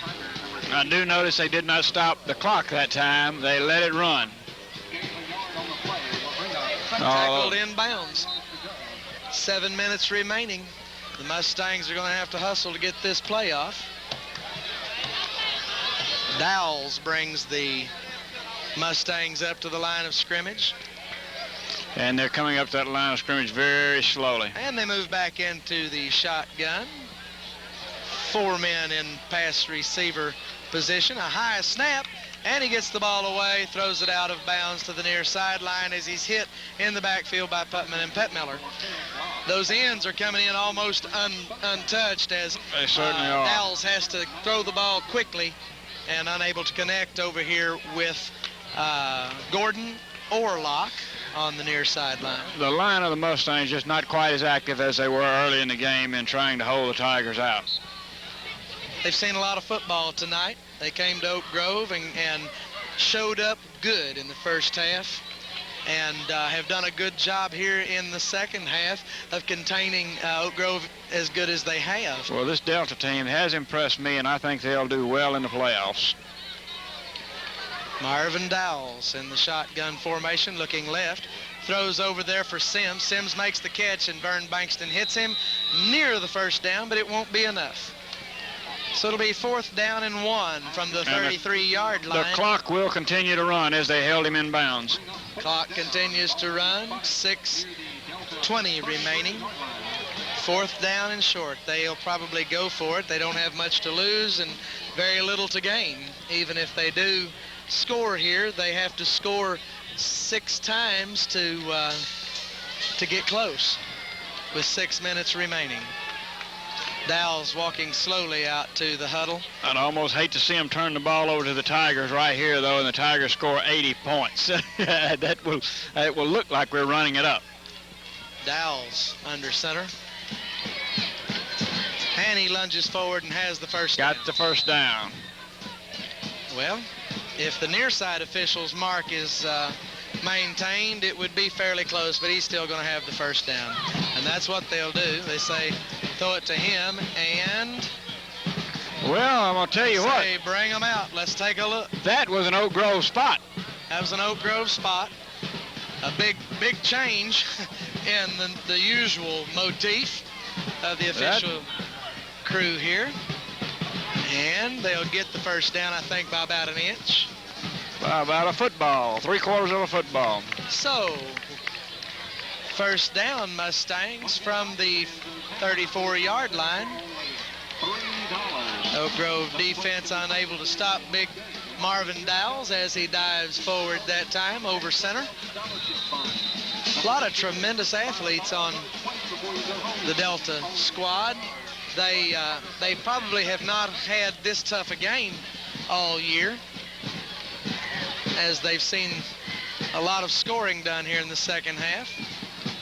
I do notice they did not stop the clock that time. They let it run. Tackled inbounds. 7 minutes remaining. The Mustangs are going to have to hustle to get this play off. Dowles brings the Mustangs up to the line of scrimmage. And they're coming up to that line of scrimmage very slowly. And they move back into the shotgun. 4 men in pass receiver position. A high snap, and he gets the ball away, throws it out of bounds to the near sideline as he's hit in the backfield by Putman and Petmiller. Those ends are coming in almost untouched as they certainly are. Dowles has to throw the ball quickly and unable to connect over here with Gordon or Locke on the near sideline. The line of the Mustangs just not quite as active as they were early in the game in trying to hold the Tigers out. They've seen a lot of football tonight. They came to Oak Grove and showed up good in the first half and have done a good job here in the second half of containing Oak Grove as good as they have. Well, this Delta team has impressed me, and I think they'll do well in the playoffs. Marvin Dowles in the shotgun formation, looking left, throws over there for Sims. Sims makes the catch, and Vern Bankston hits him near the first down, but it won't be enough. So it'll be 4th down and 1 from the 33-yard line. The clock will continue to run as they held him in bounds. Clock continues to run. 6:20 remaining. 4th down and short. They'll probably go for it. They don't have much to lose and very little to gain. Even if they do score here, they have to score 6 times to get close with 6 minutes remaining. Dowles walking slowly out to the huddle. I'd almost hate to see him turn the ball over to the Tigers right here, though, and the Tigers score 80 points. It will look like we're running it up. Dowles under center. And he lunges forward and has the first down. Got the first down. Well, if the near side official's mark is maintained, it would be fairly close, but he's still going to have the first down. And that's what they'll do. They say, throw it to him, and well, I'm going to tell you what. Bring them out. Let's take a look. That was an Oak Grove spot. That was an Oak Grove spot. A big change in the usual motif of the official crew here. And they'll get the first down, I think, by about an inch. By about a football, 3/4 of a football. So, first down, Mustangs from the 34-yard line. Oak Grove defense unable to stop big Marvin Dowles as he dives forward that time over center. A lot of tremendous athletes on the Delta squad. They probably have not had this tough a game all year, as they've seen a lot of scoring done here in the second half.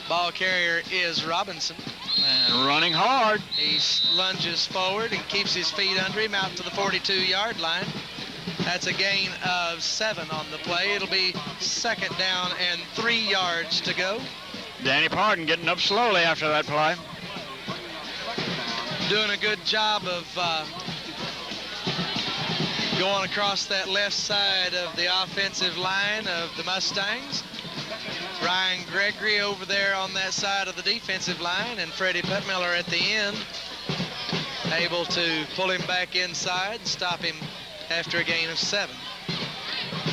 Ball carrier is Robinson. And running hard. He lunges forward and keeps his feet under him out to the 42-yard line. That's a gain of 7 on the play. It'll be 2nd down and 3 yards to go. Danny Pardon getting up slowly after that play. Doing a good job of going across that left side of the offensive line of the Mustangs. Ryan Gregory over there on that side of the defensive line, and Freddie Petmiller at the end, able to pull him back inside, stop him after a gain of 7.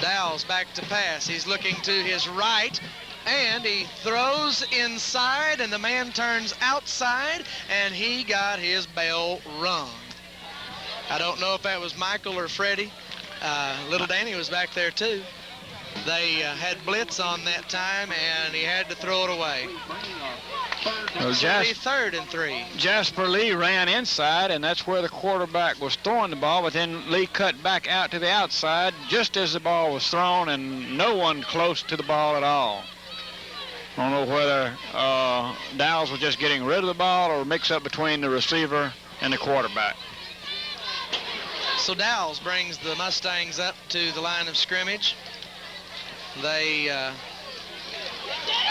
Dowles back to pass. He's looking to his right, and he throws inside, and the man turns outside, and he got his bell rung. I don't know if that was Michael or Freddie. Little Danny was back there too. They had blitz on that time, and he had to throw it away. Well, So it'll be 3rd and 3. Jasper Lee ran inside, and that's where the quarterback was throwing the ball, but then Lee cut back out to the outside just as the ball was thrown, and no one close to the ball at all. I don't know whether Dowles was just getting rid of the ball or a mix-up between the receiver and the quarterback. So Dowles brings the Mustangs up to the line of scrimmage. They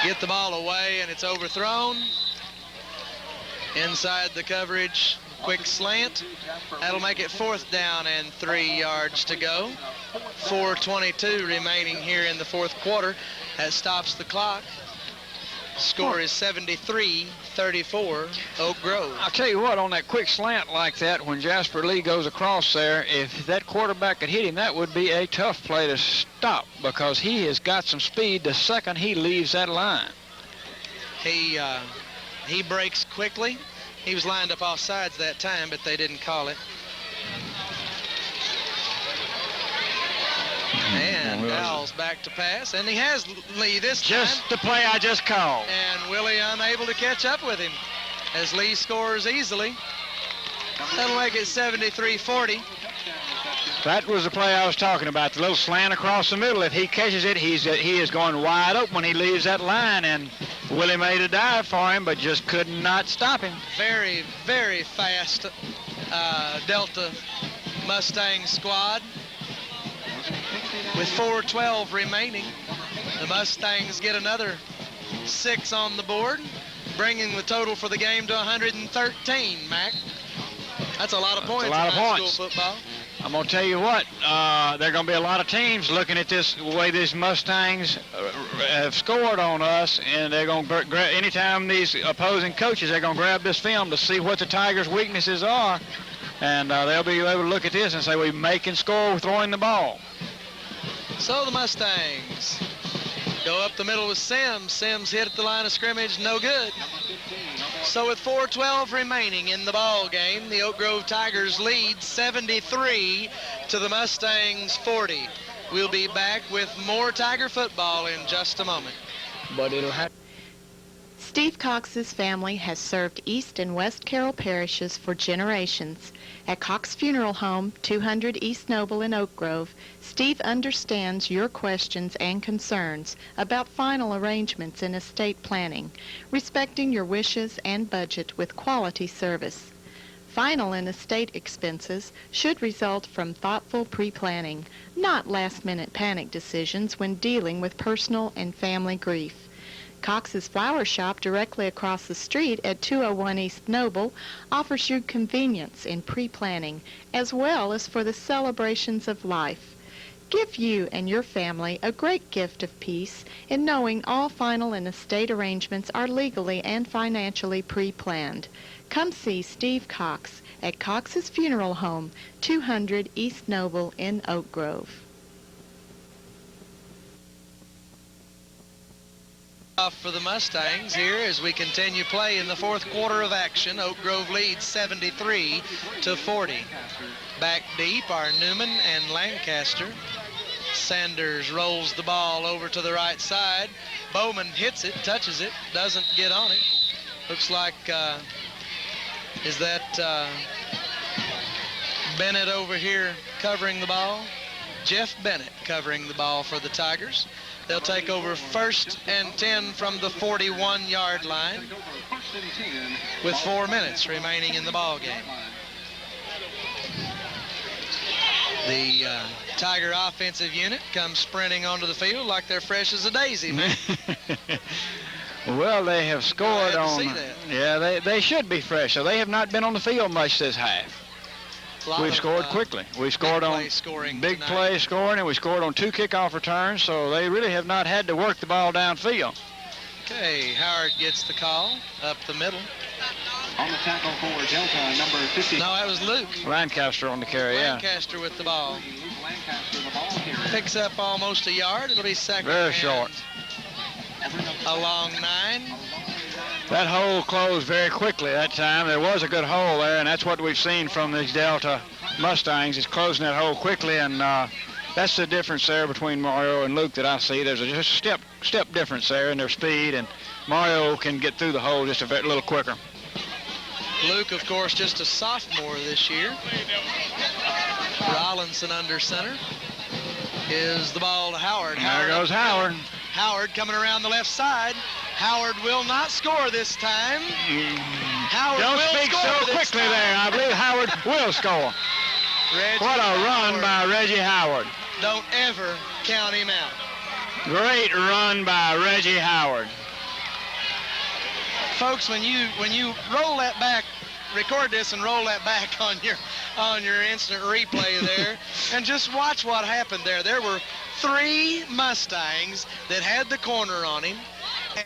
get the ball away, and it's overthrown. Inside the coverage, quick slant. That'll make it 4th down and 3 yards to go. 4:22 remaining here in the 4th quarter. That stops the clock. Score is 73-34, Oak Grove. I'll tell you what, on that quick slant like that, when Jasper Lee goes across there, if that quarterback could hit him, that would be a tough play to stop because he has got some speed the second he leaves that line. He breaks quickly. He was lined up off sides that time, but they didn't call it. And Dowell's back to pass, and he has Lee this time. Just the play I just called. And Willie unable to catch up with him as Lee scores easily. That'll make it 73-40. That was the play I was talking about, the little slant across the middle. If he catches it, he is going wide open when he leaves that line, and Willie made a dive for him, but just could not stop him. Very, very fast Delta Mustang squad. With 4:12 remaining, the Mustangs get another 6 on the board, bringing the total for the game to 113, Mac. That's a lot of points in high school football. I'm going to tell you what, there are going to be a lot of teams looking at this way these Mustangs have scored on us, and they're going to, anytime these opposing coaches, they're going to grab this film to see what the Tigers' weaknesses are, and they'll be able to look at this and say, we make and score throwing the ball. So the Mustangs go up the middle with Sims. Sims hit at the line of scrimmage, no good. So with 4:12 remaining in the ball game, the Oak Grove Tigers lead 73 to the Mustangs 40. We'll be back with more Tiger football in just a moment. But it'll have. Steve Cox's family has served East and West Carroll parishes for generations. At Cox Funeral Home, 200 East Noble in Oak Grove, Steve understands your questions and concerns about final arrangements in estate planning, respecting your wishes and budget with quality service. Final and estate expenses should result from thoughtful pre-planning, not last-minute panic decisions when dealing with personal and family grief. Cox's Flower Shop directly across the street at 201 East Noble offers you convenience in pre-planning as well as for the celebrations of life. Give you and your family a great gift of peace in knowing all final and estate arrangements are legally and financially pre-planned. Come see Steve Cox at Cox's Funeral Home, 200 East Noble in Oak Grove. Off for the Mustangs here as we continue play in the fourth quarter of action. Oak Grove leads 73-40. Back deep are Newman and Lancaster. Sanders rolls the ball over to the right side. Bowman hits it, touches it, doesn't get on it. Looks like, is that Bennett over here covering the ball? Jeff Bennett covering the ball for the Tigers. They'll take over 1st and 10 from the 41-yard line with 4 minutes remaining in the ball game. The Tiger offensive unit comes sprinting onto the field like they're fresh as a daisy. Well, they have scored on. See that. Yeah, they should be fresh. So they have not been on the field much this half. We scored quickly. We scored on big play scoring, and we scored on 2 kickoff returns, so they really have not had to work the ball downfield. Okay, Howard gets the call up the middle. On the tackle for Delta, number 50. No, that was Luke. Lancaster on the carry, Lancaster with the ball. Lancaster, the ball carrier. Picks up almost a yard. It'll be second. Very short. Along 9. That hole closed very quickly that time. There was a good hole there, and that's what we've seen from these Delta Mustangs, is closing that hole quickly, and that's the difference there between Mario and Luke that I see. There's just a step difference there in their speed, and Mario can get through the hole just a little quicker. Luke, of course, just a sophomore this year. Rollinson under center. Is the ball to Howard. There goes Howard. Howard coming around the left side. Howard will not score this time. Howard Don't will speak score so this quickly time. there. I believe Howard will score. What a run by Reggie Howard. Don't ever count him out. Great run by Reggie Howard. Folks, when you roll that back, record this and roll that back on your instant replay there, and just watch what happened there. There were 3 Mustangs that had the corner on him.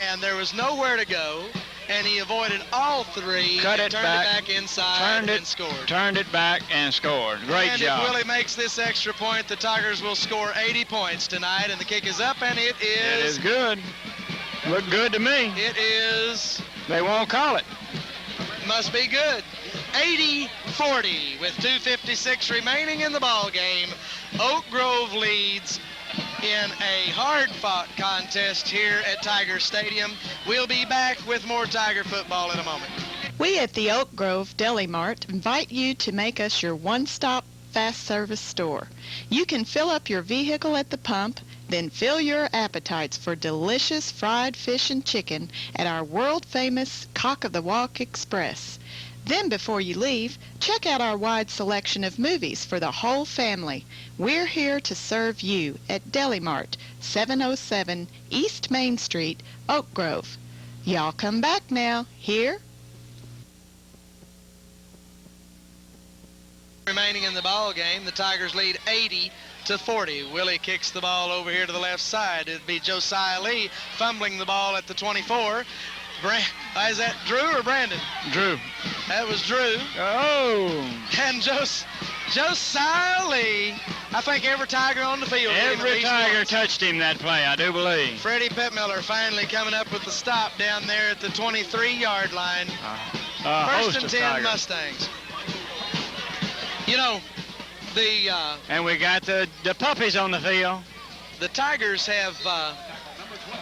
And there was nowhere to go, and he avoided all three, Cut and it turned back, it back inside and scored. Turned it back and scored. Great and job. if Willie makes this extra point, the Tigers will score 80 points tonight, and the kick is up, and it It is is good. Looked good to me. It is. They won't call it. Must be good. 80-40 with 2:56 remaining in the ball game. Oak Grove leads in a hard-fought contest here at Tiger Stadium. We'll be back with more Tiger football in a moment. We at the Oak Grove Deli Mart invite you to make us your one-stop fast service store. You can fill up your vehicle at the pump, then fill your appetites for delicious fried fish and chicken at our world-famous Cock of the Walk Express. Then before you leave, check out our wide selection of movies for the whole family. We're here to serve you at Deli Mart, 707 East Main Street, Oak Grove. Y'all come back now. Here. Remaining in the ball game, the Tigers lead 80-40. Willie kicks the ball over here to the left side. It'd be Josiah Lee fumbling the ball at the 24. Is that Drew or Brandon? Drew. That was Drew. Oh. And Josiah Lee, I think every Tiger on the field. Every Tiger touched him that play, I do believe. Freddie Pittmiller finally coming up with the stop down there at the 23-yard line. First and 10 Mustangs. You know, and we got the puppies on the field. The Tigers have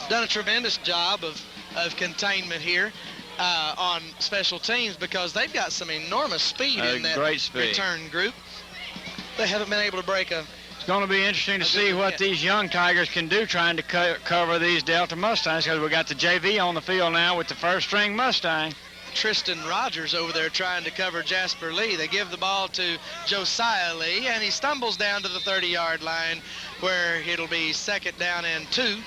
done a tremendous job of containment here on special teams because they've got some enormous speed in that great speed. Return group. They haven't been able to break a... It's going to be interesting to see what these young Tigers can do trying to cover these Delta Mustangs, because we got the JV on the field now with the first-string Mustang. Tristan Rogers over there trying to cover Jasper Lee. They give the ball to Josiah Lee, and he stumbles down to the 30-yard line where it'll be second down and 2.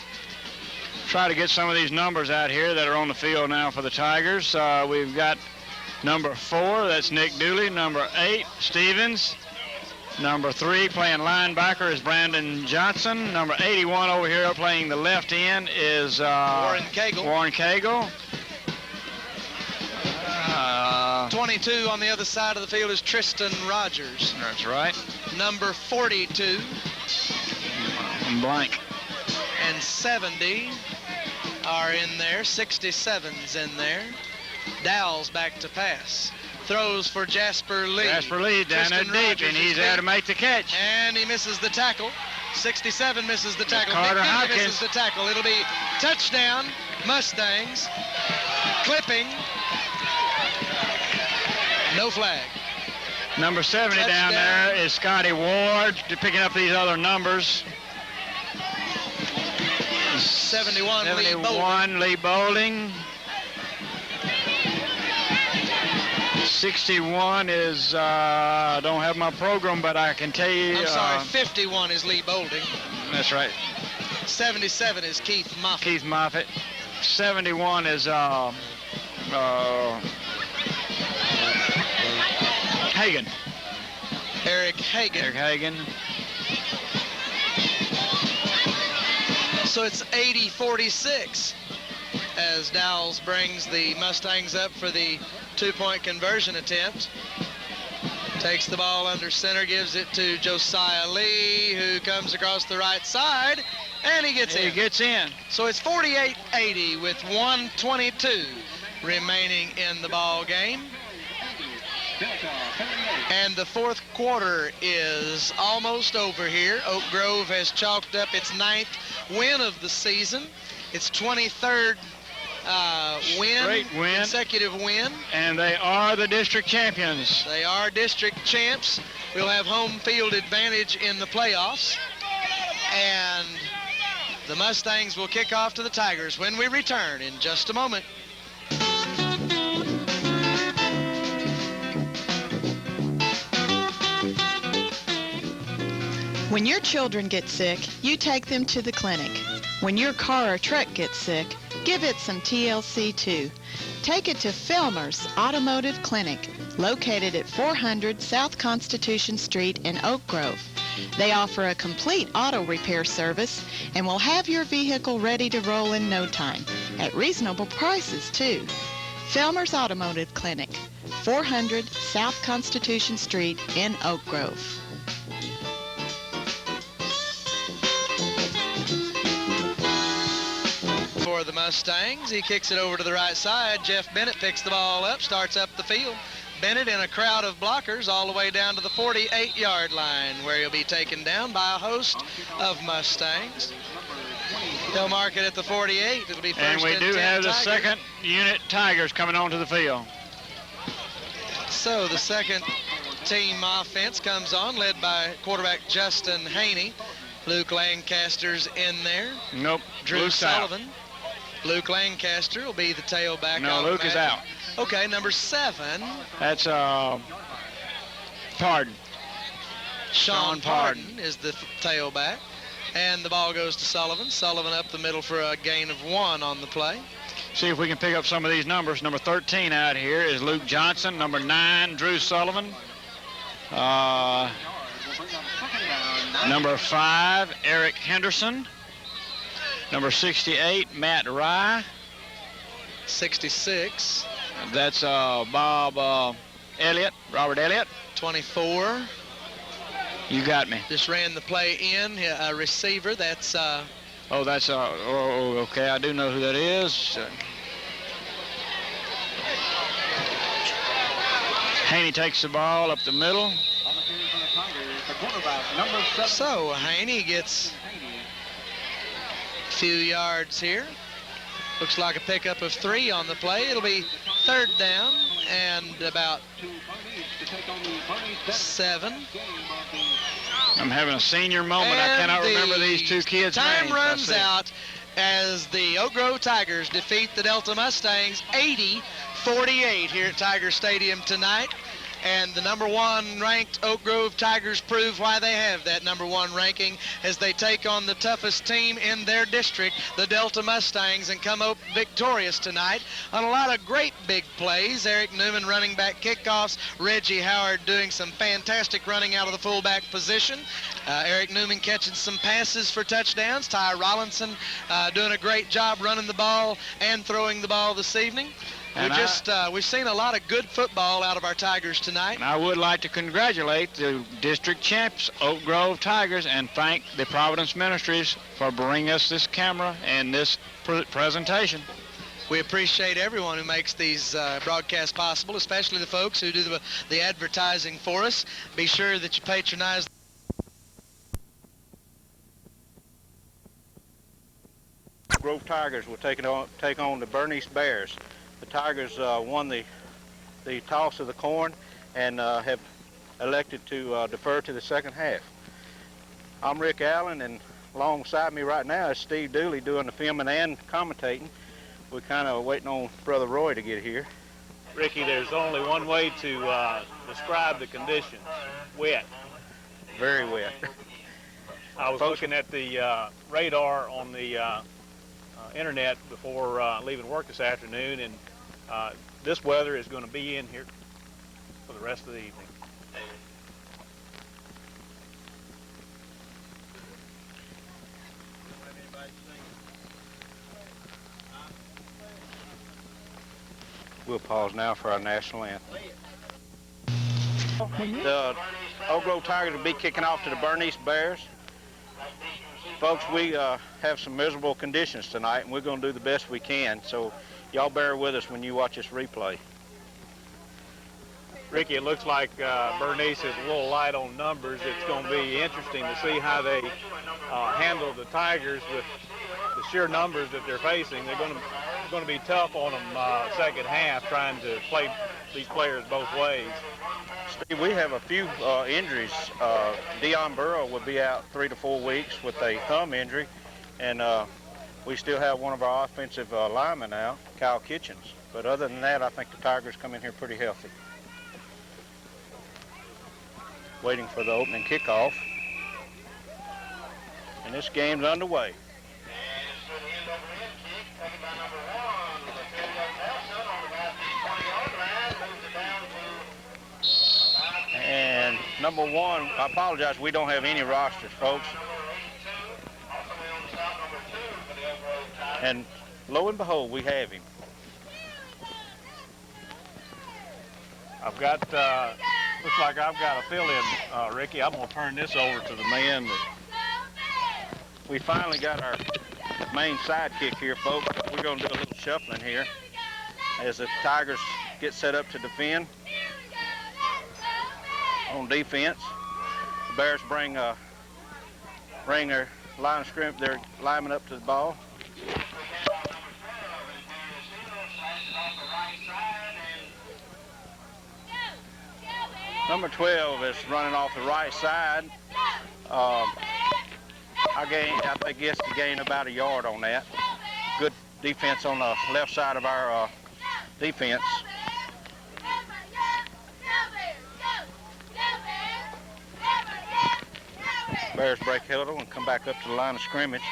Try to get some of these numbers out here that are on the field now for the Tigers. We've got number 4, that's Nick Dooley. Number 8, Stevens. Number 3, playing linebacker, is Brandon Johnson. Number 81 over here playing the left end is Warren Cagle. 22 on the other side of the field is Tristan Rogers. That's right. Number 42. Blank. And 70 are in there. 67's in there. Dowell's back to pass. Throws for Jasper Lee. Jasper Lee down there deep, and he's there to make the catch. And he misses the tackle. 67 misses the tackle. Carter Nick Hawkins misses the tackle. It'll be touchdown, Mustangs. Clipping. No flag. Number 70 Touchdown. down there is Scotty Ward, picking up these other numbers. 71, Lee Boulding. 61 is, I don't have my program, but I can tell you. I'm sorry, 51 is Lee Boulding. That's right. 77 is Keith Moffitt. 71 is Hagan. Eric Hagan. So it's 80-46 as Dowells brings the Mustangs up for the two-point conversion attempt. Takes the ball under center, gives it to Josiah Lee, who comes across the right side, and he gets in. So it's 48-80 with 1:22 remaining in the ball game. And the fourth quarter is almost over here. Oak Grove has chalked up its 9th win of the season. Its 23rd consecutive win. And they are the district champions. They are district champs. We'll have home field advantage in the playoffs. And the Mustangs will kick off to the Tigers when we return in just a moment. When your children get sick, you take them to the clinic. When your car or truck gets sick, give it some TLC too. Take it to Filmer's Automotive Clinic, located at 400 South Constitution Street in Oak Grove. They offer a complete auto repair service and will have your vehicle ready to roll in no time. at reasonable prices, too. Felmer's Automotive Clinic, 400 South Constitution Street in Oak Grove. For the Mustangs, he kicks it over to the right side. Jeff Bennett picks the ball up, starts up the field. Bennett in a crowd of blockers all the way down to the 48-yard line, where he'll be taken down by a host of Mustangs. They'll mark it at the 48. It'll be first and we do 10 have the Tigers. second unit Tigers coming onto the field. So the second team offense comes on, led by quarterback Justin Haney. Luke Lancaster's in there. Nope. Drew Luke's out. Sullivan. Luke Lancaster will be the tailback. No, Luke is out. Okay, number 7. That's Pardon. Sean Pardon is the tailback. And the ball goes to Sullivan. Sullivan up the middle for a gain of 1 on the play. See if we can pick up some of these numbers. Number 13 out here is Luke Johnson. Number 9, Drew Sullivan. Number 5, Eric Henderson. Number 68, Matt Rye. 66. That's Bob Elliott, Robert Elliott. 24. You got me. Just ran the play in. A receiver, that's... Oh, that's, okay, I do know who that is. Haney takes the ball up the middle. So Haney gets a few yards here. Looks like a pickup of 3 on the play. It'll be 3rd down and about 7. I'm having a senior moment. And I cannot remember these two kids' names. Time runs out as the Oak Grove Tigers defeat the Delta Mustangs 80-48 here at Tiger Stadium tonight. And the number 1 ranked Oak Grove Tigers prove why they have that number 1 ranking as they take on the toughest team in their district, the Delta Mustangs, and come up victorious tonight on a lot of great big plays. Eric Newman running back kickoffs, Reggie Howard doing some fantastic running out of the fullback position. Eric Newman catching some passes for touchdowns. Ty Rollinson doing a great job running the ball and throwing the ball this evening. We've seen a lot of good football out of our Tigers tonight. And I would like to congratulate the district champs, Oak Grove Tigers, and thank the Providence Ministries for bringing us this camera and this presentation. We appreciate everyone who makes these broadcasts possible, especially the folks who do the advertising for us. Be sure that you patronize. Grove Tigers will take on the Bernice Bears. The Tigers won the toss of the coin and have elected to defer to the second half. I'm Rick Allen, and alongside me right now is Steve Dooley doing the filming and commentating. We're kind of waiting on Brother Roy to get here. Ricky, there's only one way to describe the conditions: wet. Very wet. I was looking at the radar on the internet before leaving work this afternoon, and this weather is going to be in here for the rest of the evening. We'll pause now for our national anthem. The Oak Grove Tigers will be kicking off to the Bernice Bears. Folks, we have some miserable conditions tonight, and we're going to do the best we can, so y'all bear with us when you watch this replay. Ricky, it looks like Bernice is a little light on numbers. It's going to be interesting to see how they handle the Tigers with the sheer numbers that they're facing. They're going to be tough on them second half, trying to play these players both ways. Steve, we have a few injuries. Dion Burrow will be out 3 to 4 weeks with a thumb injury, and we still have one of our offensive linemen now, Kyle Kitchens. But other than that, I think the Tigers come in here pretty healthy. Waiting for the opening kickoff, and this game's underway. And number 1, I apologize, we don't have any rosters, folks. And lo and behold, we have him. I've got, looks like I've got a fill-in, Ricky. I'm going to turn this over to the man that... We finally got our main sidekick here, folks. We're going to do a little shuffling here as the Tigers get set up to defend. On defense, the Bears bring their line of scrimmage, they're lining up to the ball. Number 12 is running off the right side. I guess to gain about a yard on that. Good defense on the left side of our defense. Bears break huddle and come back up to the line of scrimmage.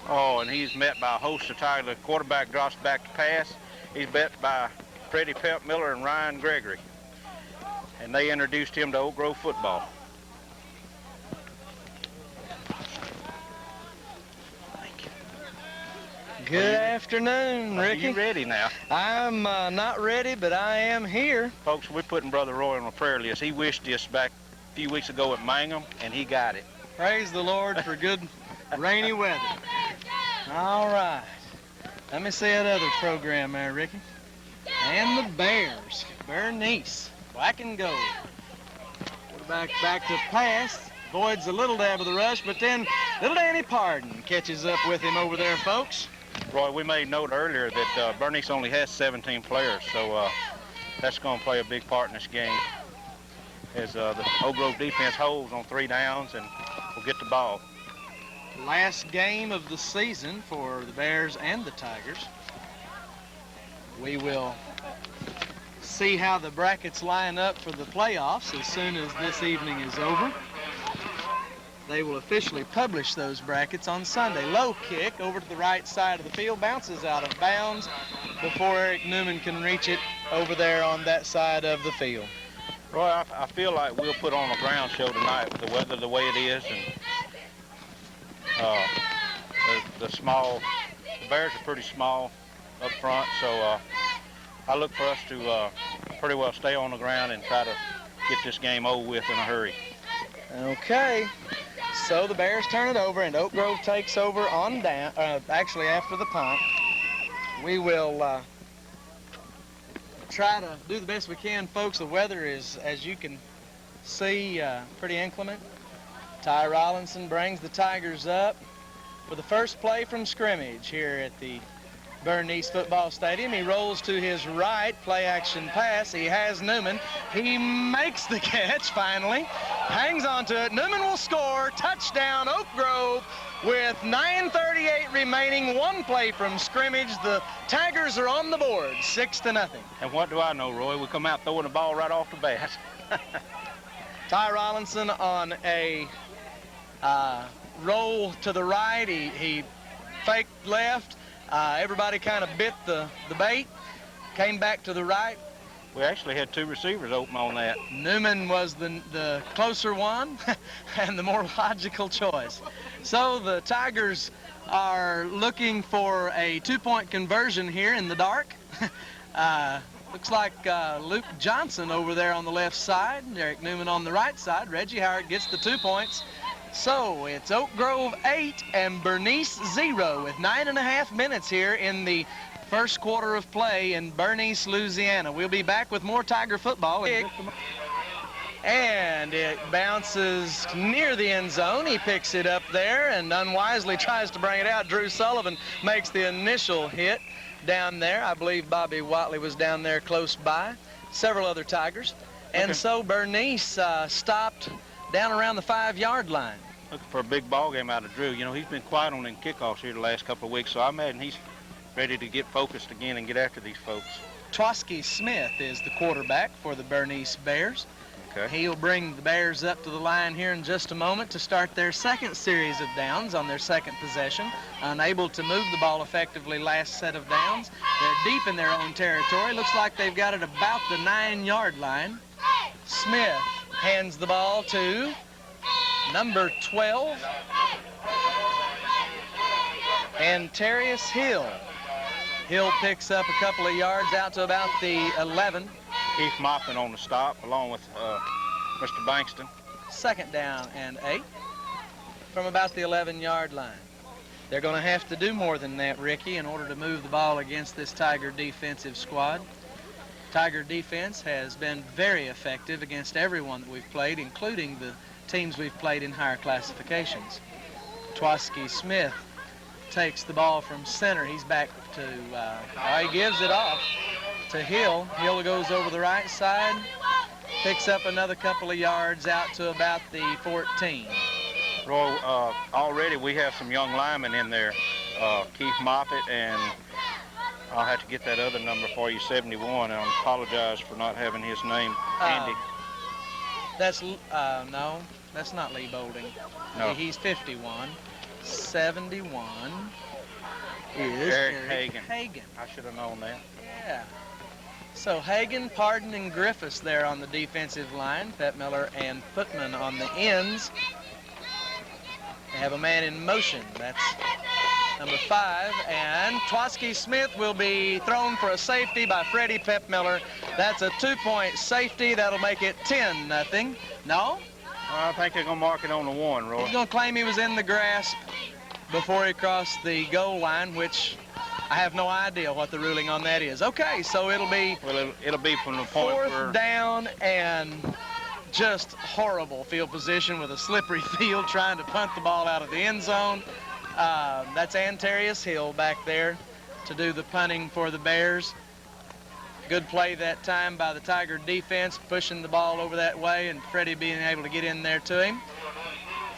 Oh, and he's met by a host of Tigers. The quarterback drops back to pass. He's met by Freddie Pelt Miller and Ryan Gregory. And they introduced him to Oak Grove football. Thank you. Good afternoon, Ricky. Are you ready now? I'm not ready, but I am here. Folks, we're putting Brother Roy on a prayer list. He wished this back a few weeks ago at Mangum, and he got it. Praise the Lord for good rainy weather. All right. Let me see that other program there, Ricky. And the Bears. Bernice. Black and gold. Quarterback back to pass. Avoids a little dab of the rush, but then little Danny Pardon catches up with him over there, folks. Roy, we made note earlier that Bernice only has 17 players, so that's going to play a big part in this game as the Oak Grove defense holds on 3 downs and will get the ball. Last game of the season for the Bears and the Tigers. We will see how the brackets line up for the playoffs as soon as this evening is over. They will officially publish those brackets on Sunday. Low kick over to the right side of the field, bounces out of bounds before Eric Newman can reach it over there on that side of the field. Roy, I feel like we'll put on a ground show tonight with the weather the way it is, and the Bears are pretty small up front, so I look for us to pretty well stay on the ground and try to get this game over with in a hurry. Okay, so the Bears turn it over and Oak Grove takes over on down, actually after the punt. We will try to do the best we can, folks. The weather is, as you can see, pretty inclement. Ty Rollinson brings the Tigers up for the first play from scrimmage here at the Bernice Football Stadium. He rolls to his right, play action pass. He has Newman. He makes the catch finally, hangs on to it. Newman will score. Touchdown, Oak Grove. With 9:38 remaining, 1 play from scrimmage, the Tigers are on the board, 6-0. And what do I know, Roy? We come out throwing the ball right off the bat. Ty Rollinson on a roll to the right. He faked left. Everybody kind of bit the bait, came back to the right. We actually had 2 receivers open on that. Newman was the closer one and the more logical choice. So the Tigers are looking for a 2-point conversion here in the dark. Looks like Luke Johnson over there on the left side, Eric Newman on the right side. Reggie Howard gets the 2 points. So it's Oak Grove 8 and Bernice 0 with 9.5 minutes here in the first quarter of play in Bernice, Louisiana. We'll be back with more Tiger football. And it bounces near the end zone. He picks it up there and unwisely tries to bring it out. Drew Sullivan makes the initial hit down there. I believe Bobby Watley was down there close by. Several other Tigers. And so Bernice stopped down around the 5-yard line. Looking for a big ball game out of Drew. You know, he's been quiet on them kickoffs here the last couple of weeks, so I imagine he's ready to get focused again and get after these folks. Twosky Smith is the quarterback for the Bernice Bears. Okay. He'll bring the Bears up to the line here in just a moment to start their second series of downs on their second possession. Unable to move the ball effectively last set of downs. They're deep in their own territory. Looks like they've got it about the 9-yard line. Smith hands the ball to number 12, Antarius Hill. Hill picks up a couple of yards out to about the 11. Keith Moppin on the stop, along with Mr. Bankston. 2nd down and 8 from about the 11-yard line. They're going to have to do more than that, Ricky, in order to move the ball against this Tiger defensive squad. Tiger defense has been very effective against everyone that we've played, including the teams we've played in higher classifications. Twaski Smith takes the ball from center. He's back to, he gives it off to Hill. Hill goes over the right side, picks up another couple of yards out to about the 14. Roy, already we have some young linemen in there. Keith Moppet, and I'll have to get that other number for you, 71. And I apologize for not having his name handy. No, that's not Lee Bolding. No. He's 51. 71 is Eric Hagan. I should have known that. Yeah. So Hagan, Pardon, and Griffiths there on the defensive line. Petmiller and Putman on the ends. They have a man in motion. That's number 5. And Twaski Smith will be thrown for a safety by Freddie Petmiller. That's a 2-point safety. That'll make it 10-0. No? I think they're going to mark it on the 1, Roy. He's going to claim he was in the grasp before he crossed the goal line, which I have no idea what the ruling on that is. Okay, so it'll be... Well, it'll be from the point where... 4th down and just horrible field position with a slippery field trying to punt the ball out of the end zone. That's Antarius Hill back there to do the punting for the Bears. Good play that time by the Tiger defense, pushing the ball over that way, and Freddie being able to get in there to him.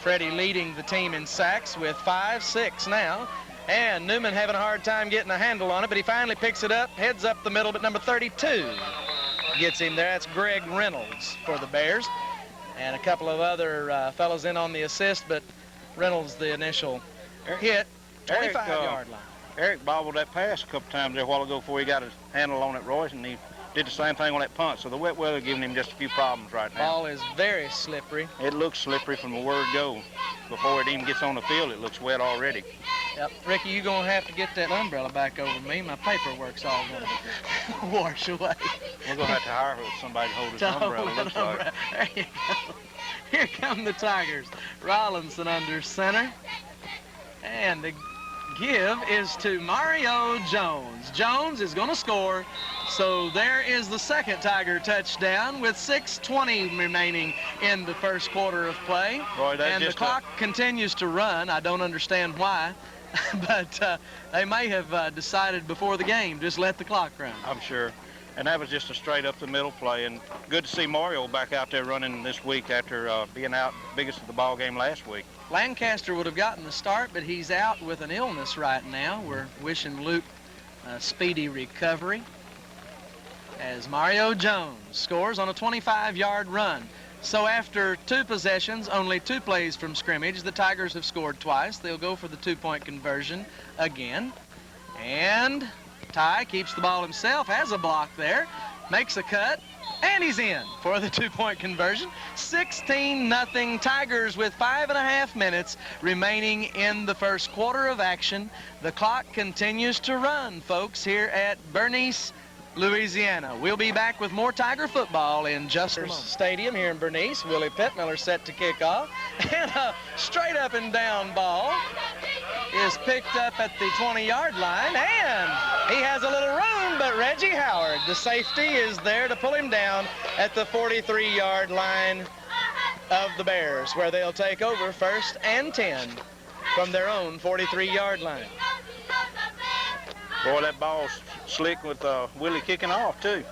Freddie leading the team in sacks with 5-6 now. And Newman having a hard time getting a handle on it, but he finally picks it up, heads up the middle, but number 32 gets him there. That's Greg Reynolds for the Bears. And a couple of other fellows in on the assist, but Reynolds the initial hit, 25-yard line. Eric bobbled that pass a couple times there a while ago before he got his handle on it, Royce, and he did the same thing on that punt. So the wet weather giving him just a few problems right now. Ball is very slippery. It looks slippery from the word go. Before it even gets on the field, it looks wet already. Yep. Ricky, you're going to have to get that umbrella back over me. My paperwork's all going to wash away. We're going to have to hire somebody to hold his umbrella, looks like. There you go. Here come the Tigers. Rollinson under center. And the give is to Mario Jones. Jones is going to score. So there is the second Tiger touchdown with 6:20 remaining in the first quarter of play. Boy, and the clock continues to run. I don't understand why, but they may have decided before the game, just let the clock run. I'm sure. And that was just a straight up the middle play. And good to see Mario back out there running this week after being out biggest of the ball game last week. Lancaster would have gotten the start, but he's out with an illness right now. We're wishing Luke a speedy recovery as Mario Jones scores on a 25-yard run. So after 2 possessions, only 2 plays from scrimmage, the Tigers have scored twice. They'll go for the 2-point conversion again. And Ty keeps the ball himself, has a block there, makes a cut, and he's in for the 2-point conversion. 16-0 Tigers with 5.5 minutes remaining in the first quarter of action. The clock continues to run, folks, here at Bernice, Louisiana. We'll be back with more Tiger football in just a moment. Stadium here in Bernice. Willie Petmiller set to kick off. And a straight up and down ball is picked up at the 20-yard line. And he has a little room, but Reggie Howard, the safety, is there to pull him down at the 43-yard line of the Bears, where they'll take over 1st and 10 from their own 43-yard line. Boy, that ball's slick with Willie kicking off, too.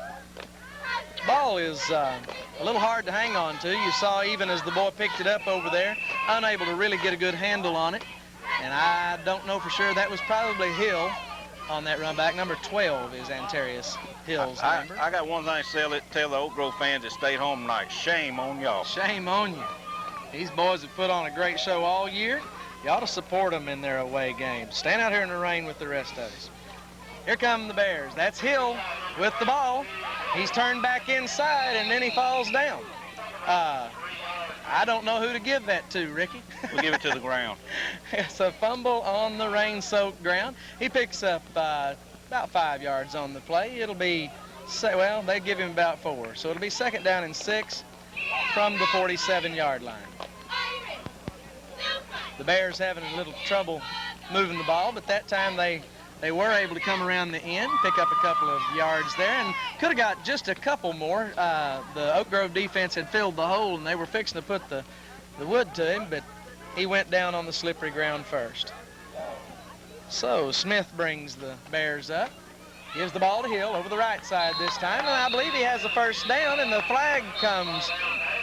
Ball is a little hard to hang on to. You saw even as the boy picked it up over there, unable to really get a good handle on it. And I don't know for sure. That was probably Hill on that run back. Number 12 is Antarius Hill's number. I got one thing to tell the Oak Grove fans that stayed home tonight. Shame on y'all. Shame on you. These boys have put on a great show all year. You ought to support them in their away games. Stand out here in the rain with the rest of us. Here come the Bears. That's Hill with the ball. He's turned back inside, and then he falls down. I don't know who to give that to, Ricky. We'll give it to the ground. It's a fumble on the rain-soaked ground. He picks up about 5 yards on the play. It'll be, well, they give him about 4. So it'll be 2nd down and 6 from the 47-yard line. The Bears having a little trouble moving the ball, but that time they were able to come around the end, pick up a couple of yards there, and could have got just a couple more. The Oak Grove defense had filled the hole, and they were fixing to put the wood to him, but he went down on the slippery ground first. So Smith brings the Bears up, gives the ball to Hill over the right side this time, and I believe he has a 1st down, and the flag comes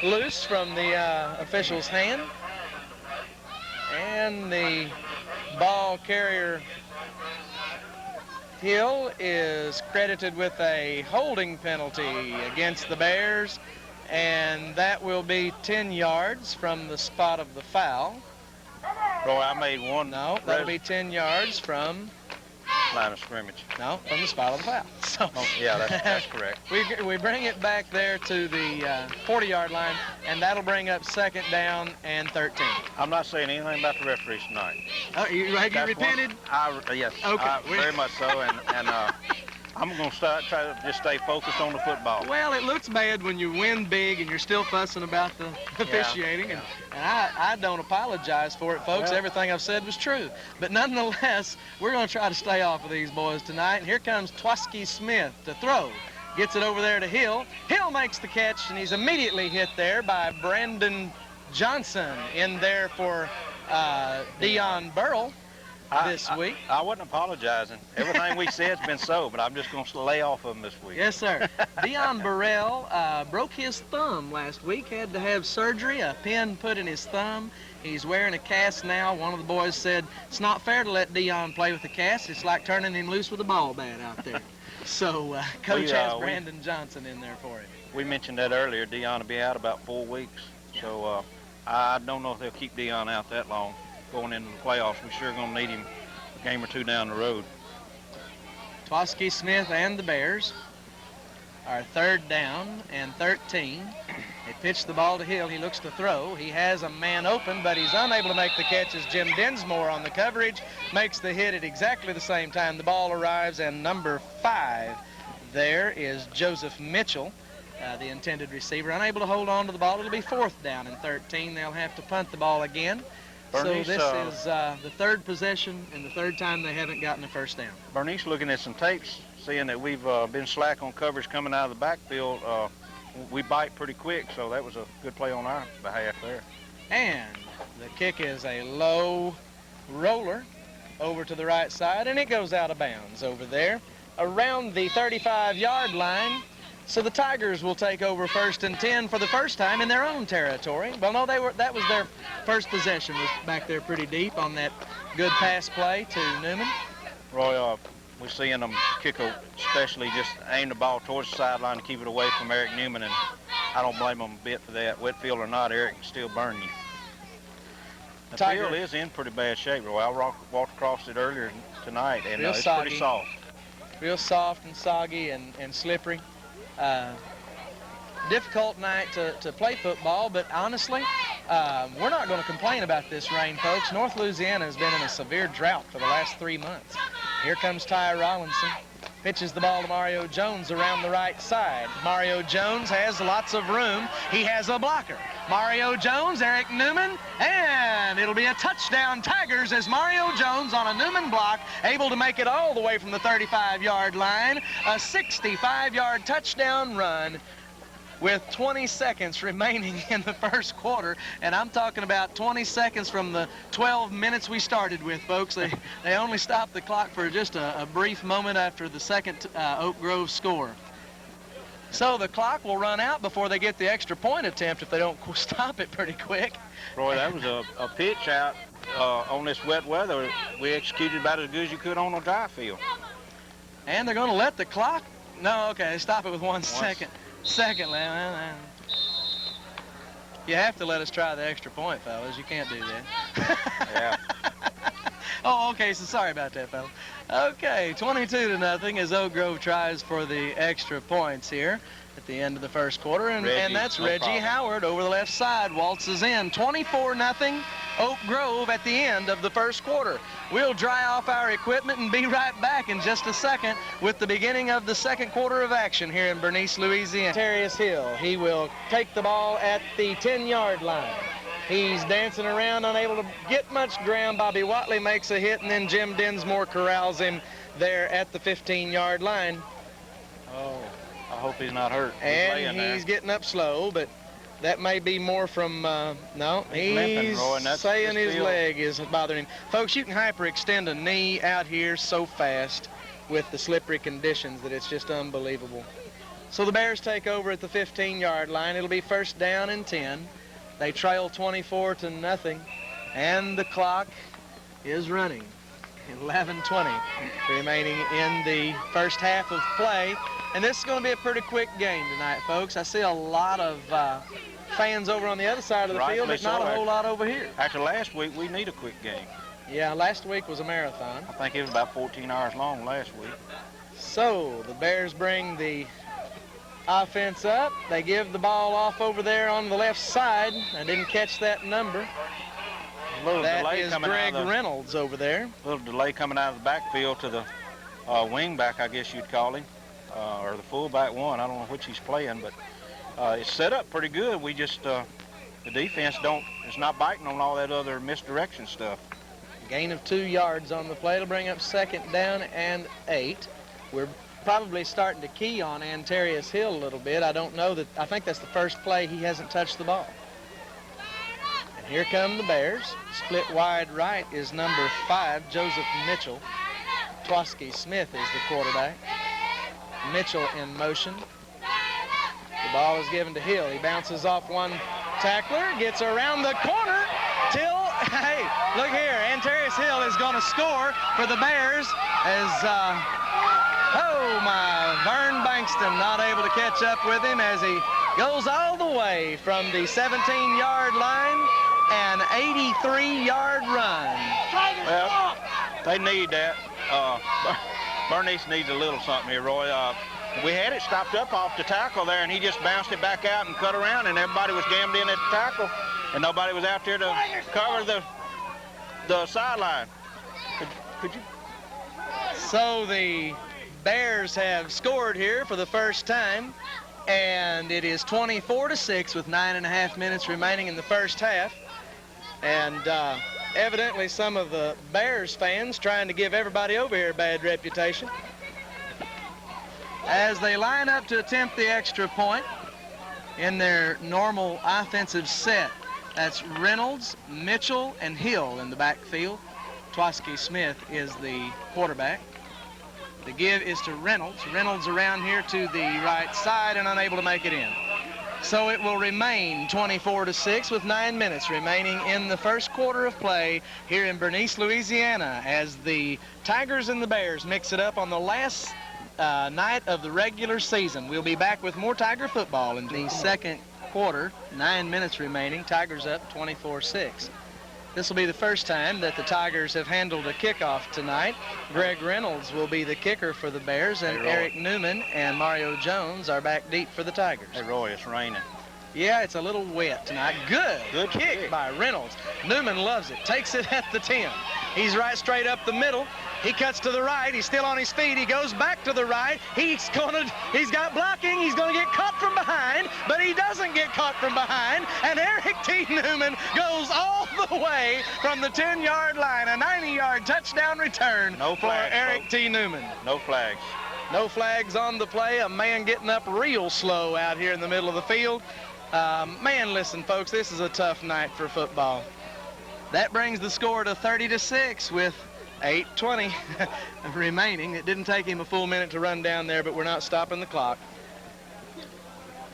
loose from the official's hand. And the ball carrier Hill is credited with a holding penalty against the Bears, and that will be 10 yards from the spot of the foul. Roy, I made one. No, that'll be 10 yards from line of scrimmage. No, from the spot of the foul. So yeah, that's correct. We bring it back there to the 40-yard line, and that'll bring up 2nd down and 13. I'm not saying anything about the referees tonight. Oh, have you repented? Yes, okay. Very much so, and I'm going to try to just stay focused on the football. Well, it looks bad when you win big and you're still fussing about the officiating, and I don't apologize for it, folks. Well, everything I've said was true. But nonetheless, we're going to try to stay off of these boys tonight, and here comes Twaski Smith to throw. Gets it over there to Hill. Hill makes the catch, and he's immediately hit there by Brandon Johnson in there for Dion Burrell. This week. I wasn't apologizing. Everything we said's been so, but I'm just going to lay off of them this week. Yes, sir. Dion Burrell broke his thumb last week, had to have surgery, a pin put in his thumb. He's wearing a cast now. One of the boys said, it's not fair to let Dion play with a cast. It's like turning him loose with a ball bat out there. So Coach has Brandon Johnson in there for him. We mentioned that earlier. Dion will be out about 4 weeks. So I don't know if they'll keep Dion out that long. Going into the playoffs, we sure going to need him a game or 2 down the road. Twaski Smith and the Bears are 3rd down and 13. They pitch the ball to Hill. He looks to throw. He has a man open, but he's unable to make the catch as Jim Dinsmore on the coverage makes the hit at exactly the same time the ball arrives, and number 5 there is Joseph Mitchell, the intended receiver, unable to hold on to the ball. It'll be 4th down and 13. They'll have to punt the ball again. Bernice, so this is the 3rd possession and the 3rd time they haven't gotten a 1st down. Bernice, looking at some tapes, seeing that we've been slack on coverage coming out of the backfield, we bite pretty quick, so that was a good play on our behalf there. And the kick is a low roller over to the right side, and it goes out of bounds over there around the 35-yard line. So the Tigers will take over 1st and 10 for the first time in their own territory. Well, no, that was their first possession, was back there pretty deep on that good pass play to Newman. Roy, we're seeing them kick, especially just aim the ball towards the sideline to keep it away from Eric Newman, and I don't blame them a bit for that. Wet field or not, Eric can still burn you. The field is in pretty bad shape, Roy. I walked across it earlier tonight, and it's pretty soft. Real soft and soggy and slippery. Difficult night to play football, but honestly, we're not going to complain about this rain, folks. North Louisiana has been in a severe drought for the last 3 months. Here comes Ty Rollinson. Pitches the ball to Mario Jones around the right side. Mario Jones has lots of room. He has a blocker. Mario Jones, Eric Newman, and it'll be a touchdown Tigers as Mario Jones on a Newman block, able to make it all the way from the 35-yard line. A 65-yard touchdown run with 20 seconds remaining in the first quarter, and I'm talking about 20 seconds from the 12 minutes we started with, folks. They only stopped the clock for just a brief moment after the second Oak Grove score. So the clock will run out before they get the extra point attempt if they don't stop it pretty quick. Roy, that was a pitch out on this wet weather. We executed about as good as you could on a dry field. And they're going to let the clock, no, okay, they stop it with 1 second. Secondly, you have to let us try the extra point, fellas. You can't do that. Yeah. Oh, okay, so sorry about that, fella. Okay, 22-0 as Oak Grove tries for the extra points here at the end of the first quarter, and that's Reggie Howard over the left side, waltzes in. 24-0 Oak Grove at the end of the first quarter. We'll dry off our equipment and be right back in just a second with the beginning of the second quarter of action here in Bernice, Louisiana. Terrius Hill, he will take the ball at the 10-yard line. He's dancing around, unable to get much ground. Bobby Watley makes a hit, and then Jim Dinsmore corrals him there at the 15-yard line. Oh, I hope he's not hurt. And he's getting up slow, but that may be more from, no, he's saying his leg is bothering him. Folks, you can hyperextend a knee out here so fast with the slippery conditions that it's just unbelievable. So the Bears take over at the 15-yard line. It'll be first down and 10. They trail 24-0, and the clock is running. 11:20 remaining in the first half of play. And this is going to be a pretty quick game tonight, folks. I see a lot of fans over on the other side of the field, but not a whole lot over here. After last week, we need a quick game. Yeah, last week was a marathon. I think it was about 14 hours long last week. So the Bears bring the offense up. They give the ball off over there on the left side. I didn't catch that number. That is Greg Reynolds over there. A little delay coming out of the backfield to the wing back, I guess you'd call him, or the fullback one. I don't know which he's playing, but it's set up pretty good. We just, the defense is not biting on all that other misdirection stuff. Gain of 2 yards on the play. It'll bring up second down and 8. We're probably starting to key on Antarius Hill a little bit. I don't know that. I think that's the first play he hasn't touched the ball. And here come the Bears. Split wide right is number 5, Joseph Mitchell. Twaski Smith is the quarterback. Mitchell in motion. The ball is given to Hill. He bounces off one tackler, gets around the corner till, hey, look here, Antarius Hill is going to score for the Bears as, oh my, Vern Bankston not able to catch up with him as he goes all the way from the 17-yard line, an 83-yard run. Well, they need that. Bernice needs a little something here, Roy. We had it stopped up off the tackle there, and he just bounced it back out and cut around, and everybody was jammed in at the tackle, and nobody was out there to cover the sideline. Could you? So the Bears have scored here for the first time, and it is 24-6 with 9.5 minutes remaining in the first half. And evidently some of the Bears fans trying to give everybody over here a bad reputation. As they line up to attempt the extra point in their normal offensive set, that's Reynolds, Mitchell, and Hill in the backfield. Twaski Smith is the quarterback. The give is to Reynolds. Reynolds around here to the right side and unable to make it in. So it will remain 24-6 with 9 minutes remaining in the first quarter of play here in Bernice, Louisiana, as the Tigers and the Bears mix it up on the last night of the regular season. We'll be back with more Tiger football in the second quarter. 9 minutes remaining. Tigers up 24-6. This will be the first time that the Tigers have handled a kickoff tonight. Greg Reynolds will be the kicker for the Bears, and Eric Newman and Mario Jones are back deep for the Tigers. Hey, Roy, it's raining. Yeah, it's a little wet tonight. Good kick by Reynolds. Newman loves it. Takes it at the 10. He's right straight up the middle. He cuts to the right. He's still on his feet. He goes back to the right. He's got blocking. He's going to get caught from behind, but he doesn't get caught from behind. And Eric T. Newman goes all the way from the 10-yard line. A 90-yard touchdown return for Eric T. Newman. No flags. No flags on the play. A man getting up real slow out here in the middle of the field. Man, listen, folks, this is a tough night for football. That brings the score to 30-6 with 8:20 remaining. It didn't take him a full minute to run down there, but we're not stopping the clock.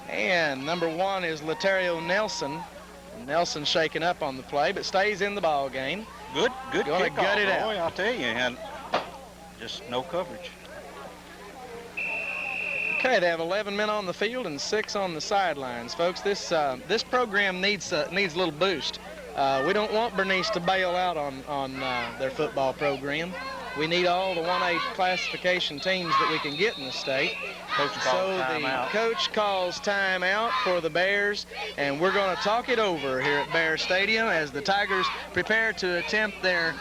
And number 1 is Laterio Nelson. Nelson shaking up on the play, but stays in the ball game. Good Gonna kickoff, gut it out. Roy, I'll tell you, and just no coverage. Okay, they have 11 men on the field and 6 on the sidelines, folks. This program needs a little boost. We don't want Bernice to bail out on their football program. We need all the 1A classification teams that we can get in the state. So the coach calls timeout for the Bears, and we're going to talk it over here at Bear Stadium as the Tigers prepare to attempt their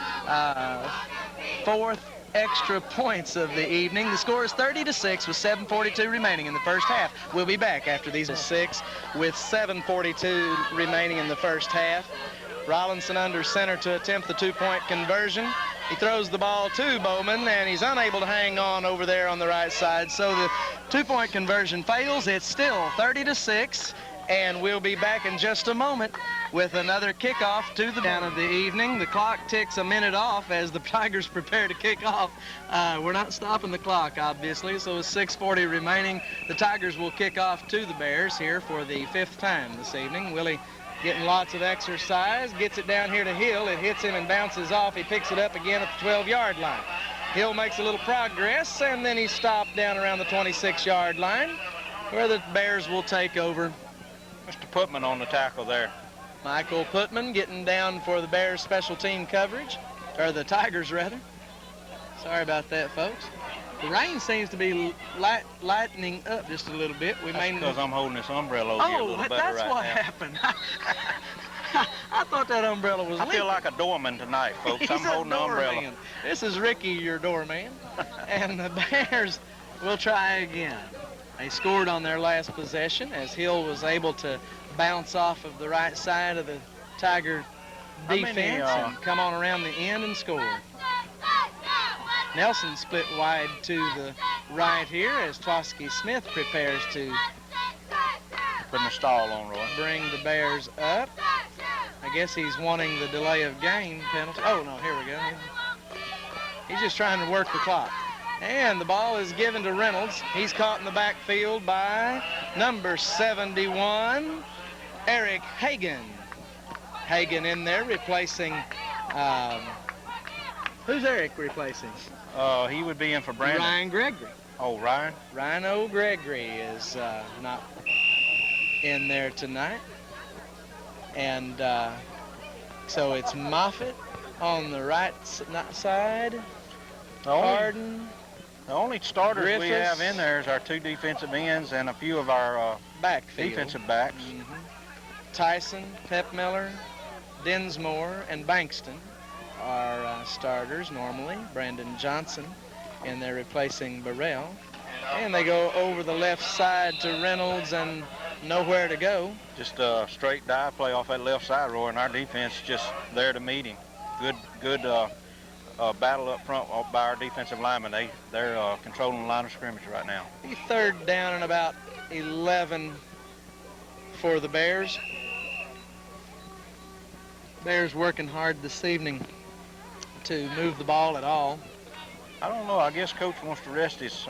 fourth extra points of the evening. The score is 30-6 with 7:42 remaining in the first half. We'll be back after these 6 with 7:42 remaining in the first half. Rollinson under center to attempt the 2-point conversion. He throws the ball to Bowman, and he's unable to hang on over there on the right side. So the 2-point conversion fails. It's still 30-6, and we'll be back in just a moment with another kickoff to the down of the evening. The clock ticks a minute off as the Tigers prepare to kick off. We're not stopping the clock, obviously, so with 6:40 remaining, the Tigers will kick off to the Bears here for the 5th time this evening. Willie getting lots of exercise, gets it down here to Hill. It hits him and bounces off. He picks it up again at the 12-yard line. Hill makes a little progress, and then he's stopped down around the 26-yard line, where the Bears will take over. Mr. Putman on the tackle there. Michael Putman getting down for the Bears special team coverage, or the Tigers rather. Sorry about that, folks. The rain seems to be lightening up just a little bit. That's because I'm holding this umbrella over here a little better right now. Oh, that's what happened. I thought that umbrella was leaking. I feel like a doorman tonight, folks. I'm holding the umbrella. This is Ricky, your doorman. And the Bears will try again. They scored on their last possession as Hill was able to bounce off of the right side of the Tiger defense and come on around the end and score. Nelson split wide to the right here as Twosky Smith prepares to putting the stall on, Roy. Bring the Bears up. I guess he's wanting the delay of game penalty. Oh, no, here we go. He's just trying to work the clock. And the ball is given to Reynolds. He's caught in the backfield by number 71, Eric Hagan. Hagan in there replacing, who's Eric replacing? He would be in for Brandon. Ryan Gregory. Oh, Ryan? Ryan O'Gregory is not in there tonight. And so it's Moffitt on the right side. Harden. The only starters Griffiths. we have in there is our 2 defensive ends and a few of our defensive backs. Mm-hmm. Tyson, Pepmiller, Dinsmore, and Bankston are starters normally. Brandon Johnson in there replacing Burrell. And they go over the left side to Reynolds and nowhere to go. Just a straight dive play off that left side, Roy, and our defense just there to meet him. Good battle up front by our defensive linemen. They're controlling the line of scrimmage right now. 3rd down and about 11 for the Bears. Bears working hard this evening to move the ball at all. I don't know. I guess Coach wants to rest his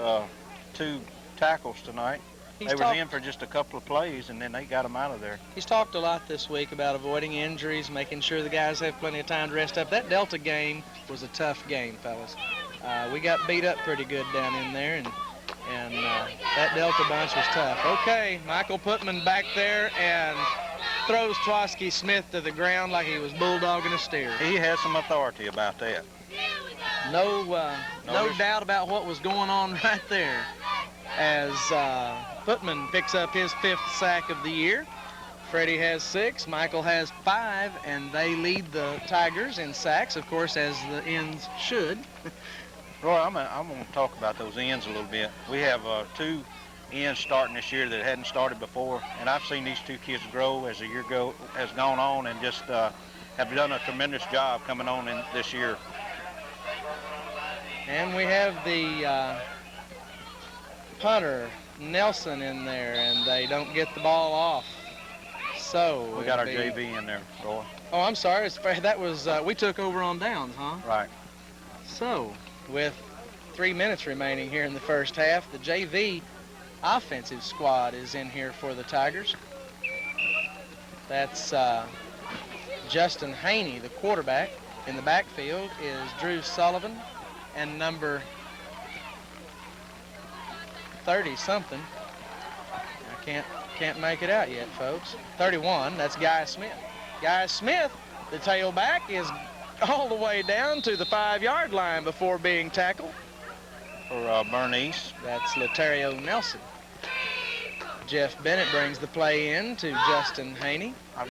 2 tackles tonight. They was in for just a couple of plays, and then they got them out of there. He's talked a lot this week about avoiding injuries, making sure the guys have plenty of time to rest up. That Delta game was a tough game, fellas. We got beat up pretty good down in there, and that Delta bunch was tough. Okay, Michael Putman back there and throws Twosky Smith to the ground like he was bulldogging a steer. He has some authority about that. No doubt about what was going on right there as Putman picks up his 5th sack of the year. Freddie has 6, Michael has 5, and they lead the Tigers in sacks, of course, as the ends should. Roy, I'm going to talk about those ends a little bit. We have 2 ends starting this year that hadn't started before, and I've seen these 2 kids grow as the year has gone on and just have done a tremendous job coming on in this year. And we have the punter, Nelson, in there, and they don't get the ball off. So we got our JV in there, Roy. Oh, I'm sorry. That was we took over on downs, huh? Right. So with 3 minutes remaining here in the first half, the JV offensive squad is in here for the Tigers. That's Justin Haney, the quarterback. In the backfield is Drew Sullivan and number 30-something. I can't make it out yet, folks. 31, that's Guy Smith. Guy Smith The tailback is all the way down to the 5-yard line before being tackled. For Bernice. That's Latario Nelson. Jeff Bennett brings the play in to Justin Haney. I've